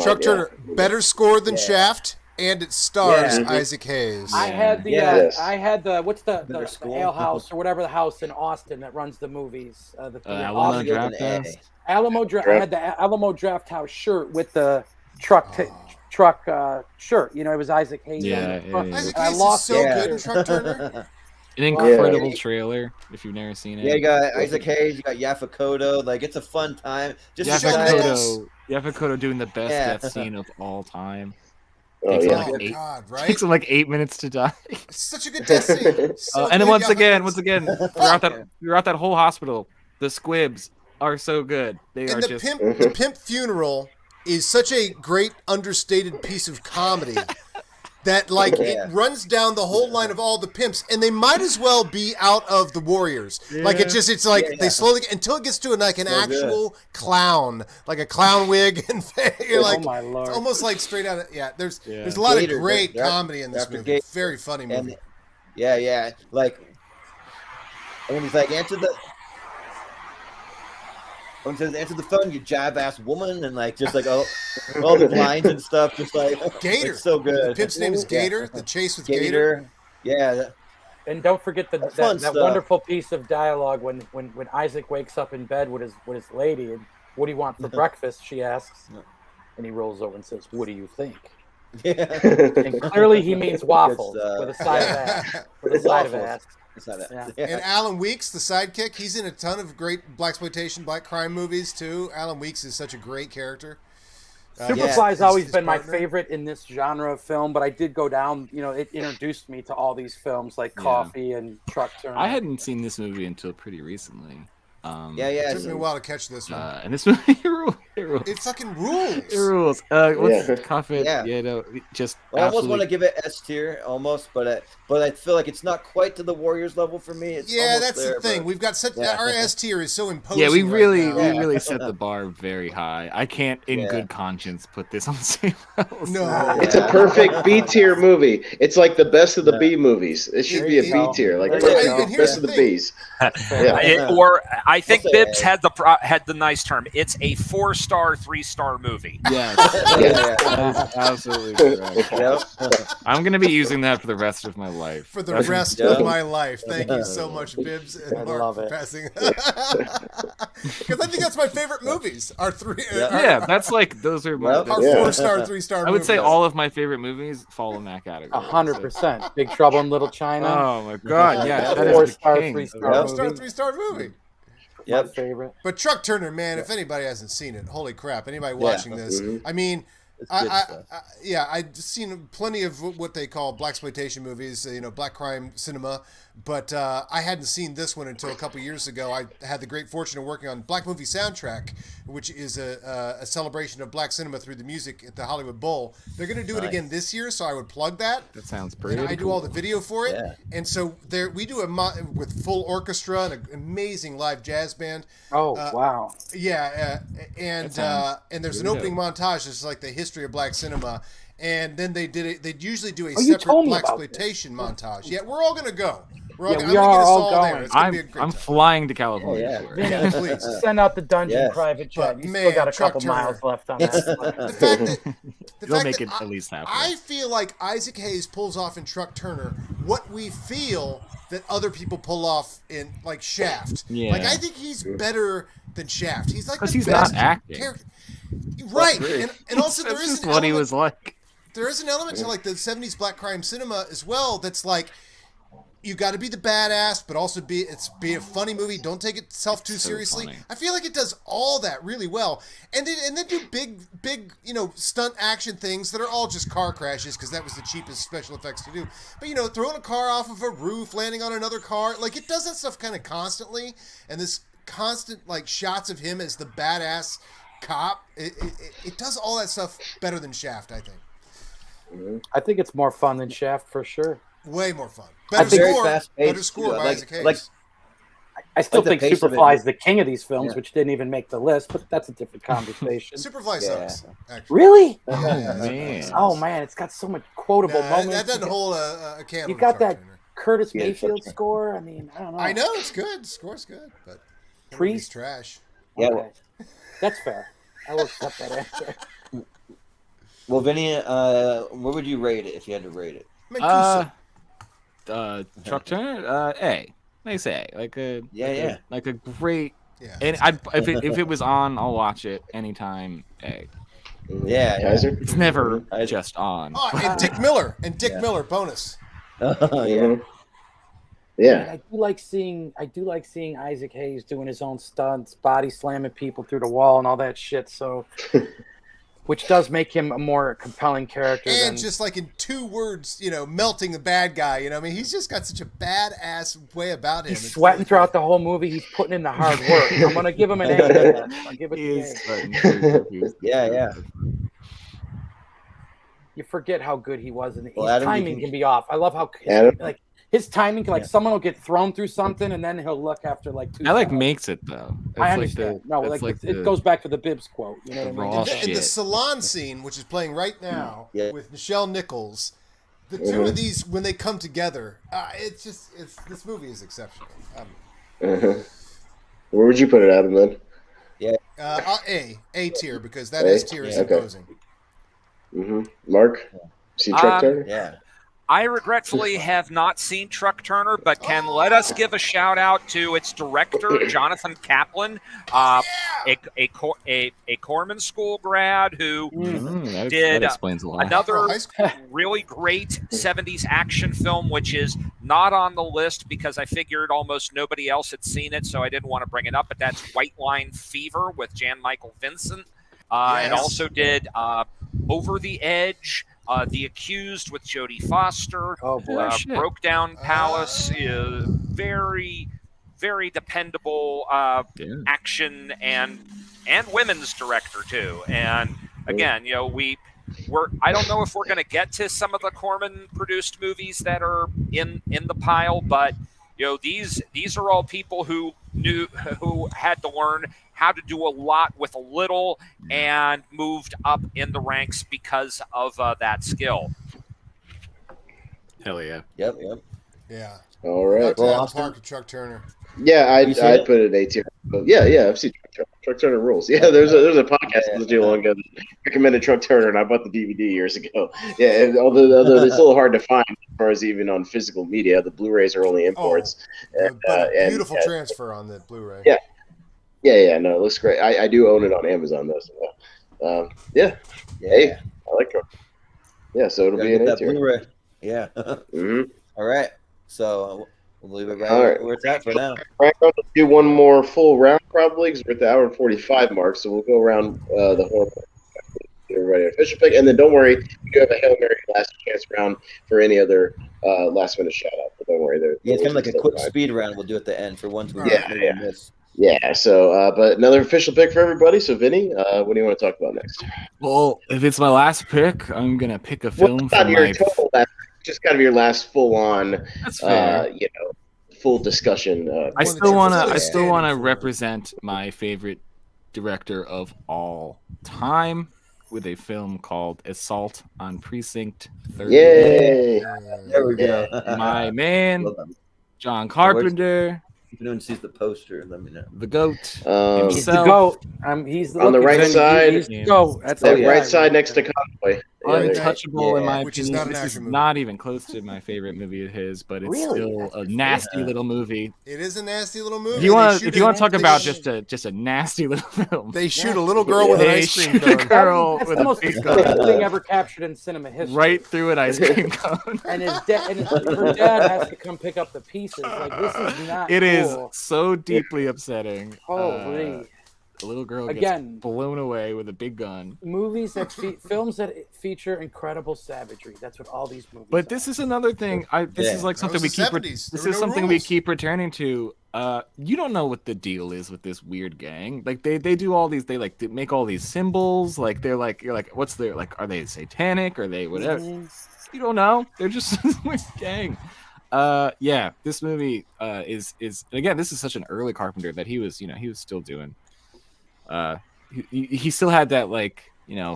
S5: Truck Turner, better score than Shaft, and it stars Isaac Hayes.
S6: I had the what's the ale house or whatever the house in Austin that runs the movies.
S7: Alamo Draft House.
S6: I had the Alamo Draft House shirt with the truck shirt. It was Isaac Hayes.
S5: Yeah. Isaac Hayes is so good in Truck Turner.
S7: An incredible trailer, if you've never seen it.
S3: Yeah, you got Isaac Hayes, you got Yaphet Kotto. Like, it's a fun time.
S7: Yaphet Kotto doing the best death scene of all time. Takes him like 8 minutes to die.
S5: It's such a good death scene.
S7: And then once again, throughout that whole hospital, the squibs are so good.
S5: The Pimp Funeral is such a great understated piece of comedy. That it runs down the whole line of all the pimps, and they might as well be out of the Warriors. Yeah. They slowly until it gets to an actual clown, like a clown wig, and you're like,
S6: oh my Lord.
S5: It's almost like straight out of There's a lot of great comedy in this movie. Very funny movie.
S3: And, like when he's like answer the phone, you jive ass woman, and all the lines and stuff, just like
S5: Gator.
S3: It's so good.
S5: The pimp's name is Gator. The chase with
S3: Gator. Yeah.
S6: And don't forget that wonderful piece of dialogue when Isaac wakes up in bed with his lady, and what do you want for breakfast? She asks, and he rolls over and says, "What do you think?"
S3: Yeah.
S6: And clearly he means waffles with a side of ass. With a side of ass.
S5: And Alan Weeks, the sidekick, he's in a ton of great blaxploitation, black crime movies too. Alan Weeks is such a great character.
S6: Superfly's always been my favorite in this genre of film, but I did go down. It introduced me to all these films like Coffee and Truck Turner.
S7: I hadn't seen this movie until pretty recently.
S5: It took me a while to catch this one.
S7: And this movie, it
S5: It fucking rules.
S7: It rules. What's Coffin?
S3: Yeah.
S7: Just.
S3: I almost want to give it S tier, almost, but I feel like it's not quite to the Warriors level for me. It's
S5: that's
S3: there,
S5: the thing.
S3: but...
S5: We've got such our S tier is so imposing.
S7: Yeah, we really
S5: right
S7: set the bar very high. I can't, in good conscience, put this on the same level.
S5: No,
S4: it's a perfect B tier movie. It's like the best of the B movies. It should be a B tier, like perfect best of the Bs.
S2: Or I think Bibbs had the nice term. It's a 4-star, 3-star movie.
S7: Yes, absolutely correct. I'm gonna be using that for the rest of my life.
S5: For the rest of my life. Thank you so much, Bibbs and Marc, for passing. Because I think that's my favorite movies. Our three.
S7: That's like those are my
S5: our 4-star, 3-star.
S7: I would say all of my favorite movies fall in that category.
S6: 100%. Big Trouble in Little China.
S7: Oh my god, yeah, that
S6: 4-star,
S7: is
S6: 3-star.
S5: 3-star movie.
S6: Yep. Favorite.
S5: But Truck Turner, man, if anybody hasn't seen it, holy crap! Anybody watching this? I mean, I've seen plenty of what they call blaxploitation movies, black crime cinema, but I hadn't seen this one until a couple years ago. I had the great fortune of working on Black Movie Soundtrack, which is a celebration of black cinema through the music at the Hollywood Bowl. They're going to do it again this year, so I would plug that.
S7: That sounds pretty
S5: And I do all the video for it, and so we do with full orchestra and an amazing live jazz band.
S6: Oh, wow.
S5: Yeah, and there's an opening montage. It's like the history of black cinema, and then they did it. They usually do a separate blaxploitation montage. Yeah, we're all gonna go.
S6: We are all going.
S7: I'm flying to California.
S5: Yeah, please
S6: send out the dungeon private jet. You still got a couple miles left on that.
S5: The fact
S7: make it at least halfway.
S5: I feel like Isaac Hayes pulls off in Truck Turner what we feel that other people pull off in like Shaft.
S7: Yeah.
S5: Like I think he's better than Shaft. He's like
S7: because
S5: the
S7: he's
S5: best
S7: not acting.
S5: Right, and also there is
S7: what he was like.
S5: There is an element to like the 70s black crime cinema as well. That's like. You got to be the badass, but also be a funny movie. Don't take itself too seriously.
S7: Funny.
S5: I feel like it does all that really well, and then do big stunt action things that are all just car crashes because that was the cheapest special effects to do. But throwing a car off of a roof, landing on another car, like it does that stuff kind of constantly, and this constant like shots of him as the badass cop. It does all that stuff better than Shaft, I think.
S6: I think it's more fun than Shaft for sure.
S5: Way more fun. Better score by Isaac Hayes.
S6: I still think Superfly is the king of these films, which didn't even make the list, but that's a different conversation.
S5: Superfly sucks. Actually.
S6: Really?
S7: Man.
S6: Oh man, it's got so much quotable moments.
S5: That doesn't hold a candle.
S6: You got that Curtis Mayfield score. I mean, I don't know.
S5: I know it's good. The score's good, but
S6: Priest
S5: trash.
S3: Yeah,
S6: okay. That's fair. I will accept that answer.
S3: Well, Vinny, what would you rate it if you had to rate it?
S5: Mancuso.
S7: Truck Turner, A. Nice A. Like a great.
S5: Yeah.
S7: And if it was on, I'll watch it anytime. A.
S3: Yeah,
S4: Kaiser.
S7: It's never just on.
S5: Oh, and Dick Miller Miller bonus.
S4: Yeah.
S6: I do like seeing Isaac Hayes doing his own stunts, body slamming people through the wall and all that shit. So. Which does make him a more compelling character.
S5: And just like in 2 words, melting the bad guy. I mean, he's just got such a badass way about him.
S6: He's sweating throughout the whole movie. He's putting in the hard work. I'm going to give him an A. I'll give it an A.
S3: Yeah.
S6: You forget how good he was. And his timing can be off. I love how his timing can, someone will get thrown through something and then he'll look after 2 seconds.
S7: Makes it though.
S6: I understand. It goes back to the Bibbs quote. You know what I mean?
S5: In the salon scene, which is playing right now with Nichelle Nichols, the two of these, when they come together, this movie is exceptional.
S4: Where would you put it, Adam, then?
S5: A tier, because that S tier is imposing.
S4: Marc? See Truck Turner?
S3: Yeah.
S2: I regretfully have not seen Truck Turner, but can let us give a shout out to its director, Jonathan Kaplan, a Corman School grad who did another really great 70s action film, which is not on the list because I figured almost nobody else had seen it, so I didn't want to bring it up, but that's Whiteline Fever with Jan Michael Vincent. And also did Over the Edge, The Accused with Jodie Foster.
S6: Oh boy!
S2: Broke Down Palace is very, very dependable action and women's director too. And again, I don't know if we're going to get to some of the Corman produced movies that are in the pile, but these are all people who had to learn how to do a lot with a little and moved up in the ranks because of that skill.
S7: Hell yeah.
S3: Yep.
S4: Yeah. All right.
S5: Well, Park Chuck Turner.
S4: Yeah, I'd put it A tier. But yeah, I've seen Truck Turner rules. Yeah, there's a podcast I listened to long ago that recommended Truck Turner, and I bought the DVD years ago. Yeah, and although it's a little hard to find as far as even on physical media, the Blu-rays are only imports.
S5: But beautiful transfer on the Blu-ray.
S4: Yeah, no, it looks great. I do own it on Amazon though. So, Hey, I like Truck. Yeah, so it'll be an A tier.
S3: Blu-ray. Yeah. All right. So we'll leave it right where it's at for now.
S4: We're going to do one more full round probably because we're at the hour and 45 mark. So we'll go around the horn. Everybody an official pick, and then don't worry, we do have a Hail Mary last chance round for any other last minute shout out. But don't worry,
S3: it's kind of like a quick speed round. We'll do at the end for ones we miss.
S4: Yeah, so but another official pick for everybody. So Vinny, what do you want to talk about next?
S7: Well, if it's my last pick, I'm gonna pick a film from
S4: your total just kind of your last full on full discussion.
S7: I still wanna represent my favorite director of all time with a film called Assault on Precinct 30.
S4: Yay!
S3: There we go.
S7: My man, John Carpenter.
S3: If anyone sees the poster, let me know.
S7: The GOAT.
S6: He's the GOAT. He's
S4: on the right side.
S6: He's the GOAT. That's
S4: right side next to Convoy.
S7: Untouchable in my opinion. This is not even close to my favorite movie of his, but it's still a nasty little movie.
S5: It is a nasty little movie.
S7: If you want to talk about just a nasty little film,
S5: they shoot a little girl with an ice cream cone.
S6: That's the most expensive thing ever captured in cinema history.
S7: Right through an ice cream cone.
S6: And her dad has to come pick up the pieces. Like, this is not.
S7: It is so deeply upsetting.
S6: Holy.
S7: The little girl gets blown away with a big gun.
S6: Films that feature incredible savagery. That's what all these movies.
S7: But this is another thing. This is like something we keep. This is something we keep returning to. You don't know what the deal is with this weird gang. Like they do all these. They make all these symbols. Like you're like, what's their like? Are they satanic? Are they whatever? You don't know. They're just a weird gang. This movie is again. This is such an early Carpenter that he was still doing. He still had that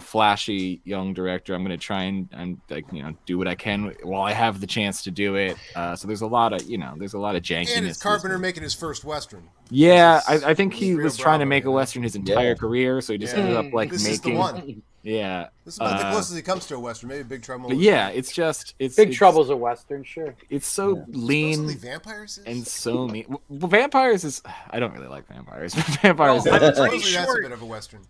S7: flashy young director. I'm gonna try and do what I can while I have the chance to do it. So there's a lot of jankiness.
S5: And it's Carpenter making his first Western.
S7: Yeah, I think he was trying to make a Western his entire career, so he just ended up
S5: this
S7: making.
S5: Is the one.
S7: Yeah,
S5: this is about the closest he comes to a Western. Maybe Big Trouble.
S7: But yeah, it's
S6: Big Trouble's a Western, sure.
S7: It's so lean
S5: vampires
S7: and so mean. Well, vampires is I don't really like vampires. Vampires.
S2: I'm pretty sure
S5: that's a bit of a Western.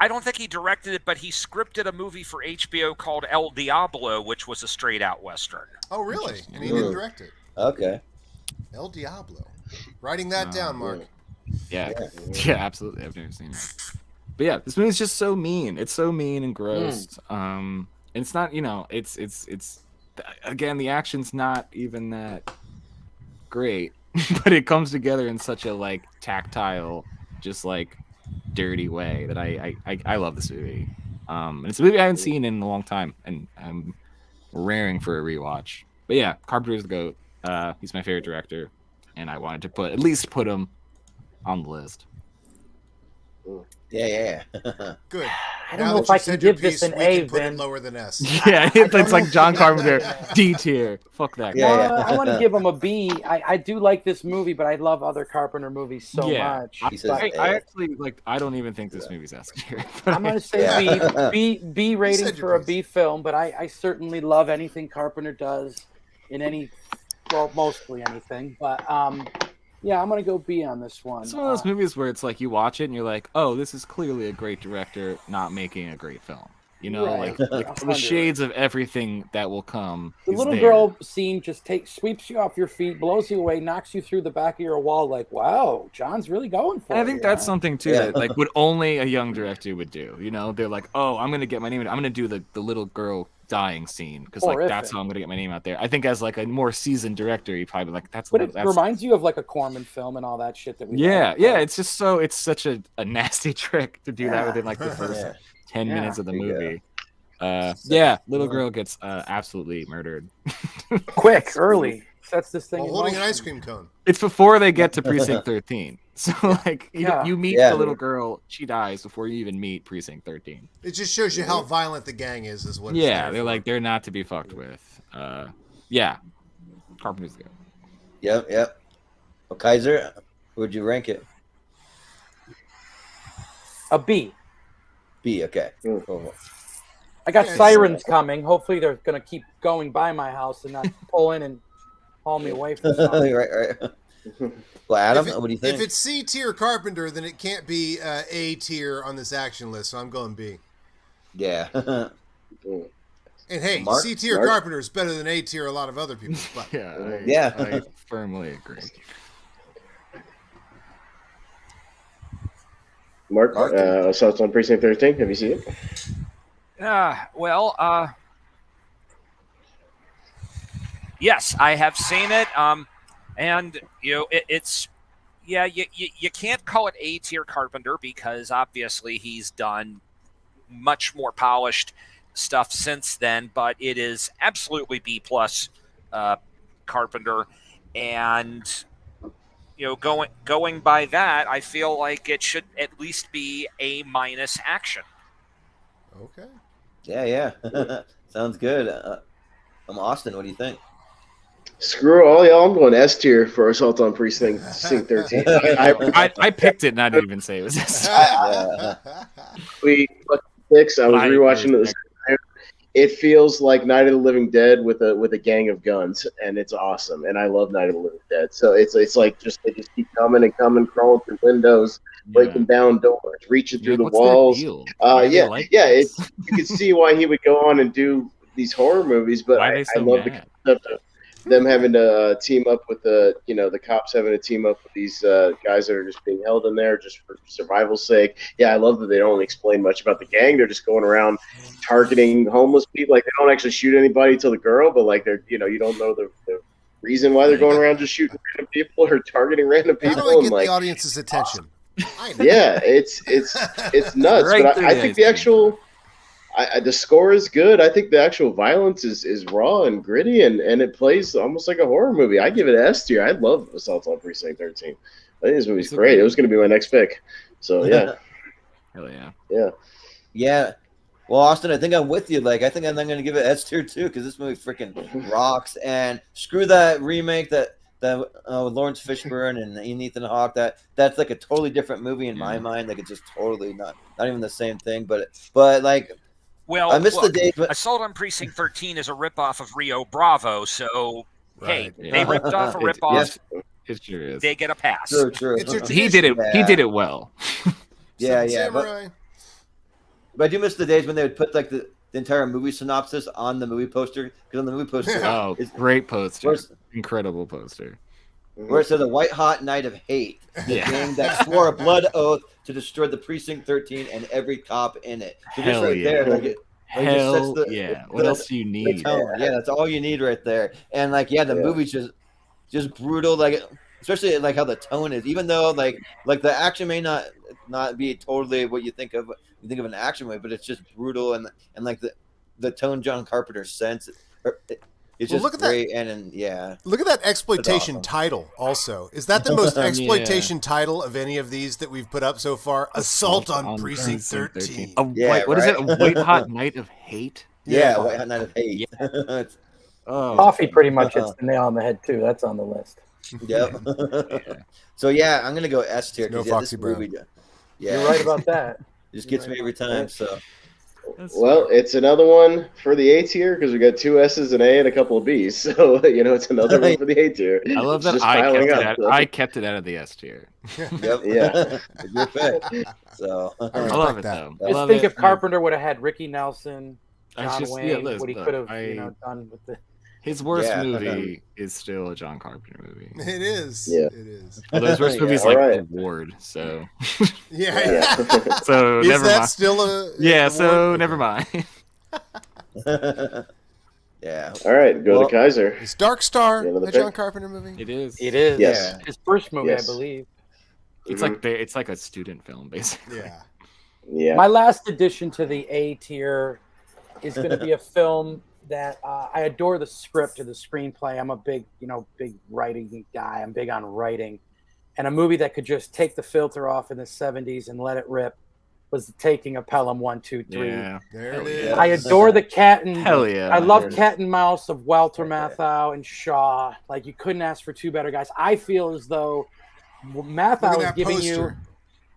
S2: I don't think he directed it, but he scripted a movie for HBO called El Diablo, which was a straight-out Western.
S5: Oh, really? And he didn't direct it.
S3: Okay.
S5: El Diablo. Writing that down, Mark.
S7: Yeah, absolutely. I've never seen it. But yeah, this movie's just so mean. It's so mean and gross. And it's not, it's again, the action's not even that great, but it comes together in such a tactile, just dirty way that I love this movie. And it's a movie I haven't seen in a long time, and I'm raring for a rewatch. But yeah, Carpenter's the GOAT. He's my favorite director, and I wanted to at least put him on the list.
S3: Yeah.
S5: Good.
S6: I don't know if I can give this an A,
S5: Ben. Lower than S.
S7: Yeah, it's like John Carpenter, D tier. Fuck that guy.
S6: I want to give him a B. I do like this movie, but I love other Carpenter movies so much.
S7: I actually I don't even think this movie's S tier.
S6: I'm gonna say B rating for a B film, but I certainly love anything Carpenter does in mostly anything. But yeah, I'm going to go B on this one.
S7: It's one of those movies where it's like you watch it and you're like, oh, this is clearly a great director not making a great film. Like the shades of everything that will come.
S6: The little girl scene just sweeps you off your feet, blows you away, knocks you through the back of your wall like, wow, John's really going for it.
S7: I think that's something too that what only a young director would do. They're like, oh, I'm going to get my name in. I'm going to do the little girl dying scene because like that's how I'm gonna get my name out there. I think as like a more seasoned director, you probably like that's.
S6: But it reminds you of like a Corman film and all that shit that we.
S7: Yeah. It's just it's such a nasty trick to do that within like the first 10 minutes of the movie. Little girl gets absolutely murdered.
S6: Quick, early. That's this thing.
S5: Holding an ice cream cone.
S7: It's before they get to Precinct 13. So like you meet the little girl, she dies before you even meet Precinct 13.
S5: It just shows you how violent the gang is what.
S7: Yeah, they're not to be fucked with. Carpenter's good.
S3: Yep. Well, Kaiser, would you rank it?
S6: A B.
S3: B. Okay. Cool.
S6: I got sirens coming. Hopefully, they're gonna keep going by my house and not pull in and haul me away from something.
S3: right. Well, Adam, what do you think?
S5: If it's C tier Carpenter, then it can't be A tier on this action list. So I'm going B.
S3: Yeah.
S5: And hey,
S3: Marc?
S5: C tier Carpenter is better than A tier a lot of other people. But
S7: I firmly agree.
S4: Marc, Assault on Precinct 13. Have you seen it?
S2: Yes, I have seen it. And it's you can't call it A tier Carpenter because obviously he's done much more polished stuff since then, but it is absolutely B plus Carpenter, and going by that, I feel like it should at least be A minus action.
S3: Okay. Yeah. Sounds good. Austin, what do you think?
S4: Screw all y'all. I'm going S tier for Assault on Precinct 13.
S7: I picked it, not to even say it was S tier.
S4: I was rewatching it. It feels like Night of the Living Dead with a gang of guns, and it's awesome. And I love Night of the Living Dead. So it's like they just keep coming, crawling through windows, breaking down doors, reaching through the walls. You can see why he would go on and do these horror movies. But I love the concept of them having to team up with the cops having to team up with these guys that are just being held in there just for survival's sake. Yeah, I love that they don't really explain much about the gang. They're just going around targeting homeless people. Like, they don't actually shoot anybody till the girl, but like they're you don't know the reason why they're going around just shooting random people or targeting random people.
S5: How do I get the audience's attention?
S4: Yeah, it's nuts. Right, but I think the actual. The score is good. I think the actual violence is raw and gritty, and it plays almost like a horror movie. I give it an S tier. I love Assault on Precinct 13. I think this movie's great. It was going to be my next pick. So, yeah.
S7: Hell yeah.
S3: Yeah. Well, Austin, I think I'm with you. Like, I think I'm going to give it S tier too, because this movie freaking rocks. And screw that remake that Lawrence Fishburne and Ethan Hawke. That's like a totally different movie in my mind. Like, it's just totally not even the same thing. But like.
S2: Well,
S3: I missed the date, but
S2: Assault on Precinct 13 is a ripoff of Rio Bravo, so they ripped off a ripoff.
S3: Yes,
S7: it sure is.
S2: They get a pass.
S3: True.
S7: He did it. He did it well.
S3: Yeah. But I do miss the days when they would put like the entire movie synopsis on the movie poster, because on the movie poster,
S7: great poster, incredible poster.
S3: Where it says a white hot night of hate, the gang that swore a blood oath to destroy the Precinct 13 and every cop in it. So
S7: Hell
S3: just right there,
S7: what else do you need?
S3: Yeah, that's all you need right there. And like, the movie's just brutal. Like, especially like how the tone is. Even though like the action may not be totally what you think of an action movie, but it's just brutal and like the tone John Carpenter sense. It's just great,
S5: Look at that exploitation title. Also, is that the most exploitation title of any of these that we've put up so far? Assault on Precinct 13.
S7: What is it? A white hot night of hate?
S3: Yeah, white hot night of hate.
S6: Coffee pretty much hits the nail on the head too. That's on the list.
S3: Yep. So I'm gonna go S tier.
S5: No Foxy Brown.
S6: You're right about that.
S3: It just gets me every time. So.
S4: Well, it's another one for the A tier because we got 2 S's, an A, and a couple of B's. So it's another one for the A tier.
S7: I love that I kept it out of the S tier.
S3: Yep. Yeah. Good pick. So
S7: I love it though.
S6: Just think if Carpenter would have had Ricky Nelson, John Wayne, what he could have done with the.
S7: His worst movie is still a John Carpenter movie.
S5: It is.
S4: Yeah.
S5: It is.
S7: Although his worst movie is like The Ward, so.
S5: Yeah.
S7: So
S5: is
S7: never
S5: that
S7: mind.
S5: Still a?
S7: Yeah. So never mind.
S3: Yeah.
S4: All right, go to Kaiser.
S5: Is Dark Star
S4: Another
S5: a John
S4: pick?
S5: Carpenter movie?
S7: It is.
S6: It is.
S4: Yes.
S6: His first movie,
S4: Yes.
S6: I believe.
S7: It's like a student film, basically.
S5: Yeah.
S4: Yeah.
S6: My last addition to the A tier is going to be a film that I adore the script or the screenplay. I'm a big writing guy. I'm big on writing. And a movie that could just take the filter off in the 70s and let it rip was The Taking of Pelham 1, 2, 3.
S7: Yeah.
S5: There it is.
S6: I adore the cat and
S7: Hell yeah.
S6: I love Cat and Mouse of Walter Matthau and Shaw. Like, you couldn't ask for two better guys. I feel as though Matthau is giving you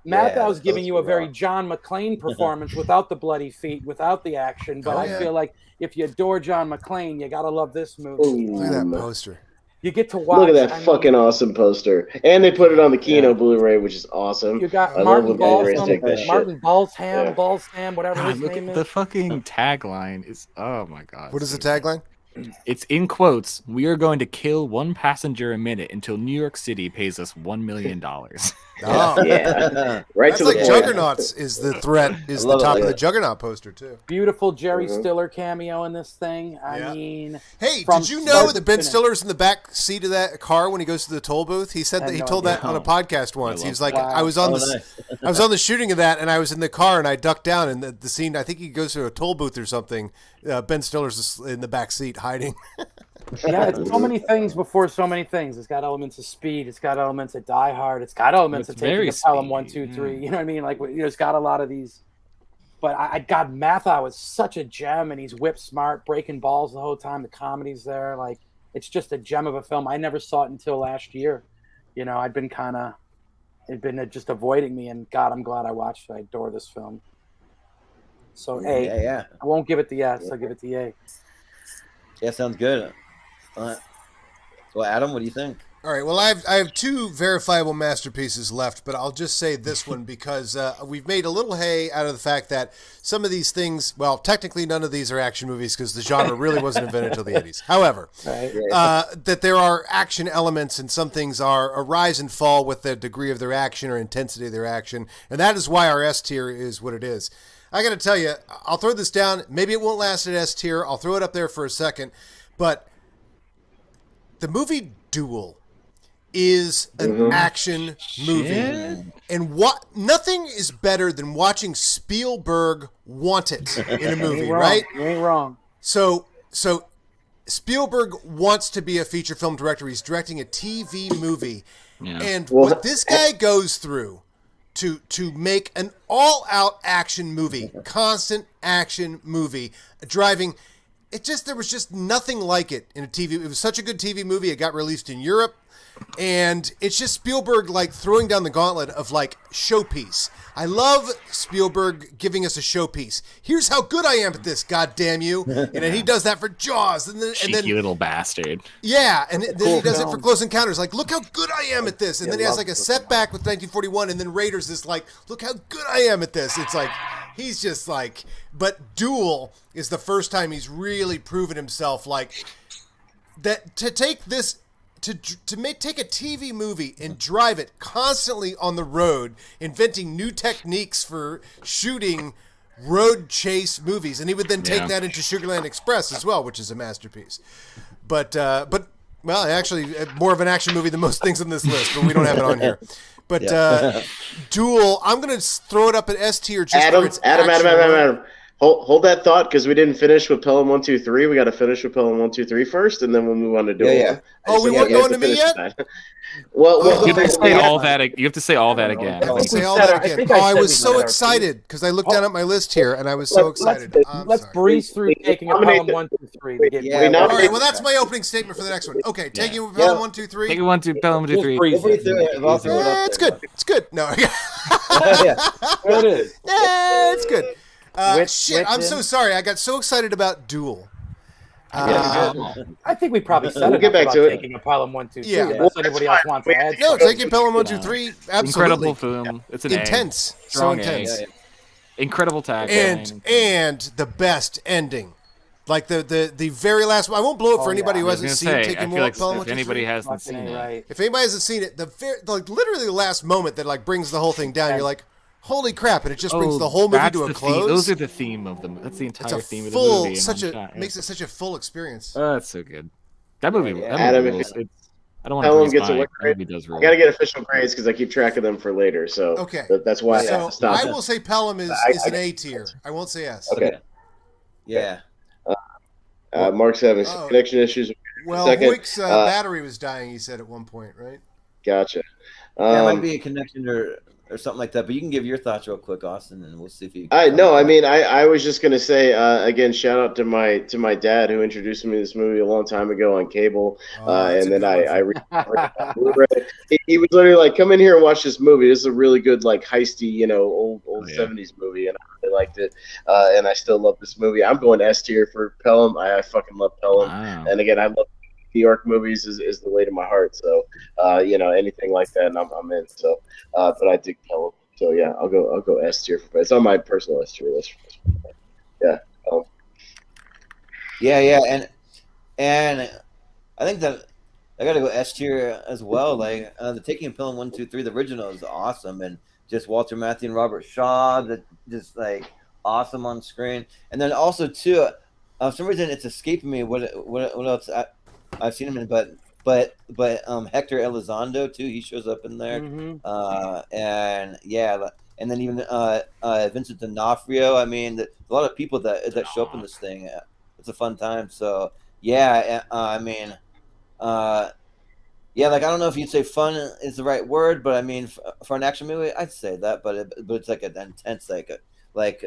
S6: Matthau's giving you a very John McClane performance without the bloody feet, without the action. But I feel like if you adore John McClane, you gotta love this movie.
S5: Look at that poster.
S6: You get to watch.
S4: Look at that fucking awesome poster. And they put it on the Kino Blu-ray, which is awesome.
S6: You got
S4: I
S6: Martin
S4: love when Blu-rays take that
S6: Balsam, Balsam, whatever
S7: God,
S6: his
S7: look
S6: name
S7: at
S6: is.
S7: the fucking tagline is oh my god.
S5: What is the tagline?
S7: It's in quotes. We are going to kill one passenger a minute until New York City pays us $1 million.
S5: Oh,
S4: Yeah. Right
S5: That's
S4: to
S5: like
S4: the point.
S5: Juggernauts is the threat, is the
S3: love it,
S5: top
S3: like
S5: of the
S3: that.
S5: Juggernaut poster, too.
S6: Beautiful Jerry Stiller cameo in this thing. I
S5: Yeah.
S6: mean,
S5: Hey,
S6: from
S5: did you know
S6: start
S5: that
S6: to
S5: Ben
S6: finish.
S5: Stiller's in the back seat of that car when he goes to the toll booth? He said
S6: I
S5: that
S6: had
S5: he
S6: no
S5: told that
S7: idea.
S5: on a podcast once. He was like,
S6: that.
S5: I was on
S3: Oh,
S5: the
S3: nice.
S5: I was on the shooting of that, and I was in the car, and I ducked down, and the scene. I think he goes to a toll booth or something. Ben Stiller's in the back seat hiding.
S6: yeah, it's so many things before so many things. It's got elements of Speed. It's got elements of Die Hard. It's got elements
S7: It's
S6: of Taking
S7: very
S6: the Pelham
S7: Speed,
S6: 1, 2, 3. You know what I mean? Like, it's got a lot of these. But God, Matthau is such a gem, and he's whip smart, breaking balls the whole time. The comedy's there. Like, it's just a gem of a film. I never saw it until last year. You know, it'd been just avoiding me, and God, I'm glad I watched it. I adore this film. So A.
S3: Yeah.
S6: I won't give it the S. I'll give it the A.
S3: Yeah, sounds good. Well, Adam, what do you think?
S5: All right. Well, I have two verifiable masterpieces left, but I'll just say this one because we've made a little hay out of the fact that some of these things, well, technically none of these are action movies because the genre really wasn't invented until the 80s. However, that there are action elements and some things are a rise and fall with the degree of their action or intensity of their action, and that is why our S tier is what it is. I got to tell you, I'll throw this down. Maybe it won't last at S tier. I'll throw it up there for a second, but the movie Duel is an action movie. And nothing is better than watching Spielberg want it in a movie, right?
S6: You ain't wrong.
S5: So Spielberg wants to be a feature film director. He's directing a TV movie.
S7: Yeah.
S5: And what this guy goes through to make an all-out action movie, constant action movie, driving... there was just nothing like it in a TV. It was such a good TV movie. It got released in Europe, and it's just Spielberg like throwing down the gauntlet of like showpiece. I love Spielberg giving us a showpiece. Here's how good I am at this, God damn you! And then he does that for Jaws, and then
S7: Cheeky little bastard.
S5: yeah, and then he does it for Close Encounters. Like, look how good I am at this. And then he has like a setback with 1941, and then Raiders is like, look how good I am at this. It's like he's just like, but Duel is the first time he's really proven himself like that to take this. Take a TV movie and drive it constantly on the road, inventing new techniques for shooting road chase movies, and he would then take that into Sugarland Express as well, which is a masterpiece. But well, actually, more of an action movie than most things on this list, but we don't have it on here. But Duel, I'm going to throw it up at S tier.
S4: Adam. Hold that thought because we didn't finish with Pelham 1, 2, 3. We got to finish with Pelham 1, 2, 3 first, and then we'll move on to Duel.
S3: Yeah.
S5: Oh, we weren't going to me yet?
S4: Well,
S7: You have to say all that. You have to say all that again.
S5: I have to say all
S6: said
S5: that
S6: it. I
S5: again.
S6: think
S5: Oh,
S6: I
S5: I
S6: said
S5: was
S6: we
S5: so
S6: said our
S5: excited because I looked down at my list here and I was so excited.
S6: Let's breeze through Taking a Pelham 1, 2, 3. To get
S3: Yeah,
S6: way
S5: All
S6: back.
S5: right, well, that's my opening statement for the next one. Okay, taking a Pelham 1, 2, 3.
S7: Take it 1, 2, Pelham 1, 2, 3.
S6: Just breeze through it.
S3: I'll throw it up
S5: It's
S3: there.
S5: good. It's good. No,
S3: Yeah.
S6: There it is.
S5: yeah, it's good. Shit,
S6: Whit
S5: I'm
S6: in.
S5: so sorry. I got so excited about Duel.
S6: I think we probably said
S4: We'll get back
S6: about
S4: to it.
S6: Taking a Pelham 1, 2, 3.
S5: Yeah.
S6: Unless anybody else wants to add.
S5: No, taking Pelham 1, 2, 3. Absolutely.
S7: Incredible film. It's an
S5: Intense.
S7: A.
S5: So
S7: Strong
S5: intense.
S7: A. Incredible tag.
S5: And the best ending. Like the very last one. I won't blow it for anybody who hasn't seen Taking
S7: feel like
S5: Pelham 1,
S7: if
S5: 2,
S7: anybody
S5: 3.
S7: hasn't seen it,
S6: Right.
S5: If anybody hasn't seen it, literally the last moment that like brings the whole thing down, you're like, Holy crap! And it just brings the whole movie to a close.
S7: Those are the theme of the. That's the entire theme of the movie.
S5: Makes it such a full experience.
S7: That's so good. That movie.
S4: Adam,
S7: I don't want to
S4: gets a what grade? I gotta get official grades because I keep track of them for later. So
S5: okay,
S4: that's why I have to stop.
S5: I will say Pelham is an A tier. I won't say S.
S4: Okay.
S3: Yeah.
S4: Marc's having some connection issues.
S5: Well, Hueck's battery was dying. He said at one point, right?
S4: Gotcha.
S3: There might be a connection or something like that, but you can give your thoughts real quick, Austin, and we'll see if you.
S4: I was just gonna say again, shout out to my dad who introduced me to this movie a long time ago on cable, and then I he was literally like, "Come in here and watch this movie. This is a really good like heisty, old 70s movie," and I really liked it, and I still love this movie. I'm going S tier for Pelham. I fucking love Pelham, and again, I love New York movies is the way to my heart. So, anything like that, and I'm in. So, but I dig Pelham. So yeah, I'll go S tier. It's on my personal S tier list. Yeah.
S3: And I think that I gotta go S tier as well. Like the Taking of Pelham 1, 2, 3, the original is awesome, and just Walter Matthau and Robert Shaw, that just like awesome on screen. And then also too, for some reason it's escaping me what else I've seen him in, but Hector Elizondo too, he shows up in there, and then even Vincent D'Onofrio. I mean, there's a lot of people that show up in this thing. It's a fun time. So yeah, like I don't know if you'd say fun is the right word, but I mean for an action movie, I'd say that. But it's like an intense, like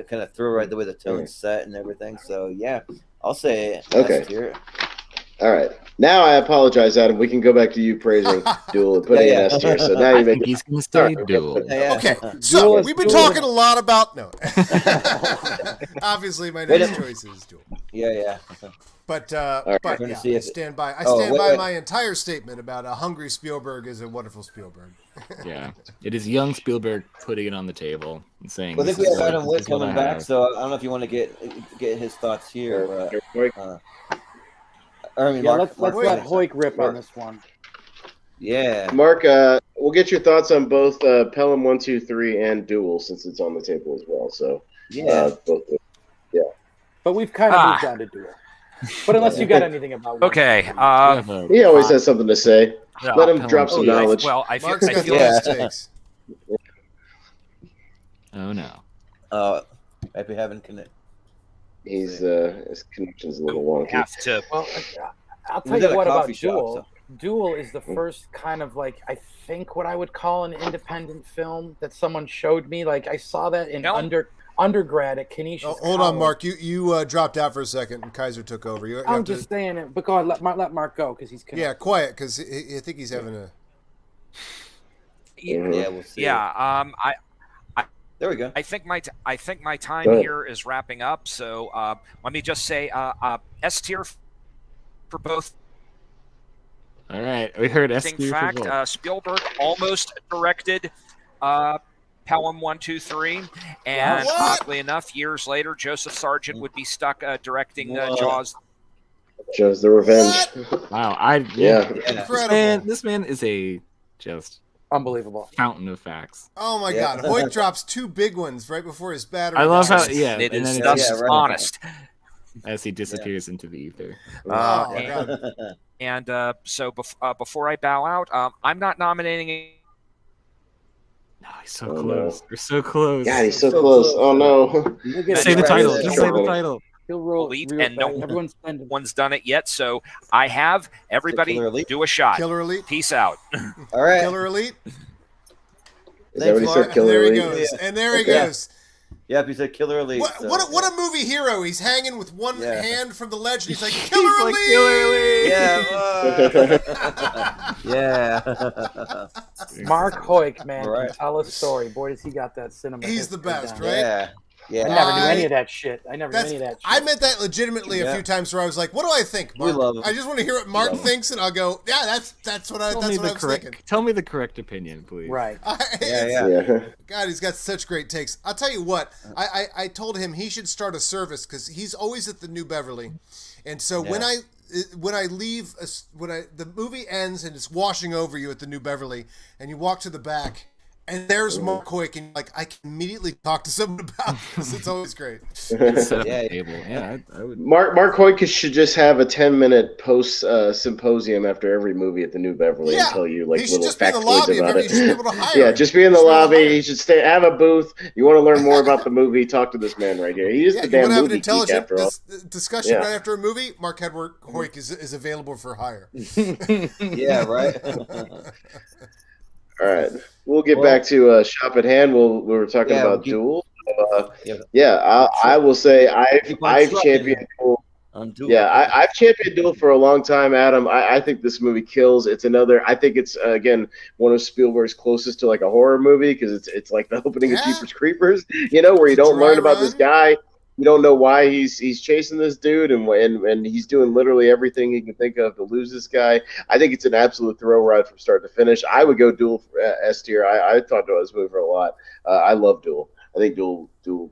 S3: kind of throw right the way the tone's set and everything. So yeah, I'll say S tier.
S4: All right. Now I apologize, Adam. We can go back to you praising Duel and putting an S tier. So now you make
S7: he's going to say Duel.
S5: Okay. So we've been talking a lot about obviously my next choice is Duel.
S3: Yeah.
S5: But I stand by my entire statement about a hungry Spielberg is a wonderful Spielberg.
S7: Yeah, it is young Spielberg putting it on the table and saying.
S3: Well, I think we have Adam Whitt coming back, so I don't know if you want to get his thoughts here.
S6: Let's let Hueck rip on this one.
S3: Yeah,
S4: Marc, we'll get your thoughts on both Pelham 1, 2, 3 and Duel since it's on the table as well. So both. Yeah,
S6: but we've kind of moved on to Duel. But unless you got anything about one.
S2: Okay.
S4: He always has something to say. Let him drop some knowledge.
S2: Well, I feel
S5: takes.
S7: Oh no.
S3: Might be having connect.
S4: His connection's a little wonky.
S6: Well, I'll tell you what about Duel. Duel is the first kind of like, I think what I would call an independent film that someone showed me. Like I saw that in undergrad at Canisius.
S5: Hold on, Marc. You dropped out for a second, and Kaiser took over.
S6: I'm just saying it, but go ahead, let Marc go because he's connected.
S5: Yeah, quiet because I think he's having a.
S3: Yeah, we'll see.
S2: Yeah,
S3: there we go.
S2: I think my time here is wrapping up. So let me just say S tier for both.
S7: All right, we heard S tier.
S2: In fact, Spielberg almost directed Pelham 1, 2, 3, and oddly enough, years later, Joseph Sargent would be stuck directing Jaws.
S4: Jaws: The Revenge.
S7: Wow,
S5: incredible.
S7: This man is a just
S6: unbelievable
S7: fountain of facts.
S5: Oh my God, Hueck drops two big ones right before his battery.
S7: I love how
S2: it is just honest
S7: as he disappears into the ether.
S2: So before I bow out, I'm not nominating.
S7: No, he's so close. We're so close.
S4: God, he's so close. Oh no!
S7: Say the title. Just say the title.
S6: He'll roll
S2: Elite, and no one's done it yet. So I have everybody do a shot.
S5: Killer Elite.
S2: Peace out.
S3: All right.
S5: Killer Elite.
S4: Is that what he said? Killer Elite.
S5: There he goes. And there he goes.
S3: Yep, he said Killer Elite.
S5: What a movie hero. He's hanging with one hand from the ledge, and he's like, Killer Elite!
S7: Like, Killer Elite!
S3: Yeah.
S6: Marc Hueck, man, can tell a story. Boy, does he got that cinema.
S5: He's the best,
S6: down.
S5: right?
S3: Yeah.
S6: I never knew any of that shit.
S5: I meant that legitimately a few times where I was like, what do I think, Marc? I just want to hear what Marc thinks, and I'll go, yeah, that's what I was thinking.
S7: Tell me the correct opinion, please.
S6: Right.
S5: God, he's got such great takes. I'll tell you what, I told him he should start a service because he's always at the New Beverly. And so when I leave, when the movie ends and it's washing over you at the New Beverly, and you walk to the back, And there's Marc Hueck, and like I can immediately talk to someone about this. It's always great.
S7: Set up a table. Yeah, I would.
S4: Marc Hueck should just have a 10-minute post symposium after every movie at the New Beverly and tell you like little factoids about it. Yeah, just be in the lobby. He should have a booth. You want to learn more about the movie? Talk to this man right here. He is the damn movie
S5: have an intelligent
S4: geek after all.
S5: Discussion right after a movie. Marc Hueck is available for hire.
S3: Yeah, right.
S4: All right, we'll get back to shop at hand. We were talking about Duel. I will say I've championed Duel. I've championed Duel for a long time, Adam. I think this movie kills. It's another. I think it's again one of Spielberg's closest to like a horror movie because it's like the opening of Jeepers Creepers, where you don't learn about this guy. You don't know why he's chasing this dude, and he's doing literally everything he can think of to lose this guy. I think it's an absolute thrill ride from start to finish. I would go Duel for S tier. I talked about this movie for a lot. I love Duel. I think Duel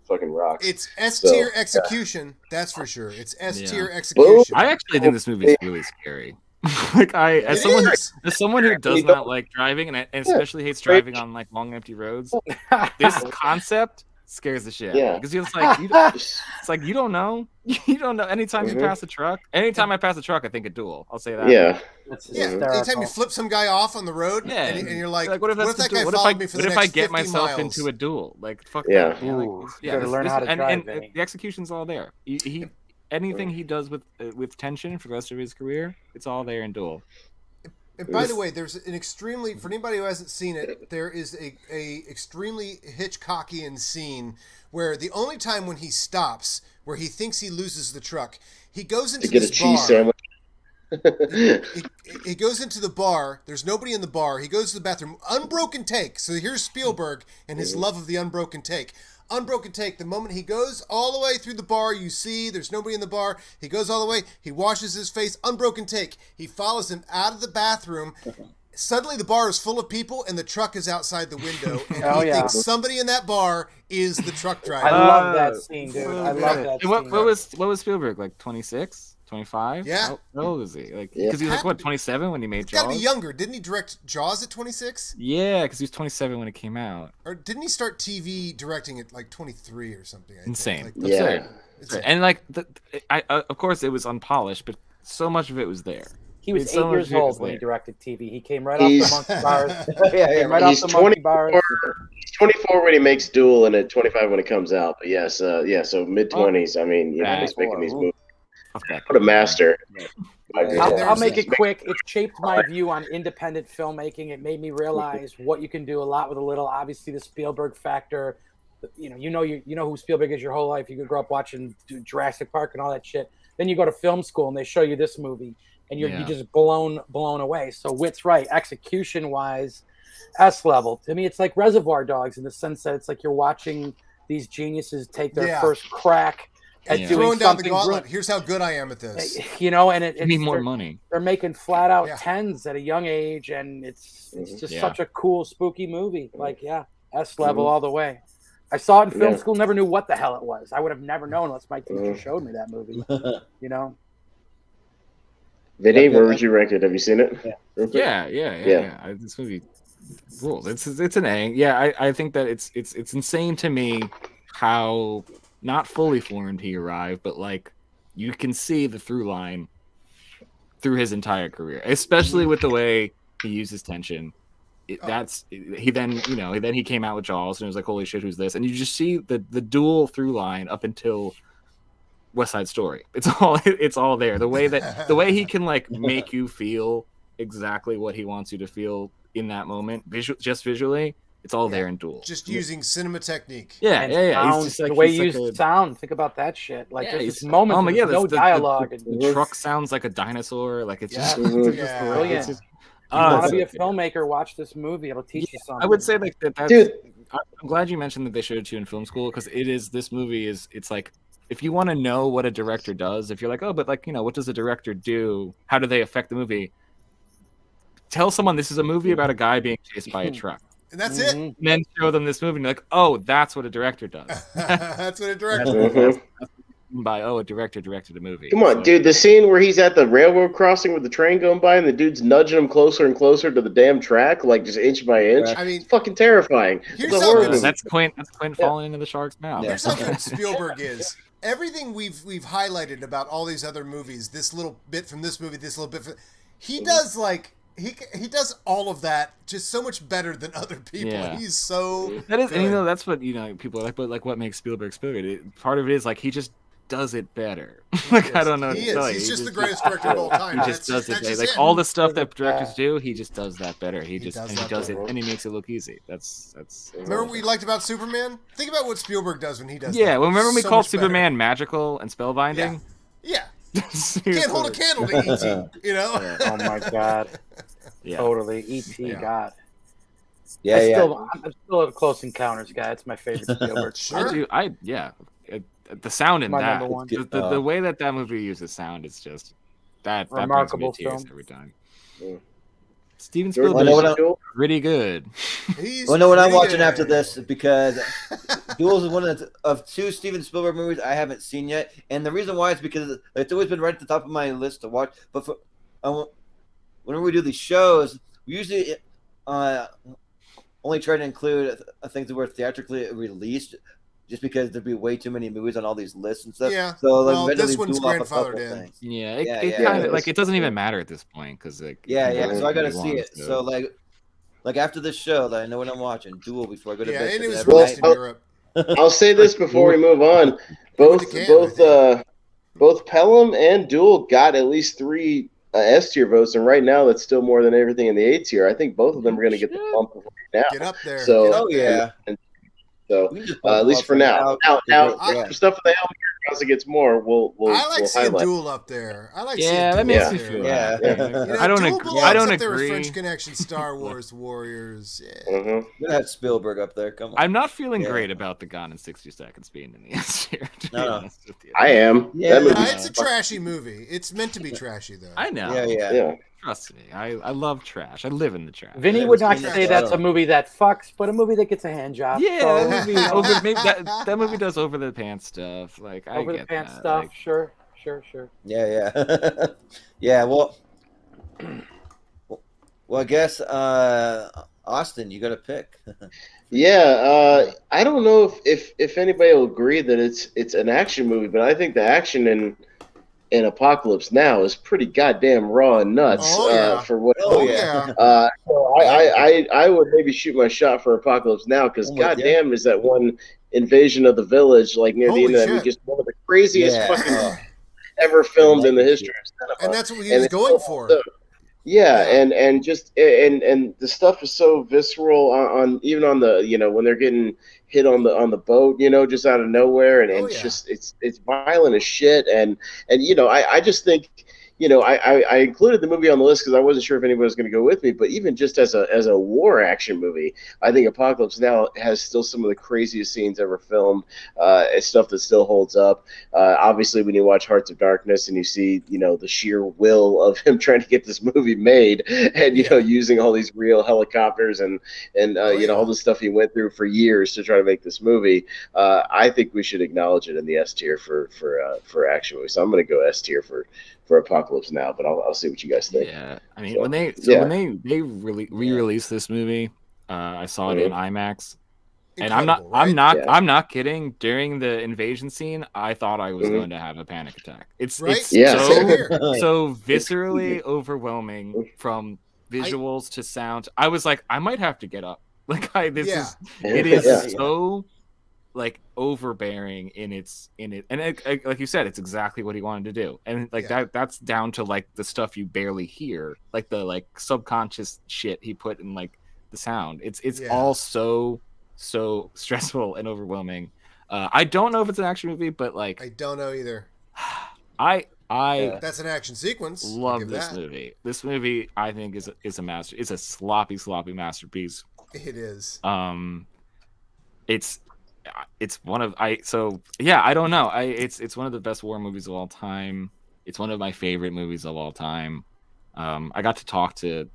S4: fucking rocks.
S5: It's S tier execution, that's for sure. It's S tier execution.
S7: I actually think this movie is really scary. Like as someone who does not like driving and especially hates driving on like long empty roads, this concept scares the shit. Yeah, because it's like you don't know. You don't know. Anytime you pass a truck, anytime I pass a truck, I think a Duel. I'll say that.
S4: Yeah.
S5: Anytime you flip some guy off on the road, and you're like, what if that guy followed me for the next 50 miles? What if I get
S7: myself into a duel? Like fuck that. You
S6: gotta learn how to drive.
S7: And the execution's all there. Anything he does with tension for the rest of his career, it's all there in Duel.
S5: And by the way, there's an extremely, for anybody who hasn't seen it, there is a extremely Hitchcockian scene where the only time when he stops, where he thinks he loses the truck, he goes into this bar. Cheese sandwich. he goes into the bar. There's nobody in the bar. He goes to the bathroom. Unbroken take. So here's Spielberg and his love of the unbroken take. Unbroken take. The moment he goes all the way through the bar, you see there's nobody in the bar. He goes all the way. He washes his face. Unbroken take. He follows him out of the bathroom. Suddenly the bar is full of people and the truck is outside the window. And he thinks somebody in that bar is the truck driver.
S6: I love that scene, dude. I love that scene.
S7: What was Spielberg, like 26? 25?
S5: Yeah.
S7: How old is he? Like, because he was like, what, 27 when he made Jaws?
S5: He's got to be younger. Didn't he direct Jaws at 26?
S7: Yeah, because he was 27 when it came out.
S5: Or didn't he start TV directing at like 23 or something?
S7: Insane.
S5: Like,
S7: absurd. And like, of course, it was unpolished, but so much of it was there.
S6: He was 8 years old when he directed TV. He came right off the monkey bars.
S4: He's 24. He's 24 when he makes Duel, and at 25 when it comes out. But yes, so mid-20s. I mean, he's making these movies. What a master.
S6: I'll make it quick. It shaped my view on independent filmmaking. It made me realize what you can do a lot with a little. Obviously, the Spielberg factor. You know who Spielberg is your whole life. You could grow up watching Jurassic Park and all that shit. Then you go to film school and they show you this movie, and you're just blown away. So Witt's right. Execution wise, S level. To me, it's like Reservoir Dogs in the sense that it's like you're watching these geniuses take their first crack.
S5: Throwing down the gauntlet. Here's how good I am at this.
S6: And it
S7: need more money.
S6: They're making flat out 10s at a young age, and it's just such a cool, spooky movie. Like, S level all the way. I saw it in film school, never knew what the hell it was. I would have never known unless my teacher showed me that movie.
S4: Vinny, where would you rank it? Have you seen it?
S7: Yeah. This movie rules. It's an A. Yeah, I think that it's insane to me how not fully formed he arrived, but like you can see the through line through his entire career, especially with the way he uses tension. He came out with Jaws and it was like, holy shit, who's this? And you just see the dual through line up until West Side Story. It's all there. The way he can like make you feel exactly what he wants you to feel in that moment, visually. It's all there in Duel.
S5: Just using cinema technique.
S6: Yeah. He's just like, the way you use sound. Think about that shit. Like there's moments with no dialogue.
S7: The truck sounds like a dinosaur. Like it's just
S6: brilliant. If you want to be a filmmaker, watch this movie. It'll teach you something.
S7: I would say like that's. Dude, I'm glad you mentioned that they showed it to you in film school because this movie is. It's like if you want to know what a director does, if you're like, oh, but like what does a director do? How do they affect the movie? Tell someone this is a movie about a guy being chased by a truck.
S5: And that's it.
S7: And then show them this movie and you're like, oh, that's what a director does.
S5: That's what a director does.
S7: by a director directed a movie.
S4: Come on, dude. The scene where he's at the railroad crossing with the train going by, and the dude's nudging him closer and closer to the damn track, like just inch by inch.
S5: I mean,
S4: it's fucking terrifying.
S5: Here's
S4: It's a
S5: how
S4: horror
S5: good
S4: movie.
S7: That's Quint falling into the shark's mouth.
S5: Here's how good Spielberg is. Everything we've highlighted about all these other movies, this little bit from this movie, this little bit from, he does like he does all of that just so much better than other people.
S7: Yeah.
S5: He's so
S7: that is,
S5: good.
S7: and that's what people like. But like, what makes Spielberg Spielberg? Part of it is like he just does it better. Like I don't know.
S5: He is. He's just the greatest director of all time.
S7: He just does it better. Like all the stuff that directors do, he just does that better. He does it, and he makes it look easy. That's.
S5: Remember what we liked about Superman? Think about what Spielberg does when he does.
S7: Yeah,
S5: that.
S7: well, remember when we
S5: So
S7: called
S5: much better.
S7: Superman magical and spellbinding?
S5: Yeah. Can't hold a candle to E.T. You know?
S7: Yeah.
S8: Oh my god.
S7: Yeah.
S8: Totally. E.T.
S7: Yeah.
S8: God.
S3: Yeah,
S8: I'm still a Close Encounters guy. It's my favorite Spielberg.
S5: Sure.
S7: The sound in
S8: My
S7: that,
S8: number one.
S7: the way that movie uses sound is just that
S8: Remarkable
S7: brings me to tears
S8: film.
S7: every time.
S4: Yeah.
S7: Steven
S4: Jordan,
S7: Spielberg
S3: Well,
S7: is pretty good.
S5: He's
S3: Well, no, what I'm
S5: pretty
S3: watching
S5: good.
S3: after this because Duels is one of two Steven Spielberg movies I haven't seen yet, and the reason why is because it's always been right at the top of my list to watch. But whenever we do these shows, we usually only try to include things that were theatrically released, just because there'd be way too many movies on all these lists and stuff.
S5: Yeah.
S3: So
S5: Well,
S3: we
S5: this
S3: do
S5: one's
S3: off a couple
S5: grandfathered in.
S3: things.
S7: Yeah,
S3: Yeah,
S7: it
S3: yeah.
S7: kind of
S4: Yeah,
S7: like it doesn't even matter at this point because like
S3: Yeah. So I got to
S7: really
S3: see
S7: long,
S3: it. So like after this show, that I know what I'm watching. Duel before I go to
S5: Yeah,
S3: bed.
S5: and it was
S3: every
S5: released in
S3: night.
S5: Europe.
S4: I'll say this before we move on. Both Pelham and Duel got at least 3 S tier votes, and right now that's still more than everything in the A tier. I think both of them are going to get the bump now.
S5: Get up there.
S4: So,
S3: Oh yeah.
S4: So
S3: We can just
S4: at least for now. Now,
S3: Yeah.
S4: for stuff that as it gets more, we'll
S5: I like seeing
S4: highlight.
S5: Duel up there. I like
S7: yeah, that
S5: seeing
S7: makes
S5: Duel
S7: me
S5: up
S7: feel
S5: there.
S3: Yeah.
S7: bad.
S3: You know,
S7: I don't
S5: Duel
S7: agree.
S5: belongs
S7: I don't
S5: up there with
S7: agree.
S5: French Connection, Star Wars, Warriors. Yeah.
S4: Mhm.
S3: We had Spielberg up there. Come on.
S7: I'm not feeling
S3: Yeah.
S7: great about the Gone in 60 Seconds being in the S tier. To be
S3: No.
S7: honest with you.
S4: I am.
S3: Yeah.
S4: That
S5: No,
S4: movie's
S5: it's a trashy movie. It's meant to be trashy, though.
S7: I know.
S3: Yeah.
S4: yeah.
S7: Trust me. I love trash. I live in the trash.
S8: Vinny
S3: Yeah,
S8: would not
S3: it's-
S8: say that's a movie that fucks, but a movie that gets a hand job.
S7: Yeah,
S8: So,
S7: that movie, maybe that movie does over the pants stuff. Like I
S8: over
S7: get
S8: the pants
S7: that.
S8: stuff.
S7: Like,
S8: Sure.
S3: Yeah. Yeah. Well, I guess Austin, you got to pick.
S4: Yeah, I don't know if anybody will agree that it's an action movie, but I think the action in Apocalypse Now is pretty goddamn raw and nuts
S5: Oh, yeah.
S4: for what.
S3: Oh,
S5: yeah.
S4: So I would maybe shoot my shot for Apocalypse Now because
S3: I'm with
S4: goddamn is that one invasion of the village like near
S5: Holy
S4: the end of that movie,
S5: shit.
S4: just one of the craziest
S3: Yeah.
S4: fucking ever filmed in the history of cinema.
S5: And that's what he
S4: And
S5: was
S4: it's
S5: going
S4: so-
S5: for.
S4: Yeah, and just and the stuff is so visceral on even on the when they're getting hit on the boat, just out of nowhere, and
S5: Oh,
S4: it's
S5: yeah.
S4: just it's violent as shit, and I just think I included the movie on the list because I wasn't sure if anybody was going to go with me, but even just as a war action movie, I think Apocalypse Now has still some of the craziest scenes ever filmed. It's stuff that still holds up. Obviously, when you watch Hearts of Darkness and you see the sheer will of him trying to get this movie made, and using all these real helicopters and all the stuff he went through for years to try to make this movie, I think we should acknowledge it in the S tier for action movies. So I'm going to go S tier for Apocalypse Now, but I'll see what you guys think.
S7: Yeah, I mean
S4: So,
S7: when they re-released this movie, I saw it in IMAX, and
S5: Incredible,
S7: I'm
S5: right?
S7: not kidding. During the invasion scene, I thought I was going to have a panic attack. It's
S5: Right?
S4: Yeah.
S5: Same here.
S7: so viscerally overwhelming from visuals to sound. I was like, I might have to get up. Like it is
S4: Yeah.
S7: so like overbearing in it, and like you said, it's exactly what he wanted to do, and like that's down to like the stuff you barely hear, like the like subconscious shit he put in like the sound. It's all so stressful and overwhelming. I don't know if it's an action movie, but like
S5: I don't know either.
S7: I
S5: That's an action sequence. I'll
S7: love
S5: give
S7: this
S5: that.
S7: movie. This movie I think is a master. It's a sloppy masterpiece.
S5: It is.
S7: It's one of I don't know. It's one of the best war movies of all time. It's one of my favorite movies of all time. I got to talk to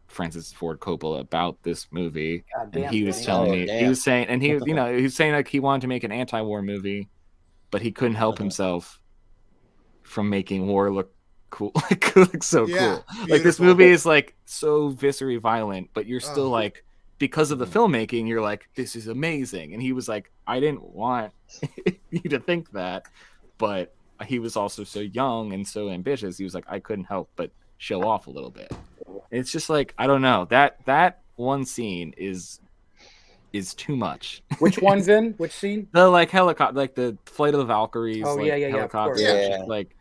S7: Francis Ford Coppola about this movie,
S8: God damn,
S7: and he was
S8: Vinny.
S7: telling
S3: Oh,
S7: me
S3: damn.
S7: he was saying, and he was saying like he wanted to make an anti-war movie, but he couldn't help himself from making war look cool, look so cool.
S5: Beautiful.
S7: Like this movie is like so viscerally violent, but you're still like, because of the filmmaking, you're like, this is amazing. And he was like, I didn't want you to think that, but he was also so young and so ambitious. He was like, I couldn't help but show off a little bit. It's just like, I don't know, that one scene is too much.
S6: Which one, Vin? Which scene?
S7: The like helicopter, like the Flight of the Valkyries.
S6: Oh,
S7: like,
S6: yeah,
S7: helicopter.
S6: of
S5: course.
S3: Yeah.
S7: Like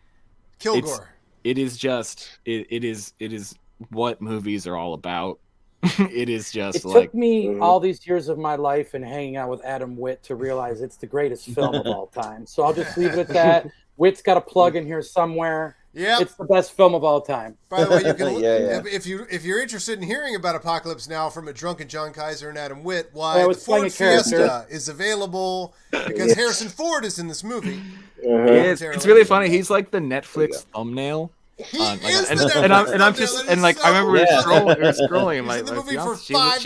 S5: Kilgore.
S7: it is just it is what movies are all about. It is just
S6: It
S7: like
S6: took me all these years of my life and hanging out with Adam WItt to realize it's the greatest film of all time. So I'll just leave it at that. WIT's got a plug in here somewhere.
S5: Yeah.
S6: It's the best film of all time.
S5: By the way, you can
S3: Yeah.
S5: if you're interested in hearing about Apocalypse Now from a drunken John Kaiser and Adam WItt, why
S6: I
S5: the
S6: was playing
S5: Ford
S6: a character.
S5: Fiesta is available because Harrison Ford is in this movie.
S7: it's really funny. He's like the Netflix thumbnail.
S5: He
S7: Like,
S5: is
S7: and,
S5: the
S7: and I'm
S5: Netflix
S7: just
S5: thumbnail.
S7: and like
S5: That
S7: I
S5: is
S7: remember we
S5: so
S7: were scrolling and
S5: He's in
S7: my
S5: the movie
S7: fiance,
S5: for
S7: she
S5: 5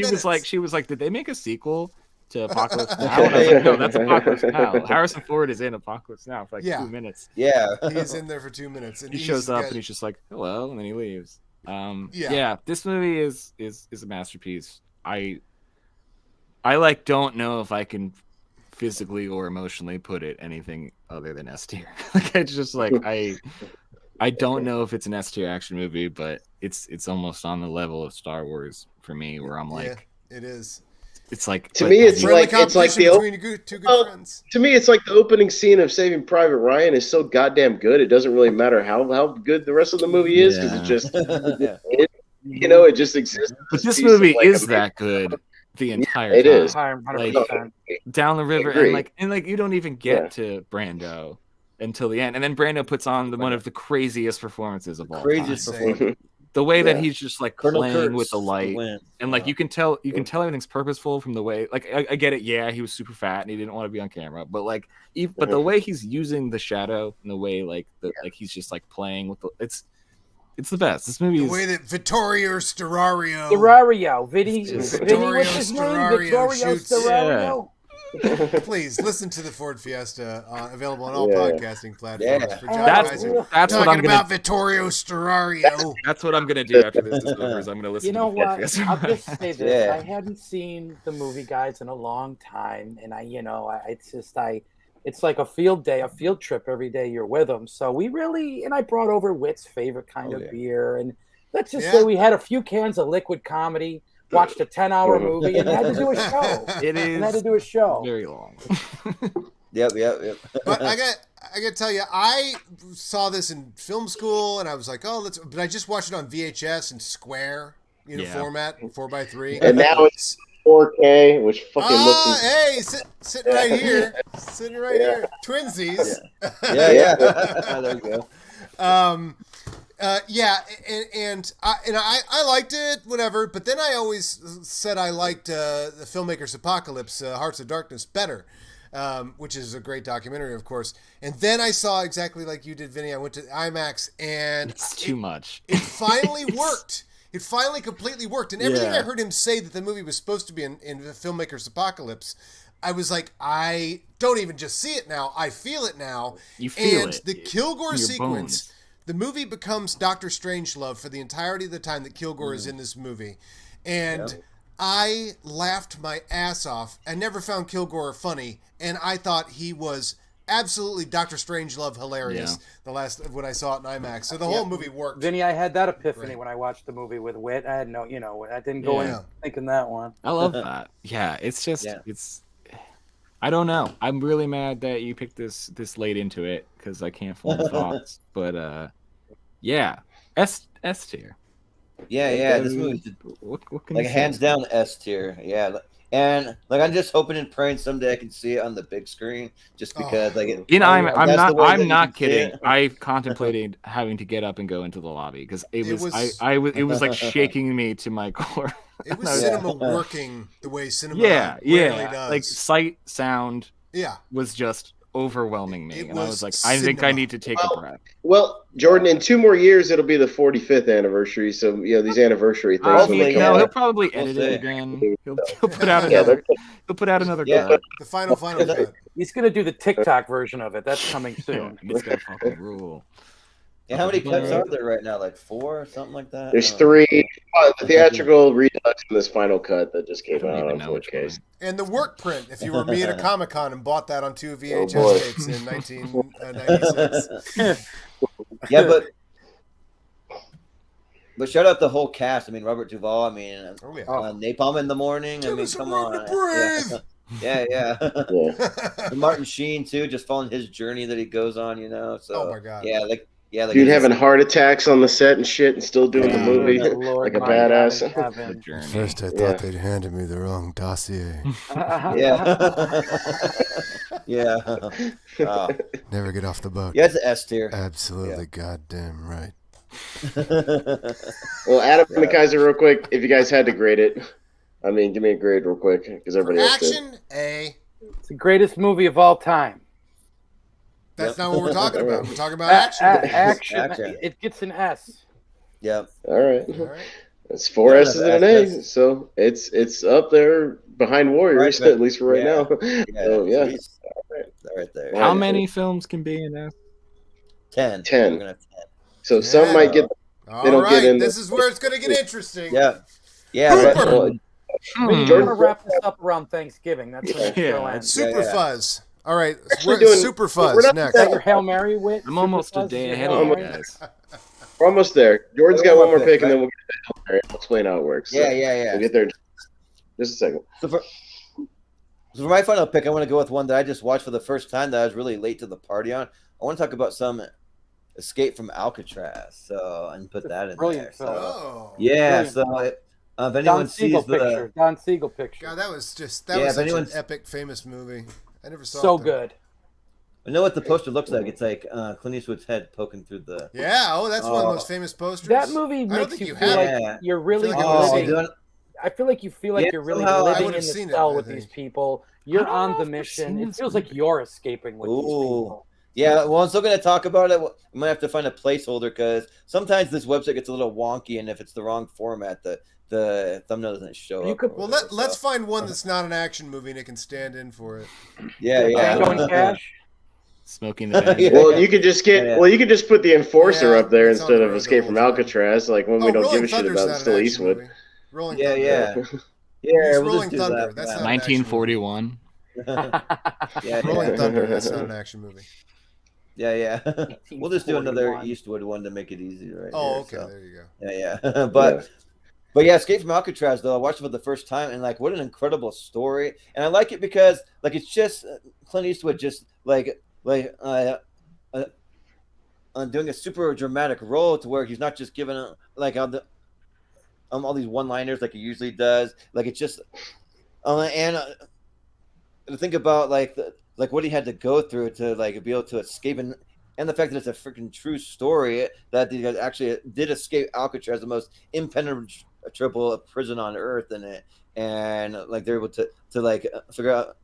S7: she was like, did they make a sequel to Apocalypse Now? And I was like, no, that's Apocalypse Now. Harrison Ford is in Apocalypse Now for like 2 minutes.
S3: Yeah.
S5: He's in there for 2 minutes, and
S7: He shows up and he's just like, hello, and then he leaves.
S5: Yeah.
S7: This movie is a masterpiece. I like don't know if I can physically or emotionally put it anything other than S tier. Like it's just like I don't know if it's an S tier action movie, but it's almost on the level of Star Wars for me, where I'm like,
S5: it is.
S7: It's like
S4: To me, it's
S5: Friendly
S4: like the
S5: competition between two good friends.
S4: To me, it's like the opening scene of Saving Private Ryan is so goddamn good. It doesn't really matter how good the rest of the movie is because it just, it just exists.
S7: But this movie is that good the entire time.
S4: It is.
S7: Like down the river and like you don't even get to Brando until the end, and then Brando puts on one of the craziest performances of all time. The way that he's just like playing with the light, and like you can tell everything's purposeful from the way. Like I get it, yeah, he was super fat and he didn't want to be on camera, but like, but the way he's using the shadow and the way like he's just like playing with it's the best. This movie
S5: The
S7: is
S5: way that Vittorio Storaro,
S6: Vinny,
S5: Vittorio
S6: what's his name?
S5: Storaro
S6: Vittorio
S5: shoots.
S6: Storaro.
S5: Please listen to the Ford Fiesta, available on all podcasting platforms.
S3: Yeah.
S5: For John Kaiser.
S7: That's what I'm
S5: talking
S7: gonna.
S5: about Vittorio Storaro.
S7: That's what I'm gonna do after this is over. Is I'm gonna listen.
S6: You know
S7: to
S6: what?
S7: Fiesta.
S6: I'll just say this:
S3: Yeah.
S6: I hadn't seen the movie, guys, in a long time, and it's like a field day, a field trip every day you're with them. So I brought over WIT's favorite kind of beer, and let's just say we had a few cans of liquid comedy. Watched a 10-hour movie and had to do a show. Had to do a show.
S7: Very long.
S3: Yep.
S5: But I got to tell you, I saw this in film school, and I was like, but I just watched it on VHS and square, format, 4x3.
S4: And now it's 4K, which fucking looks.
S5: Hey, sitting right here, here, twinsies.
S3: Yeah. There you go.
S5: And I liked it, whatever. But then I always said I liked the filmmaker's Apocalypse, Hearts of Darkness, better, which is a great documentary, of course. And then I saw exactly like you did, Vinny. I went to IMAX, and
S7: it's too much.
S5: It finally worked. It finally completely worked. And everything I heard him say that the movie was supposed to be in the filmmaker's Apocalypse, I was like, I don't even just see it now. I feel it now.
S7: You feel
S5: and
S7: it.
S5: The Kilgore sequence.
S7: Bones.
S5: The movie becomes Doctor Strangelove for the entirety of the time that Kilgore is in this movie. And I laughed my ass off. I never found Kilgore funny. And I thought he was absolutely Doctor Strangelove hilarious when I saw it in IMAX. So the whole movie worked.
S6: Vinny, I had that epiphany when I watched the movie with WIT. I had I didn't go in thinking that one.
S7: I love that. Yeah, it's just, I don't know. I'm really mad that you picked this late into it because I can't form thoughts. But S tier.
S3: Yeah. This movie,
S7: what can
S3: like
S7: you
S3: hands
S7: say?
S3: down S tier. Yeah, and like I'm just hoping and praying someday I can see it on the big screen, just because
S7: I'm not kidding. I contemplated having to get up and go into the lobby because it was like shaking me to my core.
S5: It was cinema working the way cinema
S7: rarely
S5: does.
S7: Like sight, sound,
S5: Yeah.
S7: was just overwhelming me,
S5: It
S7: and I
S5: was
S7: was like, I think I
S5: cinema.
S7: need to take a breath.
S4: Well, Jordan, in 2 more years it'll be the 45th anniversary, so these anniversary things when
S3: Hopefully,
S4: they come
S7: No,
S3: yeah.
S7: he'll probably
S3: We'll
S7: edit
S3: see.
S7: it again. He'll put out
S4: Yeah,
S7: another. He'll put out another
S3: Yeah.
S7: cut.
S5: The final cut.
S8: He's gonna do the TikTok version of it. That's coming soon.
S7: It's gonna fucking rule.
S3: Yeah, how many cuts are there right now? Like 4 or something like that?
S4: There's
S3: I don't know.
S4: 3 the theatrical redux and this final cut that just
S7: I
S4: came
S7: don't
S4: out
S7: even
S4: on
S7: know which
S4: 4K.
S7: one.
S5: And the work print, if you were me at a Comic-Con and bought that on 2 VHS
S4: boy.
S5: tapes in 1996.
S3: Yeah, but shout out the whole cast. I mean, Robert Duvall. I mean,
S5: Oh, yeah.
S3: Napalm in the Morning. I
S5: Give
S3: mean,
S5: us
S3: come
S5: room
S3: on.
S5: to breathe.
S3: Yeah.
S4: Yeah.
S3: And Martin Sheen too, just following his journey that he goes on. So
S5: Oh, my God.
S3: like
S4: Dude having heart attacks on the set and shit and still doing the movie
S8: Lord,
S4: like a
S8: my
S4: badass.
S8: God in
S7: The
S8: heaven.
S7: journey.
S5: First, I
S4: Yeah.
S5: thought they'd handed me the wrong dossier.
S3: yeah. Oh.
S5: Never get off the boat.
S3: Yeah, it's an S tier.
S5: Absolutely goddamn right.
S4: Well, Adam and Kaiser, real quick, if you guys had to grade it, I mean, give me a grade real quick because
S5: For
S4: everybody else did.
S5: action, A.
S8: It's the greatest movie of all time.
S5: That's not what we're talking about. We're talking about action.
S8: Action.
S3: Action.
S8: It gets an S.
S3: Yep.
S4: All right.
S5: All right.
S4: It's 4
S3: Yeah,
S4: S's and an A,
S3: that's-
S4: so it's up there behind Warriors,
S3: Right,
S4: at least for right
S3: yeah.
S4: now.
S3: Yeah.
S4: So, yeah.
S3: He's right there.
S7: How many films can be in that?
S3: 10.
S4: 10.
S3: We're gonna have 10.
S4: So some might get.
S5: All
S4: don't get
S5: right.
S4: in
S5: This
S4: the-
S5: is where it's going to get interesting.
S3: Yeah. Yeah. But,
S4: Well,
S8: We're
S4: Jordan-
S8: gonna wrap this up around Thanksgiving. That's when the
S7: Yeah.
S8: show ends.
S5: Super
S3: Yeah.
S5: Fuzz. All right.
S4: Actually
S5: We're
S4: doing-
S5: Super
S4: we're
S5: Fuzz
S4: not-
S5: next.
S8: Is that your Hail Mary, Whit?
S7: I'm almost a
S8: Super
S7: day
S8: Fuzz,
S7: ahead
S8: your
S7: of
S8: Hail
S7: you
S8: Mary?
S7: guys.
S4: we're almost there. Jordan's got one more pick, and then we'll get there. I'll explain how it works. So
S3: yeah.
S4: We'll get there in just a second.
S3: So for my final pick, I want to go with one that I just watched for the first time that I was really late to the party on. I want to talk about some Escape from Alcatraz. So and put that in
S8: Brilliant
S3: there.
S8: film.
S3: So
S5: Oh.
S3: yeah.
S8: Brilliant.
S3: So if
S8: Don
S3: anyone
S8: Siegel
S3: sees the
S8: picture. Don Siegel picture.
S5: God, that was
S3: Yeah,
S5: such
S3: if
S5: an
S3: anyone's-
S5: epic, famous movie. I never saw
S8: So
S5: it. though.
S8: good.
S3: I know what the poster looks like. It's like Clint Eastwood's head poking through the.
S5: Yeah. Oh, that's one of the
S3: Oh.
S5: most famous posters.
S8: That movie
S5: I don't
S8: makes
S5: think
S8: you
S5: you
S8: feel
S5: have
S8: like
S3: it. Yeah.
S8: you're really
S5: I feel like
S3: Oh,
S5: Living.
S3: doing,
S8: I feel like you feel like
S3: Yeah,
S8: you're really
S3: somehow I
S8: living
S5: would've
S8: in the
S5: seen it,
S8: cell
S5: I
S8: with
S5: think.
S8: these people. You're
S7: I don't know
S8: on the
S7: if I've
S8: mission.
S7: seen
S8: It
S7: this
S8: feels
S7: movie.
S8: like you're escaping with these people.
S3: yeah. Well, I'm still going to talk about it. We might have to find a placeholder because sometimes this website gets a little wonky, and if it's the wrong format, the thumbnail doesn't show
S8: You
S3: up.
S8: could-
S3: or
S5: Well,
S3: whatever,
S5: let's
S3: so.
S5: find one that's not an action movie and it can stand in for it.
S3: Yeah.
S8: Tango and Cash.
S7: Smoking the band.
S3: Yeah.
S4: Well, you could just get.
S3: Yeah.
S4: Well, you could just put the Enforcer
S5: Yeah,
S4: up there
S5: it's on
S4: instead
S5: the
S4: of
S5: road
S4: Escape
S5: the
S4: from
S5: whole time.
S4: Alcatraz. Like when we don't
S5: Rolling
S4: give a shit
S5: Thunder's
S4: about
S5: not
S4: it, still
S5: an action
S4: Eastwood.
S5: movie. Rolling
S3: Yeah,
S5: Thunder.
S3: yeah.
S5: Use
S3: Yeah, we'll
S5: Rolling
S3: just do
S5: Thunder.
S3: that.
S5: That's
S3: yeah.
S5: not an action movie.
S7: 1941.
S3: Yeah,
S5: Rolling Thunder. That's not an action movie.
S3: yeah. We'll just do another
S8: 1941.
S3: Eastwood one to make it easier, right?
S5: Oh,
S3: here,
S5: okay.
S3: so.
S5: There you go.
S3: Yeah. But yeah, Escape from Alcatraz though. I watched it for the first time and like what an incredible story. And I like it because like it's just Clint Eastwood just doing a super dramatic role to where he's not just giving like all these one-liners like he usually does. Like it's just to think about like what he had to go through to like be able to escape and the fact that it's a freaking true story that these guys actually did escape Alcatraz, the most impenetrable prison on earth, and like they're able to like figure out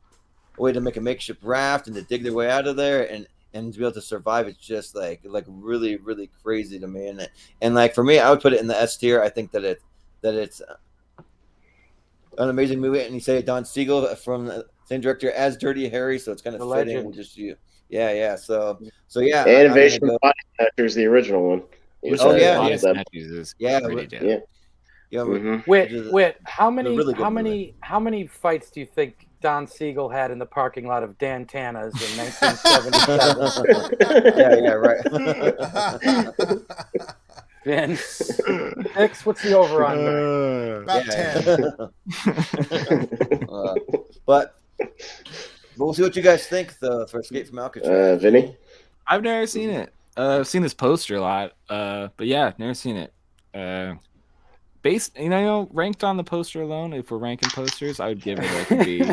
S3: a way to make a makeshift raft and to dig their way out of there and to be able to survive. It's just like really really crazy to me, and like for me, I would put it in the S tier. I think that it's an amazing movie, and you say Don Siegel from the same director as Dirty Harry, so it's kind of
S8: The
S3: fitting.
S8: legend.
S3: Just you. Yeah. So yeah.
S4: And
S3: I'm
S4: Invasion
S3: gonna
S4: of Body Snatchers, the original one.
S3: Oh, yeah,
S7: Body
S3: yeah.
S7: Snatchers is
S3: Yeah,
S7: pretty dope.
S4: Yeah.
S3: Yeah,
S4: Mhm.
S8: Whit, how many
S3: really good
S8: how many fights do you think Don Siegel had in the parking lot of Dan Tana's in 1977?
S3: yeah, right.
S8: Vin, X, what's the over on?
S5: About 10.
S3: But we'll see what you guys think though for Escape from Alcatraz.
S4: Vinny?
S7: I've never seen it. I've seen this poster a lot, but yeah, never seen it. Based, ranked on the poster alone, if we're ranking posters, I would give it like a B.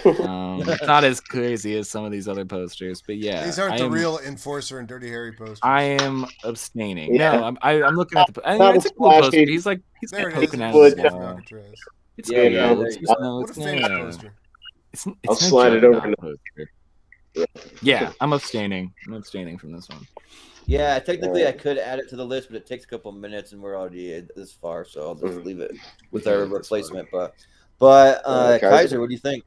S7: It's not as crazy as some of these other posters, but yeah,
S5: These aren't the real Enforcer and Dirty Harry posters.
S7: I am abstaining.
S4: Yeah.
S7: No, I'm looking at the.
S4: Not
S7: It's a
S4: as
S7: cool poster.
S4: flashy.
S7: He's
S5: There it is.
S7: poking out.
S4: Wood.
S7: His,
S5: Alcatraz.
S7: it's
S3: Yeah,
S7: good.
S3: yeah,
S7: It's
S3: there
S7: just
S3: you
S7: no,
S5: What a
S7: it's
S5: famous
S7: no.
S5: poster.
S7: It's
S4: I'll
S7: no
S4: slide it over
S7: Juggernaut
S4: to-
S7: poster. Yeah, I'm abstaining. I'm abstaining from this one.
S3: Yeah, technically I could add it to the list, but it takes a couple minutes, and we're already this far, so I'll just leave it with our replacement. But Kaiser, what do you think?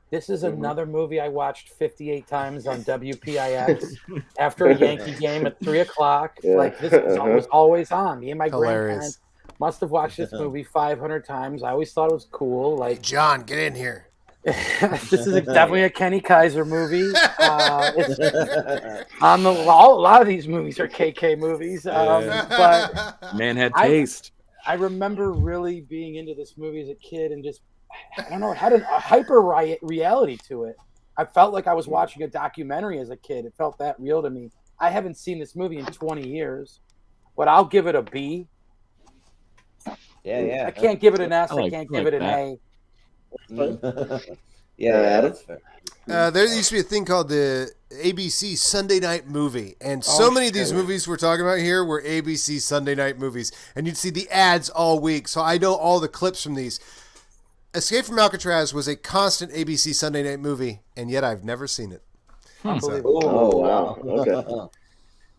S8: This is another movie I watched 58 times on WPIX after a Yankee game at 3 o'clock. Like, this was always on. Me and my grandparents must have watched this movie 500 times. I always thought it was cool. Like,
S5: John, get in here.
S8: This is definitely a Kenny Kaiser movie. It's on a lot of these movies are KK movies. But
S7: man had taste.
S8: I remember really being into this movie as a kid and just, I don't know, it had a hyper reality to it. I felt like I was watching a documentary as a kid. It felt that real to me. I haven't seen this movie in 20 years, but I'll give it a B.
S3: Yeah.
S8: I can't give it an S. I can't give it an A.
S3: That's fair.
S5: There used to be a thing called the ABC Sunday Night Movie, and so many of these movies we're talking about here were ABC Sunday Night movies, and you'd see the ads all week, so I know all the clips from these. Escape from Alcatraz was a constant ABC Sunday Night movie, and yet I've never seen it.
S4: Oh, wow. Okay.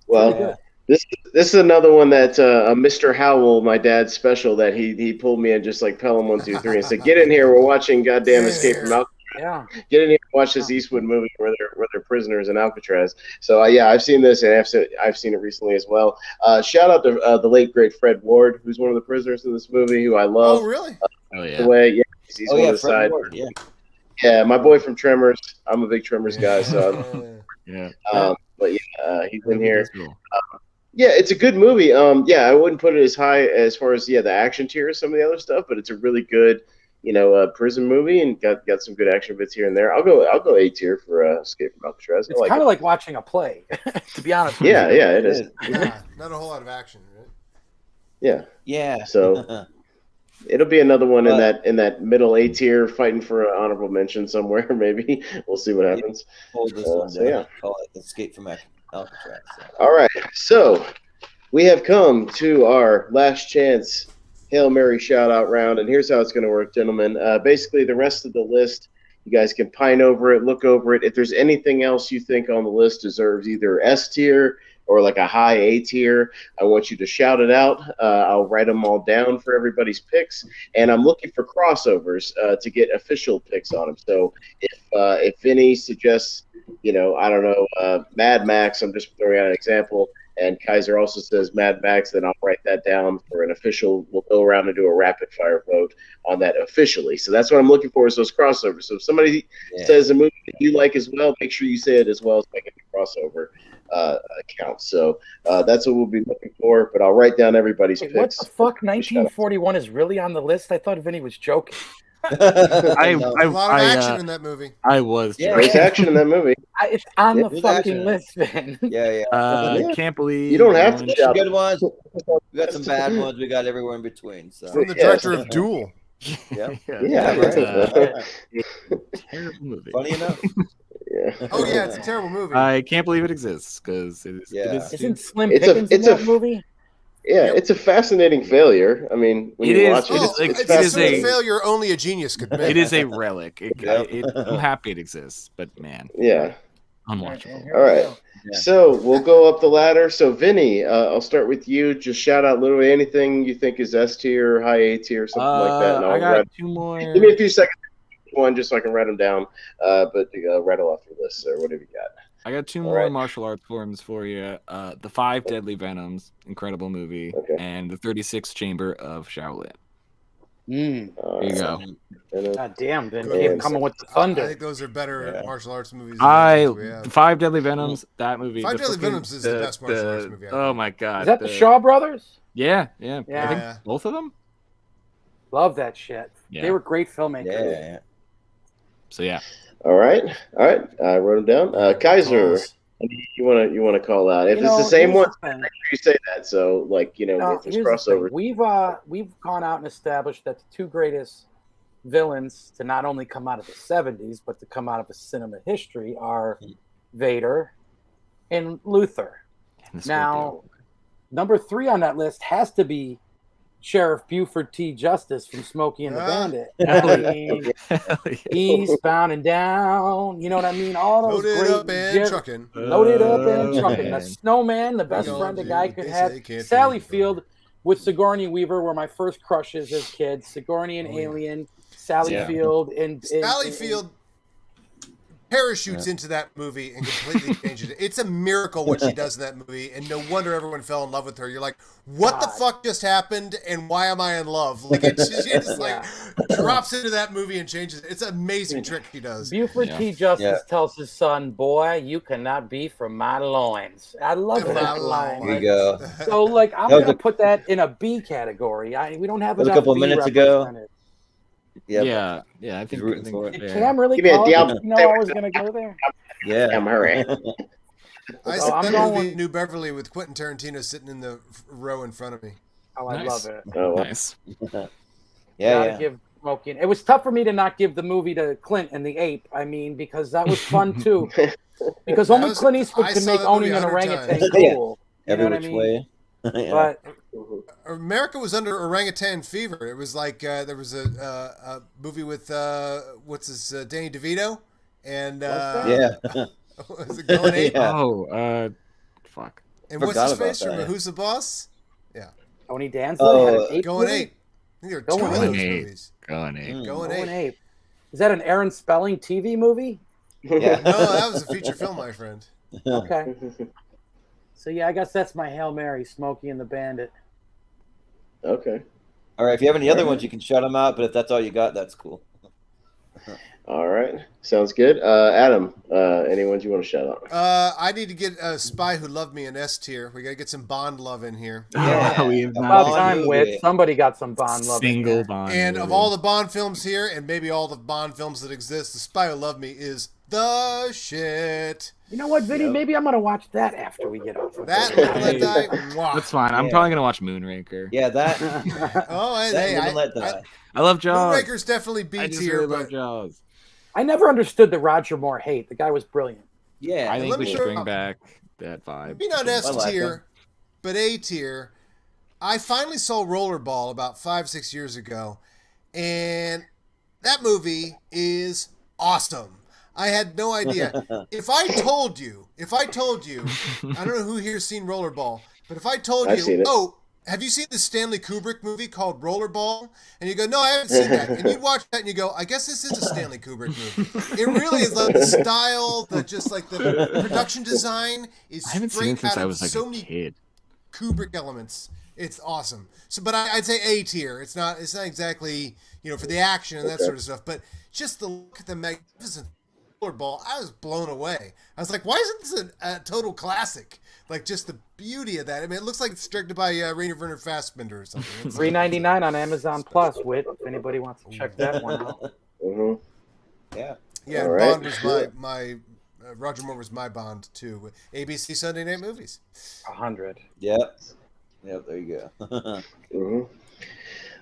S4: Well, this is another one that Mr. Howell, my dad's special, that he pulled me in just like Pelham 1, 2, 3 and said, "Get in here, we're watching goddamn Escape from Alcatraz.
S8: Yeah.
S4: Get in here and watch this Eastwood movie where they're prisoners in Alcatraz." So I've seen this, and I've seen it recently as well. Shout out to the late great Fred Ward, who's one of the prisoners in this movie, who I love.
S5: Oh, really?
S4: The way, he's on the side.
S3: Ward,
S4: yeah, my boy from Tremors. I'm a big Tremors guy, so but he's in here. Yeah, it's a good movie. I wouldn't put it as high as far as the action tier as some of the other stuff, but it's a really good, prison movie, and got some good action bits here and there. I'll go A tier for Escape from Alcatraz.
S8: It's kind of like watching a play, to be honest.
S4: Yeah, it is.
S5: Not a whole lot of action, right?
S3: Yeah.
S4: So it'll be another one in that middle A tier, fighting for an honorable mention somewhere. Maybe we'll see what happens.
S3: Hold this one down. Call it Escape from Alcatraz.
S4: All right, so we have come to our last chance Hail Mary shout out round, and here's how it's going to work, gentlemen. Basically, the rest of the list, you guys can pine over it, look over it. If there's anything else you think on the list deserves either S tier or like a high A tier, I want you to shout it out. I'll write them all down for everybody's picks, and I'm looking for crossovers to get official picks on them. So if Vinny suggests, I don't know, Mad Max, I'm just throwing out an example, and Kaiser also says Mad Max, then I'll write that down for an official. We'll go around and do a rapid fire vote on that officially. So that's what I'm looking for, is those crossovers. So if somebody says a movie that you like as well, make sure you say it as well as make it a crossover account. So that's what we'll be looking for, but I'll write down everybody's picks.
S8: What the fuck? 1941 is really on the list? I thought Vinny was joking.
S5: A lot of action in that movie.
S7: I was.
S4: There's action in that movie.
S8: It's on the fucking list, man.
S7: I can't believe
S4: you don't have to shout.
S3: Good ones. We got some bad ones. We got everywhere in between. So.
S5: From the director of Duel.
S3: Yeah.
S7: Terrible movie.
S3: Funny enough.
S5: Oh yeah, it's a terrible movie.
S7: I can't believe it exists because it is.
S8: Isn't Slim Pickens in that movie?
S4: Yeah, it's a fascinating failure. I when you watch it,
S5: it's a failure only a genius could make.
S7: It is a relic. I'm happy it exists, but man, unwatchable.
S4: All right, so we'll go up the ladder. So Vinny, I'll start with you. Just shout out literally anything you think is S tier, high A tier, something like that. And
S7: I got two more.
S4: Give me a few seconds. One just so I can write them down. But rattle off your list, sir. What have you got?
S7: I got two more martial arts forms for you. The 5 Deadly Venoms, incredible movie, and the 36th Chamber of Shaolin. There you go.
S8: God damn, Ben. Keep coming with the thunder.
S5: I think those are better martial arts movies.
S7: The 5 Deadly Venoms, that movie.
S5: 5 Deadly Venoms is the best martial arts movie.
S7: Oh my god.
S8: Is that the Shaw Brothers?
S7: Yeah. I think both of them.
S8: Love that shit.
S7: Yeah.
S8: They were great filmmakers.
S3: Yeah.
S7: So yeah.
S4: All right. I wrote them down. Kaiser, you want to call out if it's the same one? Make sure you say that. So if there's crossovers.
S8: We've gone out and established that the two greatest villains to not only come out of the 70s but to come out of the cinema history are Vader and Luther. Now, number 3 on that list has to be Sheriff Buford T. Justice from Smokey and the Bandit. Eastbound and down. You know what I mean? All those
S5: Loaded
S8: great
S5: up and trucking.
S8: Loaded up and trucking. The Snowman, the best friend a guy could have. Sally Field with Sigourney Weaver were my first crushes as kids. Sigourney and Alien, Sally Field, and
S5: Sally Field parachutes into that movie and completely changes it. It's a miracle what she does in that movie, and no wonder everyone fell in love with her. You're like, what the fuck just happened, and why am I in love? Like, she just like drops into that movie and changes it. It's an amazing trick she does.
S8: Buford T. Justice tells his son, "Boy, you cannot be from my loins." I love that line.
S3: There you go.
S8: So, like, I'm gonna put that in a B category. We don't have enough
S3: a couple
S8: B
S3: minutes ago.
S7: Yeah. I think
S8: Did Cam really call it? You know I was gonna go there.
S3: Yeah,
S4: I'm hurrying.
S5: I saw that movie New Beverly with Quentin Tarantino sitting in the row in front of me.
S8: Oh, I love it.
S4: Oh,
S7: Nice.
S8: Gotta give Smoking. It was tough for me to not give the movie to Clint and the Ape. I mean, because that was fun too. Because only Clint Eastwood can make owning an orangutan cool. You know what I mean? But
S5: America was under orangutan fever. It was like there was a movie with Danny DeVito and was it Going Ape?
S7: Fuck.
S5: And what's his face from Who's the Boss? Yeah,
S8: Tony Danza had an ape
S5: Going
S8: movie?
S5: Ape. I think there are two of those movies.
S7: Going Ape.
S5: Going Ape.
S8: Is that an Aaron Spelling TV movie?
S3: Yeah.
S5: No, that was a feature film, my friend.
S8: Okay. So yeah, I guess that's my Hail Mary, Smokey and the Bandit.
S4: Okay.
S3: All right. If you have any other ones, you can shout them out. But if that's all you got, that's cool.
S4: All right. Sounds good. Adam, any ones you want to shout out?
S5: I need to get a Spy Who Loved Me in S tier. We got to get some Bond love in here.
S3: Yeah.
S7: We have
S8: About
S7: not
S8: time, Whit. Somebody got some Bond love.
S7: single Bond.
S5: And
S7: movie.
S5: of all the Bond films here, and maybe all the Bond films that exist, The Spy Who Loved Me is the shit.
S8: You know what, Vinny? Maybe I'm gonna watch that after we get off.
S5: That Live and Let Die. Wow.
S7: That's fine. I'm probably gonna watch Moonraker.
S3: Yeah, that.
S5: Oh, and
S3: that
S5: hey,
S3: Live and Let Die.
S7: I love Jaws.
S5: Moonraker's definitely B
S7: I just
S5: tier,
S7: really
S5: but
S7: love Jaws.
S8: I never understood the Roger Moore hate. The guy was brilliant.
S3: Yeah.
S7: I think
S5: let
S7: we
S5: me
S7: should
S5: show-
S7: bring back that vibe.
S5: maybe not S
S3: I like
S5: tier,
S3: him.
S5: but A tier. I finally saw Rollerball about 5-6 years ago, and that movie is awesome. I had no idea. If I told you, I don't know who here's seen Rollerball, but if I told
S4: I've
S5: you,
S4: seen it.
S5: oh, have you seen the Stanley Kubrick movie called Rollerball? And you go, no, I haven't seen that. And you watch that and you go, I guess this is a Stanley Kubrick movie. It really is like the style, the production design is
S7: I haven't seen it
S5: straight
S7: since
S5: out
S7: I
S5: of
S7: was like
S5: so
S7: a
S5: many
S7: kid.
S5: Kubrick elements. It's awesome. So, but I'd say A tier. It's not exactly, for the action and that sort of stuff, but just the look at the magnificent Rollerball, I was blown away. I was like, why isn't this a total classic? Like, just the beauty of that. I mean, it looks like it's directed by Rainer Werner Fassbinder or something. It's
S8: $3.99 on Amazon Plus. Whit, if anybody wants to check that one out.
S4: Mm-hmm.
S3: Yeah.
S5: Yeah,
S4: All right.
S5: Bond was my Roger Moore was my Bond too. With ABC Sunday Night Movies.
S8: 100.
S3: Yep. There you go.
S4: Mm-hmm.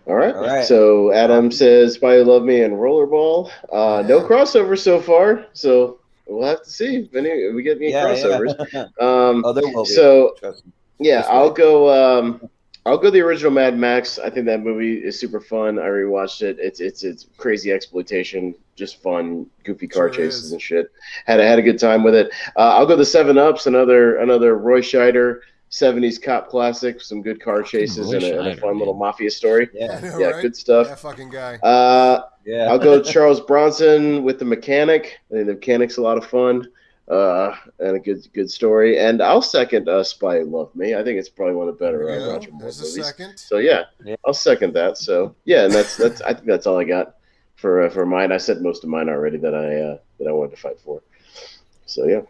S4: All right.
S3: All right.
S4: So Adam says Spy Who Loved Me and Rollerball. No crossover so far, so we'll have to see if we get any crossovers.
S3: Oh, there will be.
S4: So
S3: Trust me.
S4: yeah, I'll go the original Mad Max. I think that movie is super fun. I rewatched it. It's crazy exploitation, just fun, goofy car chases and shit. Had a good time with it. I'll go the 7-Ups, another Roy Scheider 70s cop classic, some good car chases and a fun little mafia story.
S3: Yeah.
S5: I know,
S4: Yeah,
S5: right?
S4: good stuff.
S5: That fucking guy.
S3: Yeah.
S4: I'll go Charles Bronson with The Mechanic. I think The Mechanic's a lot of fun and a good story. And I'll second Spy Who Loved Me. I think it's probably one of the better Roger Moore
S5: There's
S4: movies.
S5: a second.
S4: So yeah, I'll second that. So yeah, and that's I think that's all I got for mine. I said most of mine already that I wanted to fight for. So yeah.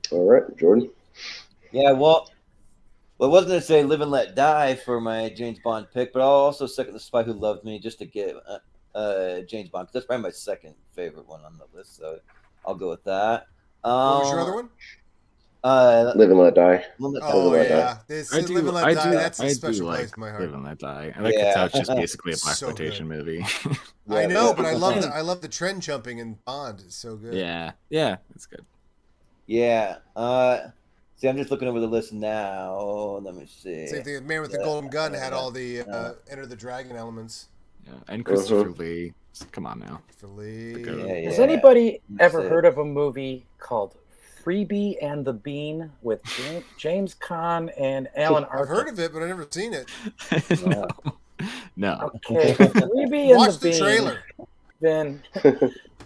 S4: All right, Jordan.
S3: Yeah, well, I wasn't going to say Live and Let Die for my James Bond pick, but I'll also second The Spy Who Loved Me just to get James Bond, because that's probably my second favorite one on the list, so I'll go with that.
S5: What was your other one?
S4: Live and Let Die.
S5: Oh,
S4: Let
S5: yeah. Live and Let Die, that's a special place in my heart.
S7: Live and Let Die. I like it how it's just basically a
S5: So
S7: blaxploitation movie.
S5: I know, but I love the trend jumping in Bond. It's so good.
S7: Yeah, it's good.
S3: Yeah. See, I'm just looking over the list now. Let me see.
S5: Same thing. The Man with the Golden Gun had all the Enter the Dragon elements.
S7: Yeah, and Christopher Lee. Come on now.
S5: Christopher Lee.
S8: Has anybody ever heard of a movie called Freebie and the Bean with James Caan and Alan Arkin?
S5: I've heard of it, but I've never seen it.
S7: No.
S8: Okay, Freebie and
S5: Watch
S8: the
S5: the
S8: Bean.
S5: trailer.
S8: Then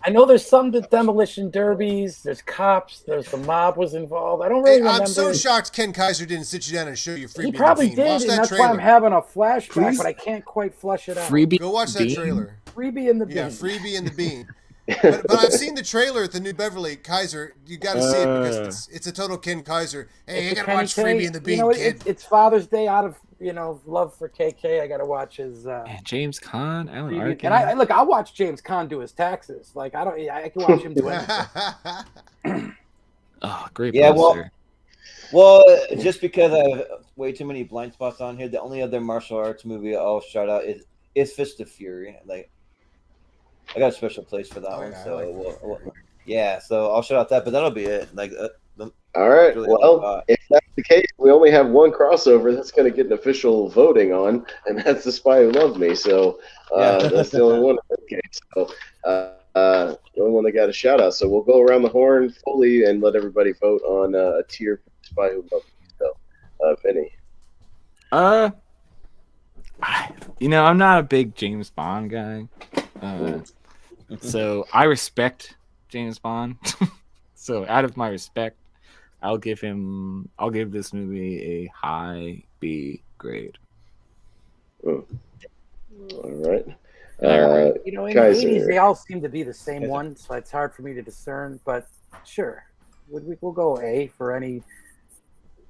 S8: I know there's some demolition derbies. There's cops. There's the mob was involved. I don't really remember.
S5: I'm so shocked Ken Kaiser didn't sit you down and show you Freebie.
S8: He probably
S5: and the Bean.
S8: did,
S5: Watch
S8: and
S5: that
S8: that's
S5: trailer.
S8: why I'm having a flashback, but I can't quite flush it out.
S7: Freebie.
S5: Go watch that trailer.
S8: Freebie and the Bean.
S5: Yeah, Freebie and the Bean. But I've seen the trailer at the New Beverly. Kaiser, you got to see it because it's a total Ken Kaiser. Hey, you got to watch Freebie and the Bean, kid.
S8: It's Father's Day. Out of love for KK, I got to watch his.
S7: James Caan, Alan Arkin.
S8: And I look, I'll watch James Caan do his taxes. Like I can watch him do anything.
S7: Oh, great.
S3: Yeah,
S7: poster.
S3: well, just because I have way too many blind spots on here, the only other martial arts movie I'll shout out is Fist of Fury. Like, I got a special place for that one.
S5: Yeah,
S3: So so I'll shout out that, but that'll be it. Like,
S4: All right.
S3: really
S4: Well, if that's the case, we only have one crossover that's going to get an official voting on, and that's The Spy Who Loved Me. So that's the only one in that case. So the only one that got a shout out. So we'll go around the horn fully and let everybody vote on a tier for The Spy Who Loved Me. So, Vinny.
S7: I'm not a big James Bond guy. So I respect James Bond. So out of my respect, I'll give this movie a high B grade.
S4: All right.
S8: In the
S4: Kaiser.
S8: 80s, they all seem to be the same one, so it's hard for me to discern. But sure, we'll go A for any.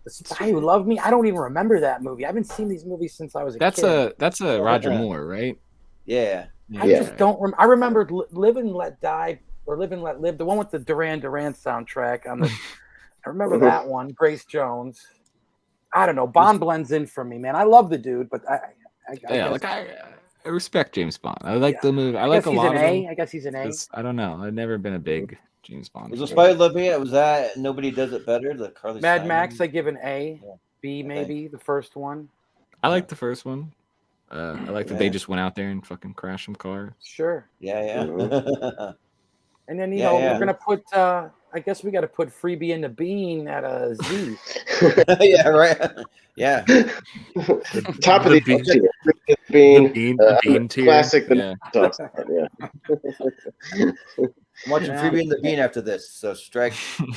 S8: The Spy Who Loved Me. I don't even remember that movie. I haven't seen these movies since I was a kid.
S7: That's a Roger Moore, right?
S3: yeah.
S8: I just don't remember. I remembered Live and Let Die or Live and Let Live, the one with the Duran Duran soundtrack on the. I remember that one. Grace Jones. I don't know. Bond blends in for me, man. I love the dude, but I
S7: respect James Bond. I like the movie. I like a lot of them.
S8: I guess he's an A.
S7: I don't know. I've never been a big James Bond.
S3: Was The Spy Who Loved Me? Was that Nobody Does It Better? The Carly
S8: Mad
S3: Simon?
S8: Max, I give an A. B maybe the first one.
S7: I like the first one. I like that they just went out there and fucking crashed some cars.
S8: Sure.
S3: Yeah.
S8: And then we're gonna put. I guess we got to put Freebie and the Bean at a Z.
S3: Yeah, right. Yeah.
S4: Top of the
S7: Bean tier.
S4: Classic.
S7: Yeah.
S3: I'm watching Freebie and the Bean after this, so strike.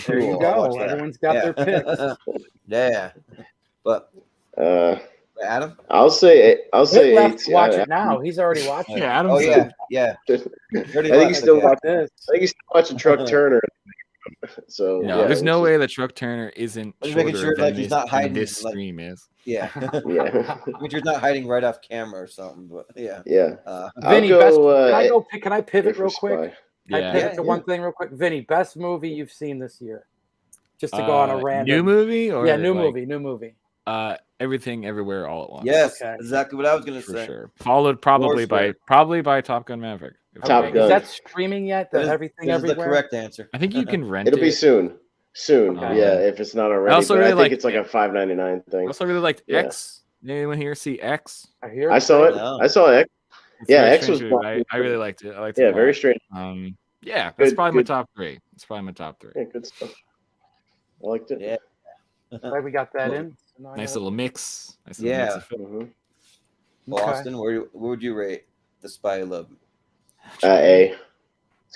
S8: There you go. Everyone's got their picks.
S3: Yeah. But Adam?
S4: I'll say
S8: left to watch
S4: 8.
S8: it now. He's already watching.
S7: Yeah,
S3: Oh yeah.
S4: I think he's still watching Truck Turner. So
S7: there's no way that Truck Turner isn't
S3: making sure like he's not hiding.
S7: This stream is.
S3: Yeah. Which you're not hiding right off camera or something, but yeah.
S8: Vinny, can I pivot real quick? Can I pivot to one thing real quick? Vinny, best movie you've seen this year? Just to go on a random
S7: new movie or
S8: new movie.
S7: Everything Everywhere All at Once.
S3: Yes, exactly what I was gonna say.
S7: Sure. Followed probably by Top Gun Maverick.
S4: Top Gun.
S8: Is that streaming yet? Everything
S3: Everywhere.
S8: Everywhere.
S3: The correct answer.
S7: I think you can rent
S4: It'll be soon.
S7: Okay.
S4: Yeah, if it's not already. I think it's like a $5.99 thing.
S7: I also really liked X. Anyone here see X?
S4: I saw it. I saw X. X was.
S7: I really liked it. I liked it.
S4: Yeah, very strange.
S7: That's probably my top 3. It's probably my top 3.
S4: Yeah, good stuff. I liked it.
S3: Yeah.
S8: Glad we got that in.
S7: Nice little mix.
S3: Well, Austin, where would you rate The Spy Who Loved Me?
S4: A.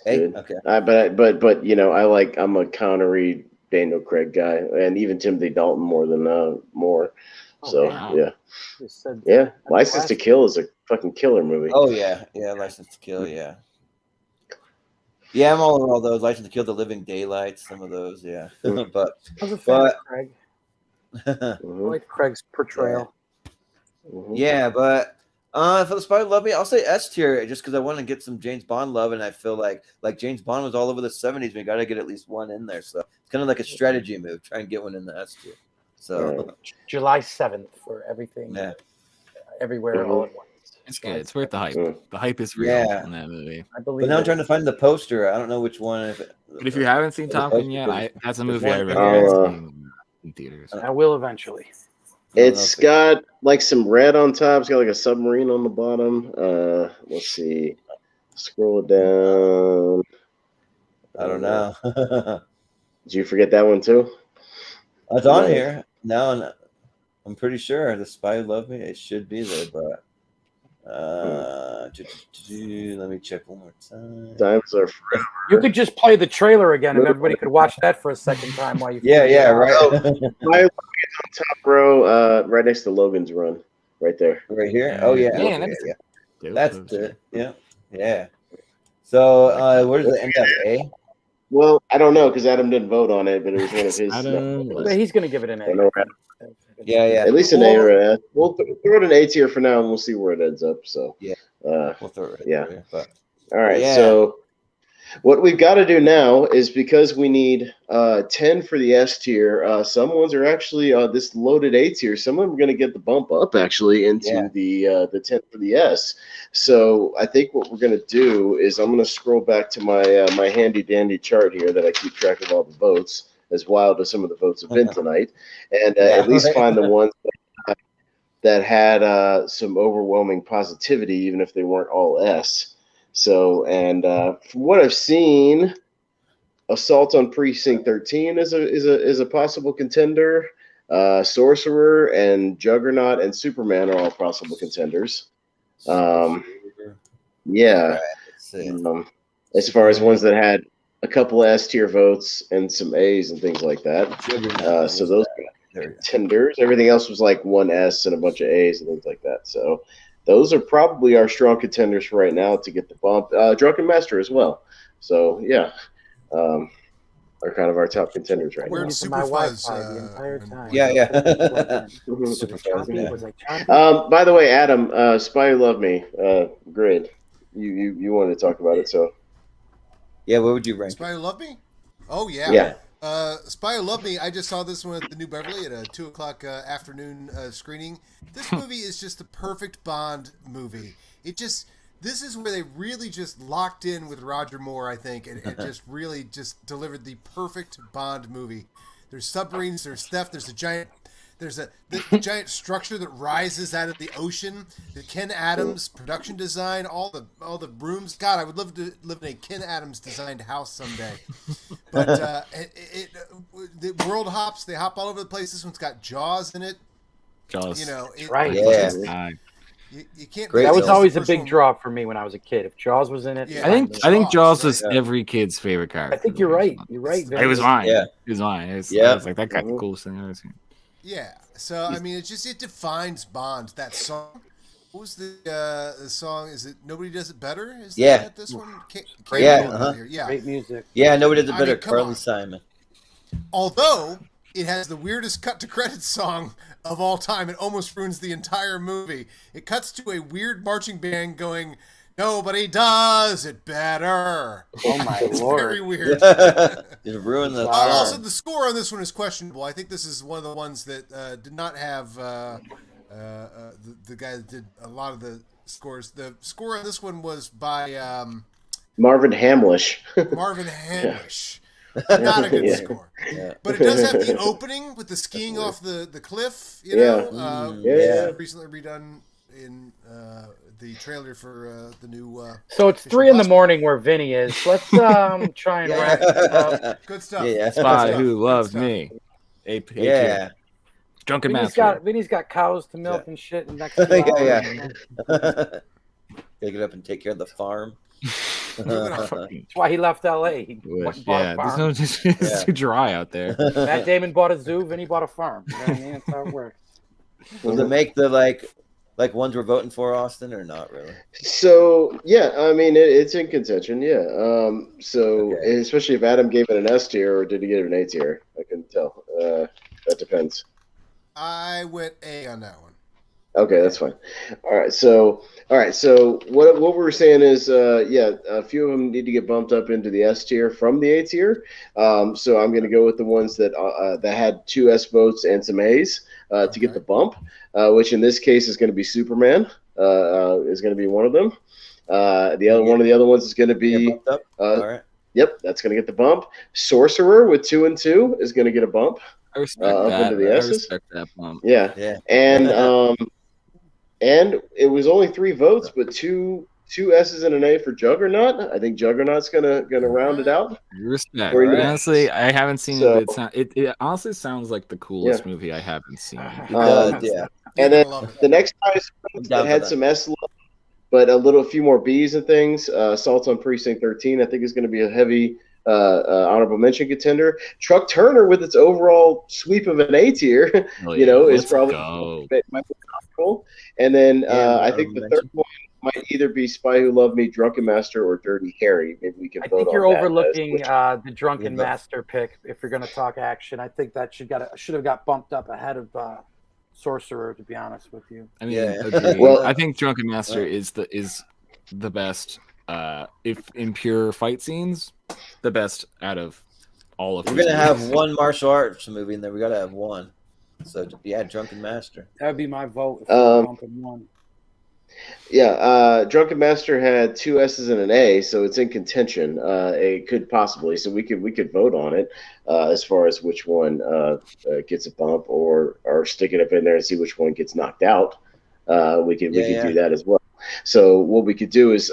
S3: A. Okay.
S4: But I'm a Connery, Daniel Craig guy, and even Timothy Dalton more than Moore. So yeah. License to Kill is a fucking killer movie.
S3: Oh yeah, License to Kill, yeah. Yeah, I'm all in all those. License to Kill, The Living Daylights, some of those, yeah. But
S8: I was a fan of Craig. I like Craig's portrayal.
S3: Yeah, but for The Spy Who Loved Me, I'll say S tier just because I want to get some James Bond love, and I feel like James Bond was all over the 70s. We got to get at least one in there, so it's kind of like a strategy move. Try and get one in the S tier. So
S8: July 7th for everything.
S3: Yeah.
S8: Everywhere all at once.
S7: It's good. It's worth the hype. The hype is real in that movie.
S8: I believe.
S3: But now I'm trying to find the poster. I don't know which one.
S7: But if you haven't seen Top Gun yet, that's a movie I recommend. in theaters.
S8: I will eventually.
S4: It's got like some red on top. It's got like a submarine on the bottom. Let's see. Scroll down.
S3: I don't know.
S4: Did you forget that one too?
S3: It's on here. No, I'm pretty sure The Spy Who Loved Me. It should be there, but let me check one more time.
S4: Times are forever.
S8: You could just play the trailer again, and everybody could watch that for a second time while you.
S3: Yeah, right.
S4: My on top row, right next to Logan's Run, right there.
S3: Right here. Oh yeah,
S7: Man,
S3: okay, that's it. Yeah. So where does it end up? A?
S4: Well, I don't know because Adam didn't vote on it, but it was one of his.
S8: But he's going to give it an A.
S3: Yeah.
S4: At least an A or an F. We'll throw it an A tier for now, and we'll see where it ends up. So
S3: we'll throw it right there, but
S4: all right. So what we've got to do now is, because we need 10 for the S tier. Some ones are actually this loaded A tier. Some of them are going to get the bump up actually into the 10 for the S. So I think what we're going to do is I'm going to scroll back to my my handy dandy chart here that I keep track of all the votes, as wild as some of the votes have been tonight, and at least find the ones that had some overwhelming positivity, even if they weren't all S. So, and from what I've seen, Assault on Precinct 13 is a possible contender. Sorcerer and Juggernaut and Superman are all possible contenders. As far as ones that had a couple S tier votes and some A's and things like that. So those are contenders. Everything else was like one S and a bunch of A's and things like that. So those are probably our strong contenders for right now to get the bump. Drunken Master as well. So are kind of our top contenders right now.
S5: Super Fuzz
S8: the entire time.
S3: Super Fuzz.
S4: By the way, Adam, Spy Who Loved Me, grid. You wanted to talk about it, so.
S3: Yeah, what would you rank?
S5: Spy Who Loved Me? Oh yeah.
S4: Yeah.
S5: Spy Who Loved Me. I just saw this one at the New Beverly at a 2:00 afternoon screening. This movie is just the perfect Bond movie. This is where they really just locked in with Roger Moore, I think, and just really just delivered the perfect Bond movie. There's submarines, there's theft, there's a giant structure that rises out of the ocean. The Ken Adams production design, all the rooms. God, I would love to live in a Ken Adams designed house someday. But the world hops. They hop all over the place. This one's got Jaws in it.
S7: Jaws.
S8: Right.
S3: Yeah.
S5: You can't.
S8: That was always a big draw for me when I was a kid. If Jaws was in it,
S5: Yeah.
S7: I think Jaws was every kid's favorite character.
S8: I think you're right. You're right.
S7: It was mine.
S3: Yeah.
S7: It was mine. I was like, that got the coolest thing I've ever seen.
S5: Yeah. So I mean, it defines Bond. That song. What was the song? Is it Nobody Does It Better? Is that this one?
S3: Yeah.
S8: Great music.
S3: Yeah, Nobody Does It Better.
S5: Come
S3: Carly
S5: on.
S3: Simon.
S5: Although it has the weirdest cut to credits song of all time, it almost ruins the entire movie. It cuts to a weird marching band going, "Nobody does it better."
S8: Oh my
S5: It's
S8: lord!
S5: very weird.
S3: It ruined the.
S5: Also, the score on this one is questionable. I think this is one of the ones that did not have the guy that did a lot of the scores. The score on this one was by
S4: Marvin Hamlish.
S5: Marvin Hamlish. Not a good score.
S3: Yeah.
S5: But it does have the opening with the skiing off the cliff, recently redone in the trailer for the new
S8: So it's 3 a.m. where Vinny is. Let's try and wrap it up.
S5: Good stuff.
S3: Yeah.
S7: Spy Who Loved Me. Drunken Master.
S8: Vinny's got cows to milk and shit. And next
S3: Gotta get up and take care of the farm.
S8: That's why he left L.A. He went and bought a farm.
S7: It's too dry out there.
S8: Matt Damon bought a zoo, Vinny bought a farm. You know what I mean? That's how it works.
S3: Will it make the like ones we're voting for, Austin, or not really?
S4: So yeah, I mean it's in contention. Yeah. Especially if Adam gave it an S tier or did he give it an A tier? I couldn't tell. That depends.
S5: I went A on that one.
S4: Okay, that's fine. All right. So what we were saying is, a few of them need to get bumped up into the S tier from the A tier. So I'm going to go with the ones that had 2 S votes and some A's to get the bump, which in this case is going to be Superman. Is going to be one of them. One of the other ones is going to be.
S3: All right.
S4: Yep, that's going to get the bump. Sorcerer with 2 and 2 is going to get a bump.
S7: I respect
S4: up
S7: that.
S4: into the
S7: I
S4: S's.
S7: respect that bump.
S4: Yeah. And it was only 3 votes, but two S's and an A for Juggernaut. I think Juggernaut's gonna round it out.
S7: Respect.
S4: Right.
S7: Honestly, I haven't seen
S4: So-
S7: it, but it honestly sounds like the coolest movie I haven't seen.
S3: Yeah.
S4: And then
S5: Love it.
S4: the next highest vote
S3: down
S4: that had
S3: for that.
S4: some S love, but a few more B's and things. Assault on Precinct 13, I think, is going to be a heavy honorable mention contender. Truck Turner, with its overall sweep of an A tier,
S7: Hell
S4: is
S7: let's
S4: probably
S7: go.
S4: might be cool. And then
S3: Yeah,
S4: I think the
S3: honorable
S4: third one might either be Spy Who Loved Me, Drunken Master, or Dirty Harry. Maybe we can
S8: I
S4: vote
S8: think
S4: on
S8: you're
S4: that as
S8: overlooking
S4: which-
S8: the Drunken
S3: Yeah.
S8: Master pick. If you're going to talk action, I think that should have got bumped up ahead of Sorcerer. To be honest with you,
S7: I mean,
S3: Yeah.
S7: agreed.
S4: Well-
S7: I think Drunken Master is the best. If in pure fight scenes, the best out of all of.
S3: We're
S7: these
S3: gonna have
S7: movies.
S3: one martial arts movie, and then we gotta have one. So yeah, Drunken Master.
S8: that would be my vote. If we're bumping one.
S4: Yeah, Drunken Master had 2 S's and an A, so it's in contention. It could possibly, so we could vote on it as far as which one gets a bump, or stick it up in there and see which one gets knocked out. We could do that as well. So what we could do is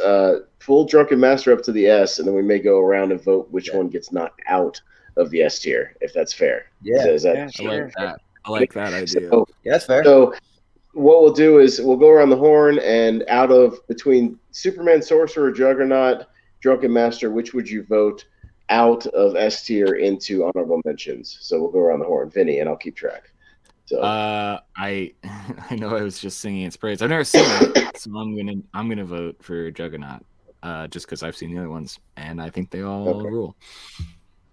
S4: pull Drunken Master up to the S, and then we may go around and vote which one gets knocked out of the S tier, if that's fair.
S3: Yeah.
S4: So is that-
S8: Yeah,
S7: I like that. I like that idea.
S4: So,
S3: Yeah, that's fair.
S4: so what we'll do is we'll go around the horn, and out of between Superman, Sorcerer, Juggernaut, Drunken Master, which would you vote out of S tier into honorable mentions? So we'll go around the horn, Vinny, and I'll keep track. So
S7: I know I was just singing its praise. I've never seen it, so I'm gonna vote for Juggernaut, just because I've seen the other ones and I think they all rule.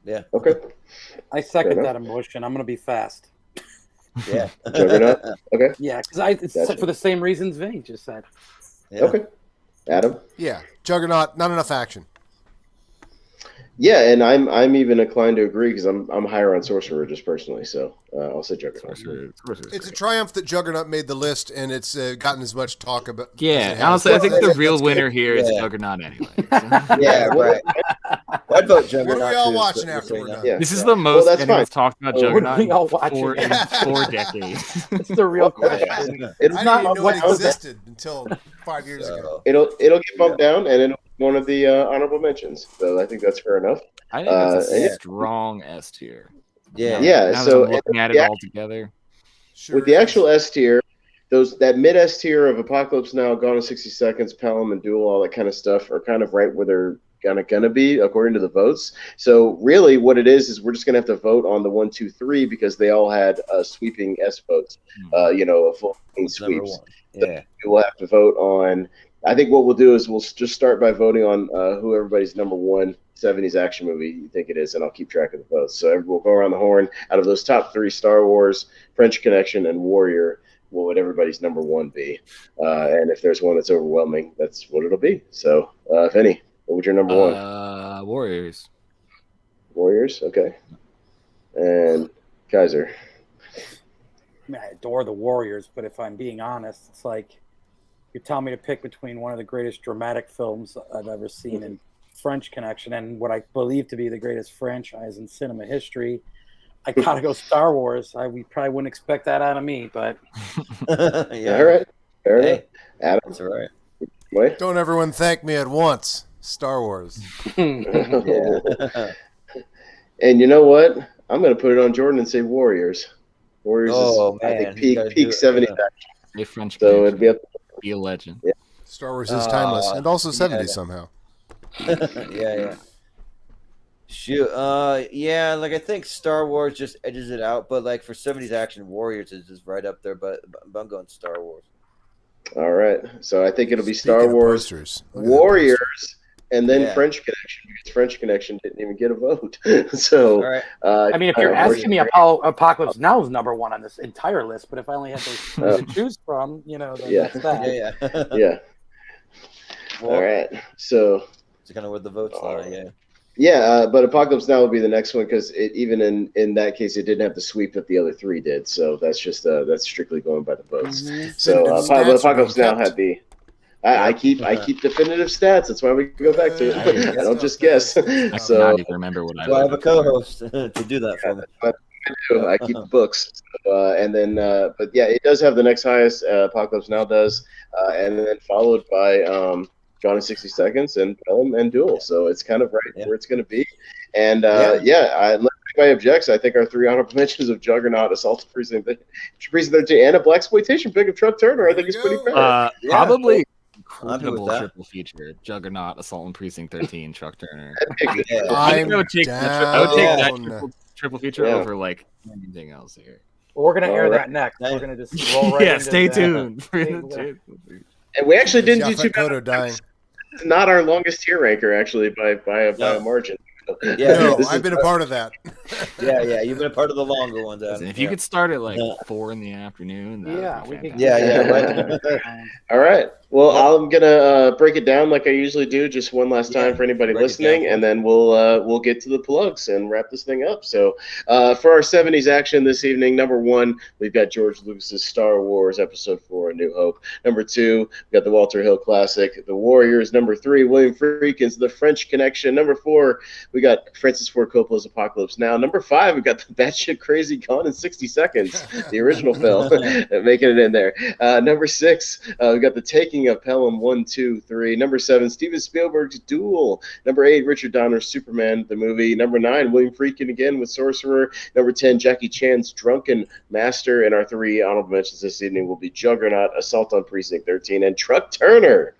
S3: Yeah.
S4: okay,
S8: I second
S4: Fair
S8: that emotion. I'm going to be fast.
S3: Yeah.
S4: Juggernaut. Okay,
S8: Yeah, because it's
S4: Gotcha.
S8: for the same reasons Vinny just said.
S3: Yeah.
S4: okay. Adam.
S5: Yeah, Juggernaut, not enough action.
S4: Yeah, and I'm even inclined to agree because I'm higher on Sorcerer just personally. So I'll say Juggernaut.
S7: Sorcerer's
S5: It's a
S7: great.
S5: triumph that Juggernaut made the list, and it's gotten as much talk about. as it
S7: Yeah,
S5: has.
S7: honestly, I think the
S3: That's
S7: real
S3: good.
S7: winner here is
S3: Yeah.
S7: Juggernaut anyway.
S3: Yeah, right. I'd vote
S5: What
S3: Juggernaut.
S5: are we all
S3: too,
S5: watching
S3: just
S5: after
S3: so you
S5: we're
S3: know.
S5: done?
S4: Yeah.
S7: This is the most
S4: that's
S7: anyone's
S4: fine.
S7: talked about
S4: What are
S7: Juggernaut
S8: we all watching?
S7: in 4 decades.
S8: It's the real question.
S5: I
S4: It's
S5: didn't
S8: not
S5: even know
S8: what
S5: it
S8: goes-
S5: existed until 5 years ago.
S3: So,
S4: It'll get bumped down, and it'll be one of the honorable mentions. So I think that's fair enough.
S7: I think that's a
S3: yeah.
S7: strong S tier.
S3: yeah.
S4: Yeah,
S7: Now
S4: so
S7: that I'm looking at it
S4: yeah.
S7: all together.
S5: Sure
S4: With the
S5: is.
S4: actual S tier, that mid S tier of Apocalypse Now, Gone in 60 Seconds, Pelham, and Duel, all that kind of stuff are kind of right where they're gonna be according to the votes. So really, what it is we're just gonna have to vote on the 1, 2, 3 because they all had sweeping S votes. A full clean
S3: That's number
S4: sweeps.
S3: one. Yeah.
S4: We'll have to vote on. I think what we'll do is we'll just start by voting on who everybody's number 1 70s action movie you think it is, and I'll keep track of the votes. So we'll go around the horn. Out of those top 3, Star Wars, French Connection, and Warrior, what would everybody's number 1 be? And if there's one that's overwhelming, that's what it'll be. So, Vinny, what would your number 1?
S7: Warriors.
S4: Warriors? Okay. And Kaiser.
S8: I mean, I adore the Warriors, but if I'm being honest, it's like you're telling me to pick between one of the greatest dramatic films I've ever seen in French Connection and what I believe to be the greatest franchise in cinema history. I gotta go Star Wars. We probably wouldn't expect that out of me, but
S3: Yeah.
S4: All right. Fair enough.
S3: Hey,
S4: Adam,
S3: that's all right.
S4: wait.
S5: Don't everyone thank me at once. Star Wars.
S3: Yeah.
S4: And you know what? I'm going to put it on Jordan and say Warriors. Warriors
S3: Oh,
S4: is, I
S3: man,
S4: think,
S3: you gotta do
S4: peak
S3: it.
S4: 70s.
S7: A French
S4: So
S7: connection.
S4: it'd be up.
S7: Be a legend.
S5: Star Wars is timeless, and also 70s
S3: yeah.
S5: somehow.
S3: Yeah. Shoot. Yeah. Like I think Star Wars just edges it out, but like for 70s action, Warriors is just right up there. But I'm going Star Wars.
S4: All right. So I think it'll be
S5: Speaking
S4: Star
S5: of
S4: Wars,
S5: posters, look at that
S4: Warriors, and then
S3: Yeah.
S4: French Connection, because French Connection didn't even get a vote. So,
S3: All right.
S8: I mean, if you're
S4: Warriors-
S8: asking me, Apocalypse Now is number 1 on this entire list, but if I only had those 2 to choose from, then
S4: Yeah.
S8: that's that.
S3: Yeah.
S4: Yeah.
S3: Well,
S4: All right. So,
S3: It's kind of where the votes lie. Yeah.
S4: yeah, but Apocalypse Now will be the next one because even in that case, it didn't have the sweep that the other 3 did. So that's just that's strictly going by the votes. So
S5: Definitive stats are
S4: Apocalypse
S5: being
S4: Now
S5: kept.
S4: had the. I keep definitive stats. That's why we go back to it. I don't just guess.
S7: I
S4: So
S7: cannot even remember what I
S3: So I have a
S7: voted for.
S3: co-host to do that for me.
S4: I keep the books. And then, but yeah, it does have the next highest. Apocalypse Now does, and then followed by Gone in 60 Seconds and Pelham and Duel. So it's kind of right where it's going to be. And unless anybody objects, I think our 3 honorable mentions of Juggernaut, Assault on Precinct 13, and a blaxploitation pick of Truck Turner, I think is pretty fair.
S7: Probably incredible triple feature: Juggernaut, Assault on Precinct 13, Truck Turner. I would take that triple feature over like anything else here.
S8: Well, we're gonna air that next. We're gonna just roll right into
S7: stay
S8: that.
S7: tuned.
S4: And we actually didn't do too bad.
S5: Dying.
S4: It's not our longest tier ranker, actually, by a margin.
S5: No, I've been a part of that.
S3: Yeah, you've been a part of the longer ones.
S7: Listen, if you could start at like 4 in the afternoon,
S8: we could.
S4: All right. Well, I'm gonna break it down like I usually do, just one last time for anybody listening, and then we'll get to the plugs and wrap this thing up. So, for our 70s action this evening, number 1, we've got George Lucas's Star Wars Episode 4: A New Hope. Number 2, we got the Walter Hill classic, The Warriors. Number 3, William Friedkin's The French Connection. Number 4, we got Francis Ford Coppola's Apocalypse Now. Number 5, we got the batshit crazy Gone in 60 Seconds, the original film, making it in there. Number 6, we got The Taking of Pelham 1, 2, 3. Number 7, Steven Spielberg's Duel. Number 8, Richard Donner's Superman, the movie. Number 9, William Friedkin again with Sorcerer. Number 10, Jackie Chan's Drunken Master. And our 3 honorable mentions this evening will be Juggernaut, Assault on Precinct 13, and Truck Turner.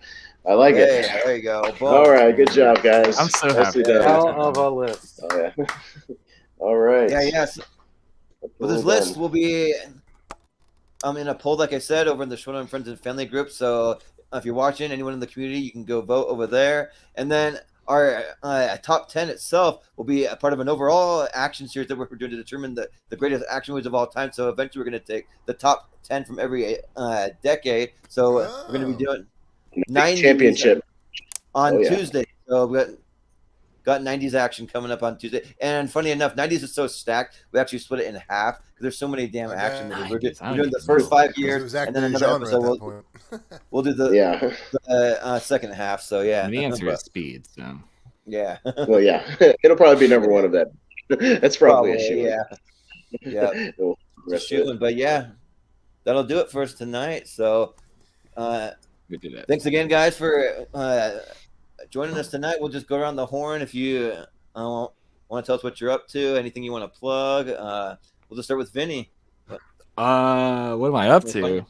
S4: I like it.
S3: There you go. Boom.
S4: All right, good job, guys.
S7: I'm so happy.
S8: Hell of a list.
S4: Oh, yeah. All right.
S3: Yes. Well, this list will be in a poll, like I said, over in the Shoutout Friends and Family group. So if you're watching, anyone in the community, you can go vote over there. And then our top 10 itself will be a part of an overall action series that we're doing to determine the greatest action movies of all time. So eventually we're going to take the top 10 from every decade. So we're going to be doing 90s
S4: championship
S3: on Tuesday. So we got 90s action coming up on Tuesday. And funny enough, 90s is so stacked, we actually split it in half because there's so many damn action movies. We're doing the first 5 years, and then another episode we'll do the second half. So yeah,
S7: the answer is speed. So
S3: yeah,
S4: well, yeah, it'll probably be number 1 of that. That's probably a shoe.
S3: Yeah. But yeah, that'll do it for us tonight. So
S7: we did it.
S3: Thanks again, guys, for joining us tonight. We'll just go around the horn. If you want to tell us what you're up to, anything you want to plug, we'll just start with Vinny.
S7: What am I up to?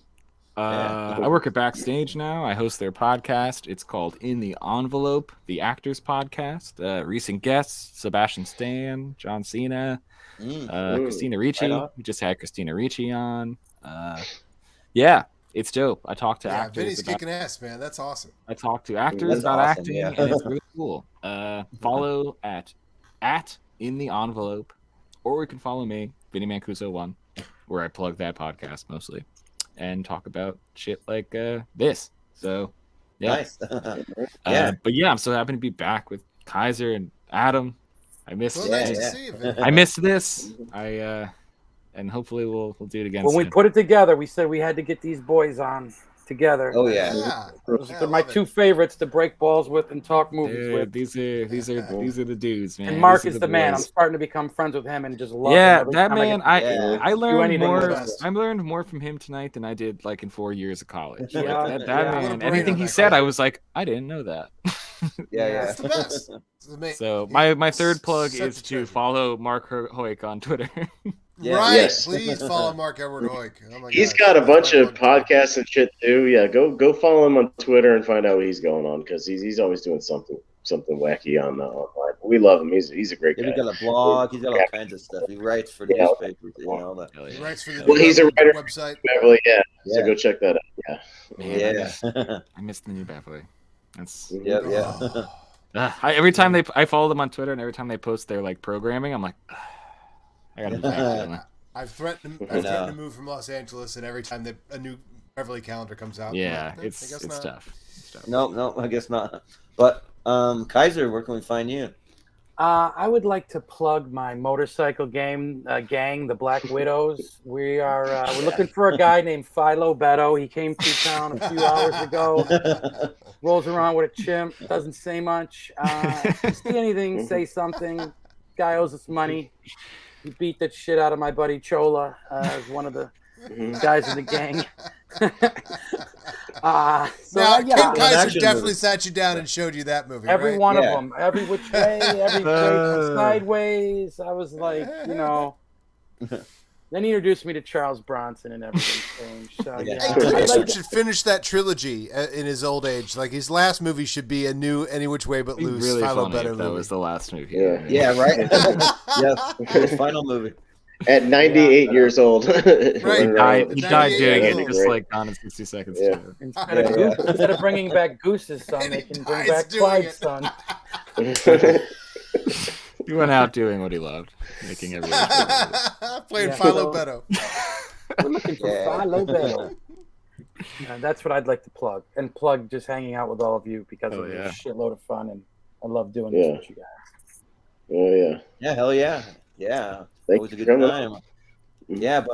S7: I work at Backstage now. I host their podcast. It's called In the Envelope, the Actors Podcast. Recent guests: Sebastian Stan, John Cena, Christina Ricci. We just had Christina Ricci on. It's dope. I talk to actors.
S5: Vinny's kicking ass, man. That's awesome.
S7: I talk to actors about acting, and it's really cool. Follow at In the Envelope, or you can follow me, Vinny Mancuso 1, where I plug that podcast mostly and talk about shit like this. So, yeah.
S3: Nice.
S7: But yeah, I'm so happy to be back with Kaiser and Adam. I missed
S5: I
S7: missed this. And hopefully we'll do it again.
S8: When we put it together, we said we had to get these boys on together.
S3: Oh yeah.
S8: They're my 2 favorites to break balls with and talk movies with.
S7: These are the dudes, man.
S8: And Marc is the man. I'm starting to become friends with him and just love him.
S7: Yeah, that man. I learned more.
S5: I
S7: learned more from him tonight than I did like in 4 years of college.
S8: Yeah,
S7: that man. Anything he said, I was like, I didn't know that.
S3: It's
S5: the best.
S7: So my third plug is to follow Marc Hueck on Twitter.
S5: Please follow Marc Edward Hueck. Oh
S4: He's got a bunch of podcasts and shit too. Yeah, go follow him on Twitter and find out what he's going on, because he's always doing something wacky on online. We love him. He's a great guy.
S3: He's got a blog. He's got all kinds of stuff. He writes for newspapers. All that.
S5: He writes for the
S4: he's a writer
S5: website.
S4: Beverly. So go check that out.
S7: I missed the new Beverly. That's
S3: every
S7: time I follow them on Twitter, and every time they post their like programming, I'm like, I gotta be back.
S5: I've threatened to move from Los Angeles, and every time a new Beverly calendar comes out,
S7: it's tough.
S3: No, I guess not. But Kaiser, where can we find you?
S8: I would like to plug my motorcycle gang, the Black Widows. We're looking for a guy named Philo Beto. He came through town a few hours ago. Rolls around with a chimp. Doesn't say much. If you see anything, say something. Guy owes us money. He beat the shit out of my buddy Chola as one of the guys in the gang.
S5: Ken Kaiser definitely sat you down and showed you that movie.
S8: Every one of them, every which way, every sideways. I was like, Then he introduced me to Charles Bronson and everything changed. So,
S5: Kaiser should finish that trilogy in his old age. Like his last movie should be a new Any Which Way But Loose.
S7: Really
S5: Philo
S7: funny
S5: Beto
S7: if that
S5: movie.
S7: was the last movie.
S3: Yeah, right. His final movie.
S4: At 98 years old.
S5: Right.
S7: He died doing it,
S4: That's
S7: just
S4: great.
S7: like Gone in 60 Seconds.
S4: Yeah.
S7: Too.
S8: Instead of bringing back Goose's son, they can bring back Clyde's son.
S7: He went out doing what he loved, making everyone.
S5: Playing Philo Beto.
S8: We're looking for Philo Beto. That's what I'd like to plug. And plug just hanging out with all of you because it was a shitload of fun and I love doing this with you guys.
S4: Oh, yeah.
S3: Yeah, hell yeah. Yeah.
S4: Thank
S3: Always a
S4: you
S3: good
S4: for
S3: time. Yeah,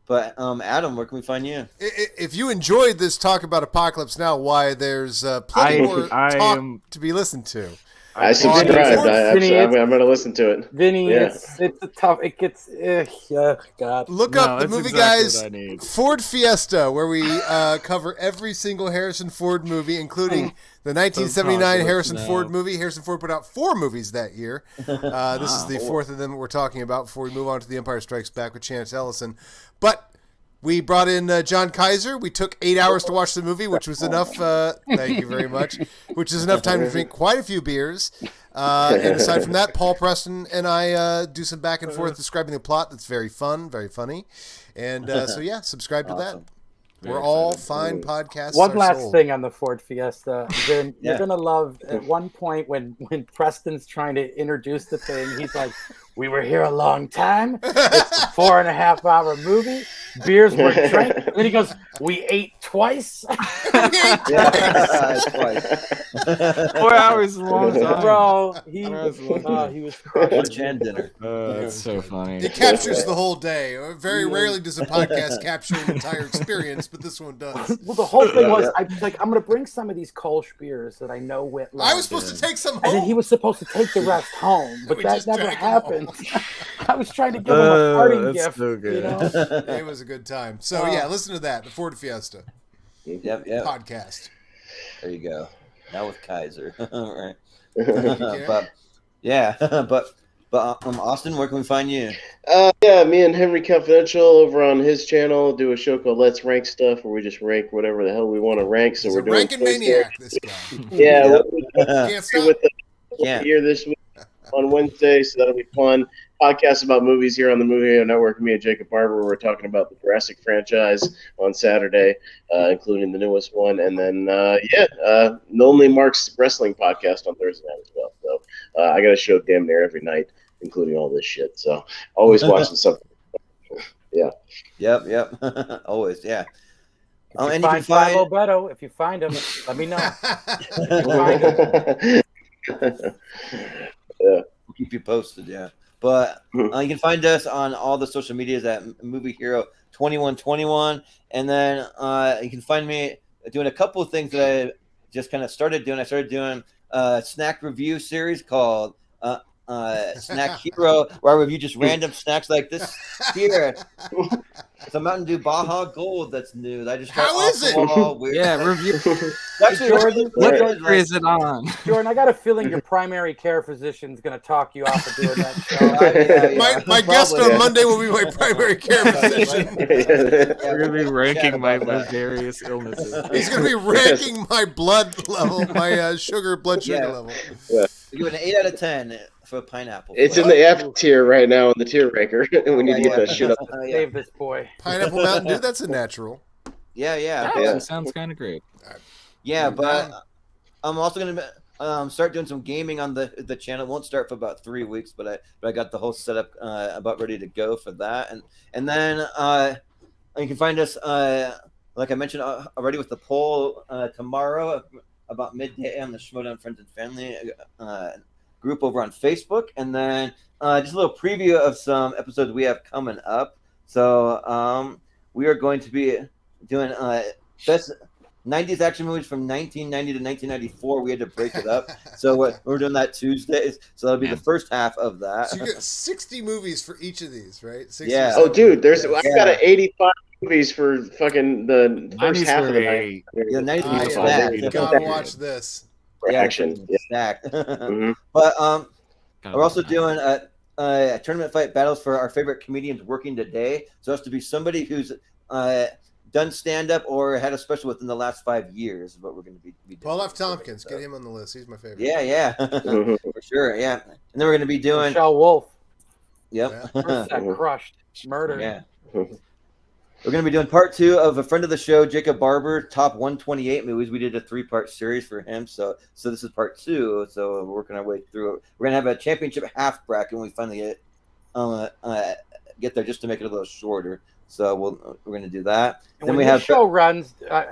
S3: but Adam, where can we find you?
S5: If you enjoyed this talk about Apocalypse Now, why there's plenty more talk to be listened to.
S4: I subscribed. I'm going to listen to it.
S8: Vinny, it's a tough. It gets. God.
S5: Look up the movie guys. Ford Fiesta, where we cover every single Harrison Ford movie, including the 1979 Harrison Ford movie. Harrison Ford put out 4 movies that year. This is the 4th of them that we're talking about before we move on to The Empire Strikes Back with Chance Ellison. But we brought in John Kaiser. We took 8 hours to watch the movie, which was enough. Thank you very much. Which is enough time to drink quite a few beers. And aside from that, Paul Preston and I do some back and forth describing the plot. That's very fun, very funny. And subscribe to that. We're all fine podcasts.
S8: One last thing on the Ford Fiesta. Then you're gonna love at one point when Preston's trying to introduce the thing. He's like, "We were here a long time. It's a 4.5 hour movie. Beers were drank." And then he goes, "We ate twice."
S7: 4 hours long time.
S8: Bro, he was crushing
S3: dinner.
S7: That's so funny.
S5: It captures the whole day. Very rarely does a podcast capture an entire experience, but this one does.
S8: Well, the whole thing was, I was like, I'm going to bring some of these Kolsch beers that I know WIT loves.
S5: I was supposed to take some home.
S8: And then he was supposed to take the rest home, but that never happened. I was trying to give him a parting gift.
S7: So good.
S8: You know?
S5: It was a good time. So, listen to that. The Ford Fiesta.
S3: Yep.
S5: Podcast.
S3: There you go. Now with Kaiser. All right.
S5: Yeah.
S3: But Austin, where can we find you?
S4: Me and Henry Confidential over on his channel do a show called Let's Rank Stuff, where we just rank whatever the hell we want to rank. So we're doing
S5: ranking maniac. This guy.
S4: Can't stop. With the here this week on Wednesday, so that'll be fun. Podcast about movies here on the Movie Radio Network. Me and Jacob Barber, we're talking about the Jurassic franchise on Saturday, including the newest one, and then Lonely Marc's wrestling podcast on Thursday night as well. So I got a show damn near every night, including all this shit. So always watching something. Yeah.
S3: Yep. Always, yeah.
S8: If you find Philo Beto, if you find him, let me know.
S3: We'll keep you posted, yeah. But you can find us on all the social medias at Movie Hero 2121, and then you can find me doing a couple of things that I just kind of started doing. I started doing a snack review series called Snack Hero, where I review just random snacks like this here. It's a Mountain Dew Baja Gold that's new. I just
S5: How is it?
S7: Review.
S8: Jordan,
S7: What order is it on?
S8: Jordan, I got a feeling your primary care physician is going to talk you off of doing that show.
S5: My guest on Monday will be my primary care physician.
S7: We're going to be ranking my various illnesses.
S5: He's going to be ranking my blood level, my blood sugar level.
S3: Yeah. Give it an 8 out of 10 for pineapple.
S4: It's in the F tier right now in the tier ranker. We need to get that shit up.
S8: Save this boy.
S5: Pineapple Mountain Dew, that's a natural.
S3: Yeah.
S7: Sounds kind of great.
S3: Yeah, but I'm also going to start doing some gaming on the channel. It won't start for about 3 weeks, but I got the whole setup about ready to go for that. And then you can find us, like I mentioned already, with the poll tomorrow about midday on the Schmodown Friends and Family group over on Facebook. And then just a little preview of some episodes we have coming up. So we are going to be doing best 90s action movies from 1990 to 1994. We had to break it up. So we're doing that Tuesdays. So that'll be the first half of that.
S5: So you get 60 movies for each of these, right? 60
S3: Yeah.
S4: Oh, dude, I've got 85 movies for fucking the first half of the night.
S3: Yeah, 90s
S5: I
S3: stacked.
S5: gotta watch this.
S4: For action.
S3: Stacked. But we're also doing a tournament fight battles for our favorite comedians working today. So it has to be somebody who's done stand-up or had a special within the last 5 years is what we're going to be doing.
S5: Paul F. Tompkins, get him on the list. He's my favorite.
S3: Yeah. For sure, yeah. And then we're going to be doing...
S8: Michelle Wolf.
S3: Yep.
S8: That crushed. Murder.
S3: Yeah. We're going to be doing part 2 of a friend of the show, Jacob Barber, top 128 movies. We did a 3-part series for him. So this is part 2. So we're working our way through it. We're going to have a championship half bracket when we finally get there, just to make it a little shorter. So we're going to do that.
S8: And
S3: then
S8: when the show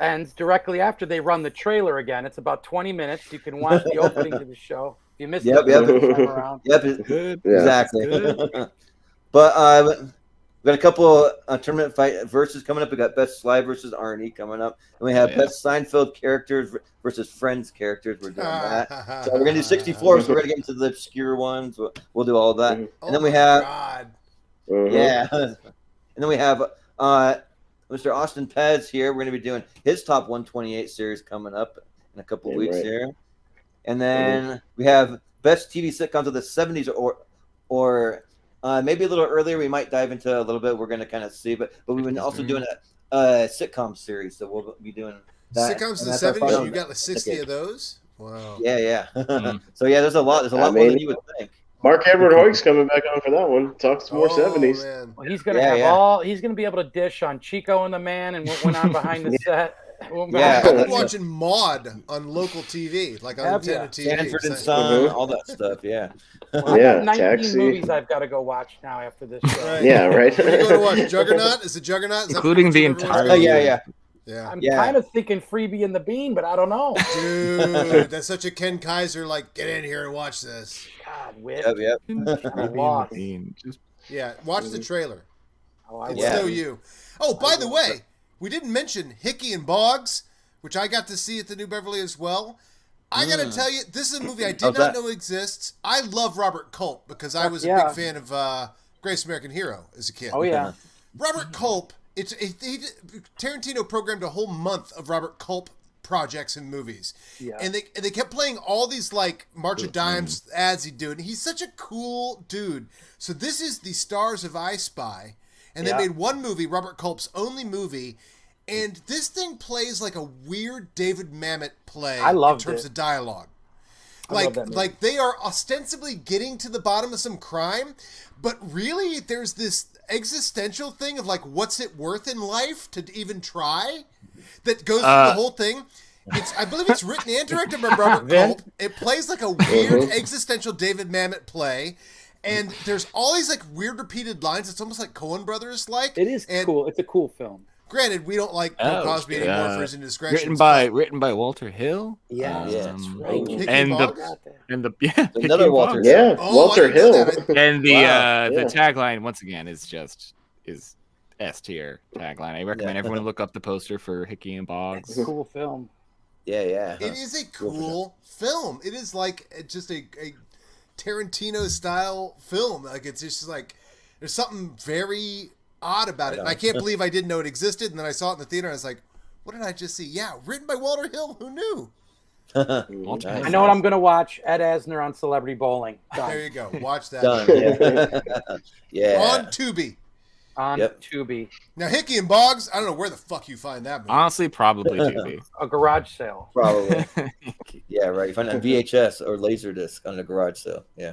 S8: ends directly after they run the trailer again. It's about 20 minutes. You can watch the opening to the show. If you missed it, time around.
S3: Good. Exactly. But we got a couple tournament fight versus coming up. We got Best Sly versus Arnie coming up, and we have Best Seinfeld characters versus Friends characters. We're doing that. So we're gonna do 64. So we're gonna get into the obscure ones. We'll do all of that, and then we have and then we have Mr. Austin Pez here. We're gonna be doing his top 128 series coming up in a couple weeks here, and then we have Best TV sitcoms of the 70s or maybe a little earlier. We might dive into a little bit. We're going to kind of see, but we've been also doing a sitcom series, so we'll be doing that.
S5: Sitcoms of the 70s. You got like 60 of those. Wow.
S3: Yeah. So there's a lot. There's a lot more than you would think.
S4: Marc Edward Hoyt's coming back on for that one. Talk some more 70s.
S5: Man.
S8: Well, he's gonna have he's gonna be able to dish on Chico and the Man and what went on behind the set.
S5: I've been watching Maude on local TV, like on antenna TV.
S3: Sanford and Son, all that stuff. Yeah.
S8: Well, I got 19 Taxi. Movies I've got to go watch now after this show.
S5: Right.
S4: Yeah, right.
S5: What are you going to watch? Juggernaut? Is it Juggernaut?
S7: Including the entire.
S3: Yeah.
S8: I'm kind of thinking Freebie and the Bean, but I don't know.
S5: Dude, that's such a Ken Kaiser, like, get in here and watch this.
S8: God, WIT.
S3: Yep.
S8: I'm lost.
S5: Yeah, watch the trailer. It's
S3: so
S5: you. Oh, by the way, we didn't mention Hickey and Boggs, which I got to see at the New Beverly as well. I got to tell you, this is a movie I did not know exists. I love Robert Culp because I was a big fan of Greatest American Hero as a kid.
S8: Oh, yeah.
S5: Robert Culp, Tarantino programmed a whole month of Robert Culp projects and movies. Yeah. And they kept playing all these like March of Dimes ads he'd do. And he's such a cool dude. So this is the stars of I Spy. And they made one movie, Robert Culp's only movie. And this thing plays like a weird David Mamet play in terms of dialogue. Like they are ostensibly getting to the bottom of some crime, but really there's this existential thing of like, what's it worth in life to even try? That goes through the whole thing. I believe it's written and directed by Robert Culp. It plays like a weird existential David Mamet play. And there's all these like weird repeated lines. It's almost like Coen Brothers like.
S8: It is cool. It's a cool film.
S5: Granted, we don't like Bill Cosby anymore for his indiscretions.
S7: Written by Walter Hill.
S8: That's right.
S7: And the
S3: another Walter.
S4: Yeah, Walter Hill.
S7: And the tagline once again is S tier tagline. I recommend everyone look up the poster for Hickey and Boggs.
S8: It's a cool film.
S3: Yeah.
S5: It is a cool film. It is like just a Tarantino style film. Like it's just like there's something very odd about it. And I can't believe I didn't know it existed. And then I saw it in the theater and I was like, what did I just see? Yeah, written by Walter Hill. Who knew?
S8: I know what I'm going to watch. Ed Asner on Celebrity Bowling. Done.
S5: There you go. Watch that.
S3: Done. Yeah.
S5: On Tubi.
S8: Tubi.
S5: Now, Hickey and Boggs, I don't know where the fuck you find that movie.
S7: Honestly, probably Tubi.
S8: A garage sale.
S3: Probably. Yeah, right. You find it on VHS or Laserdisc on a garage sale. Yeah.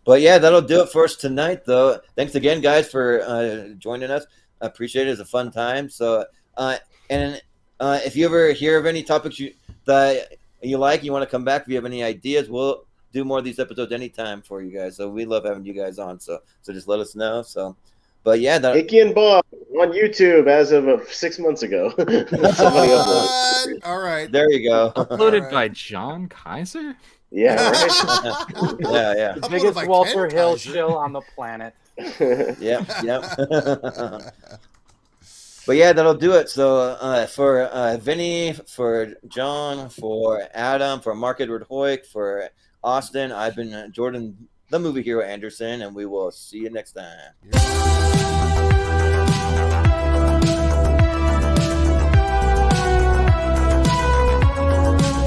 S3: But yeah, that'll do it for us tonight, though. Thanks again, guys, for joining us. I appreciate it. It's a fun time. So, if you ever hear of any topics that you like, you want to come back, if you have any ideas, we'll do more of these episodes anytime for you guys. So we love having you guys on. So just let us know. So, but yeah,
S4: Hickey and Bob on YouTube as of 6 months ago. Somebody uploaded.
S5: All right,
S3: there you go.
S7: Uploaded by John Kaiser.
S4: Yeah, right.
S3: yeah.
S8: The biggest Walter Hill shill on the planet.
S3: Yep. But yeah, that'll do it. So for Vinny, for John, for Adam, for Marc Edward Hueck, for Austin, I've been Jordan, the movie hero Anderson, and we will see you next time.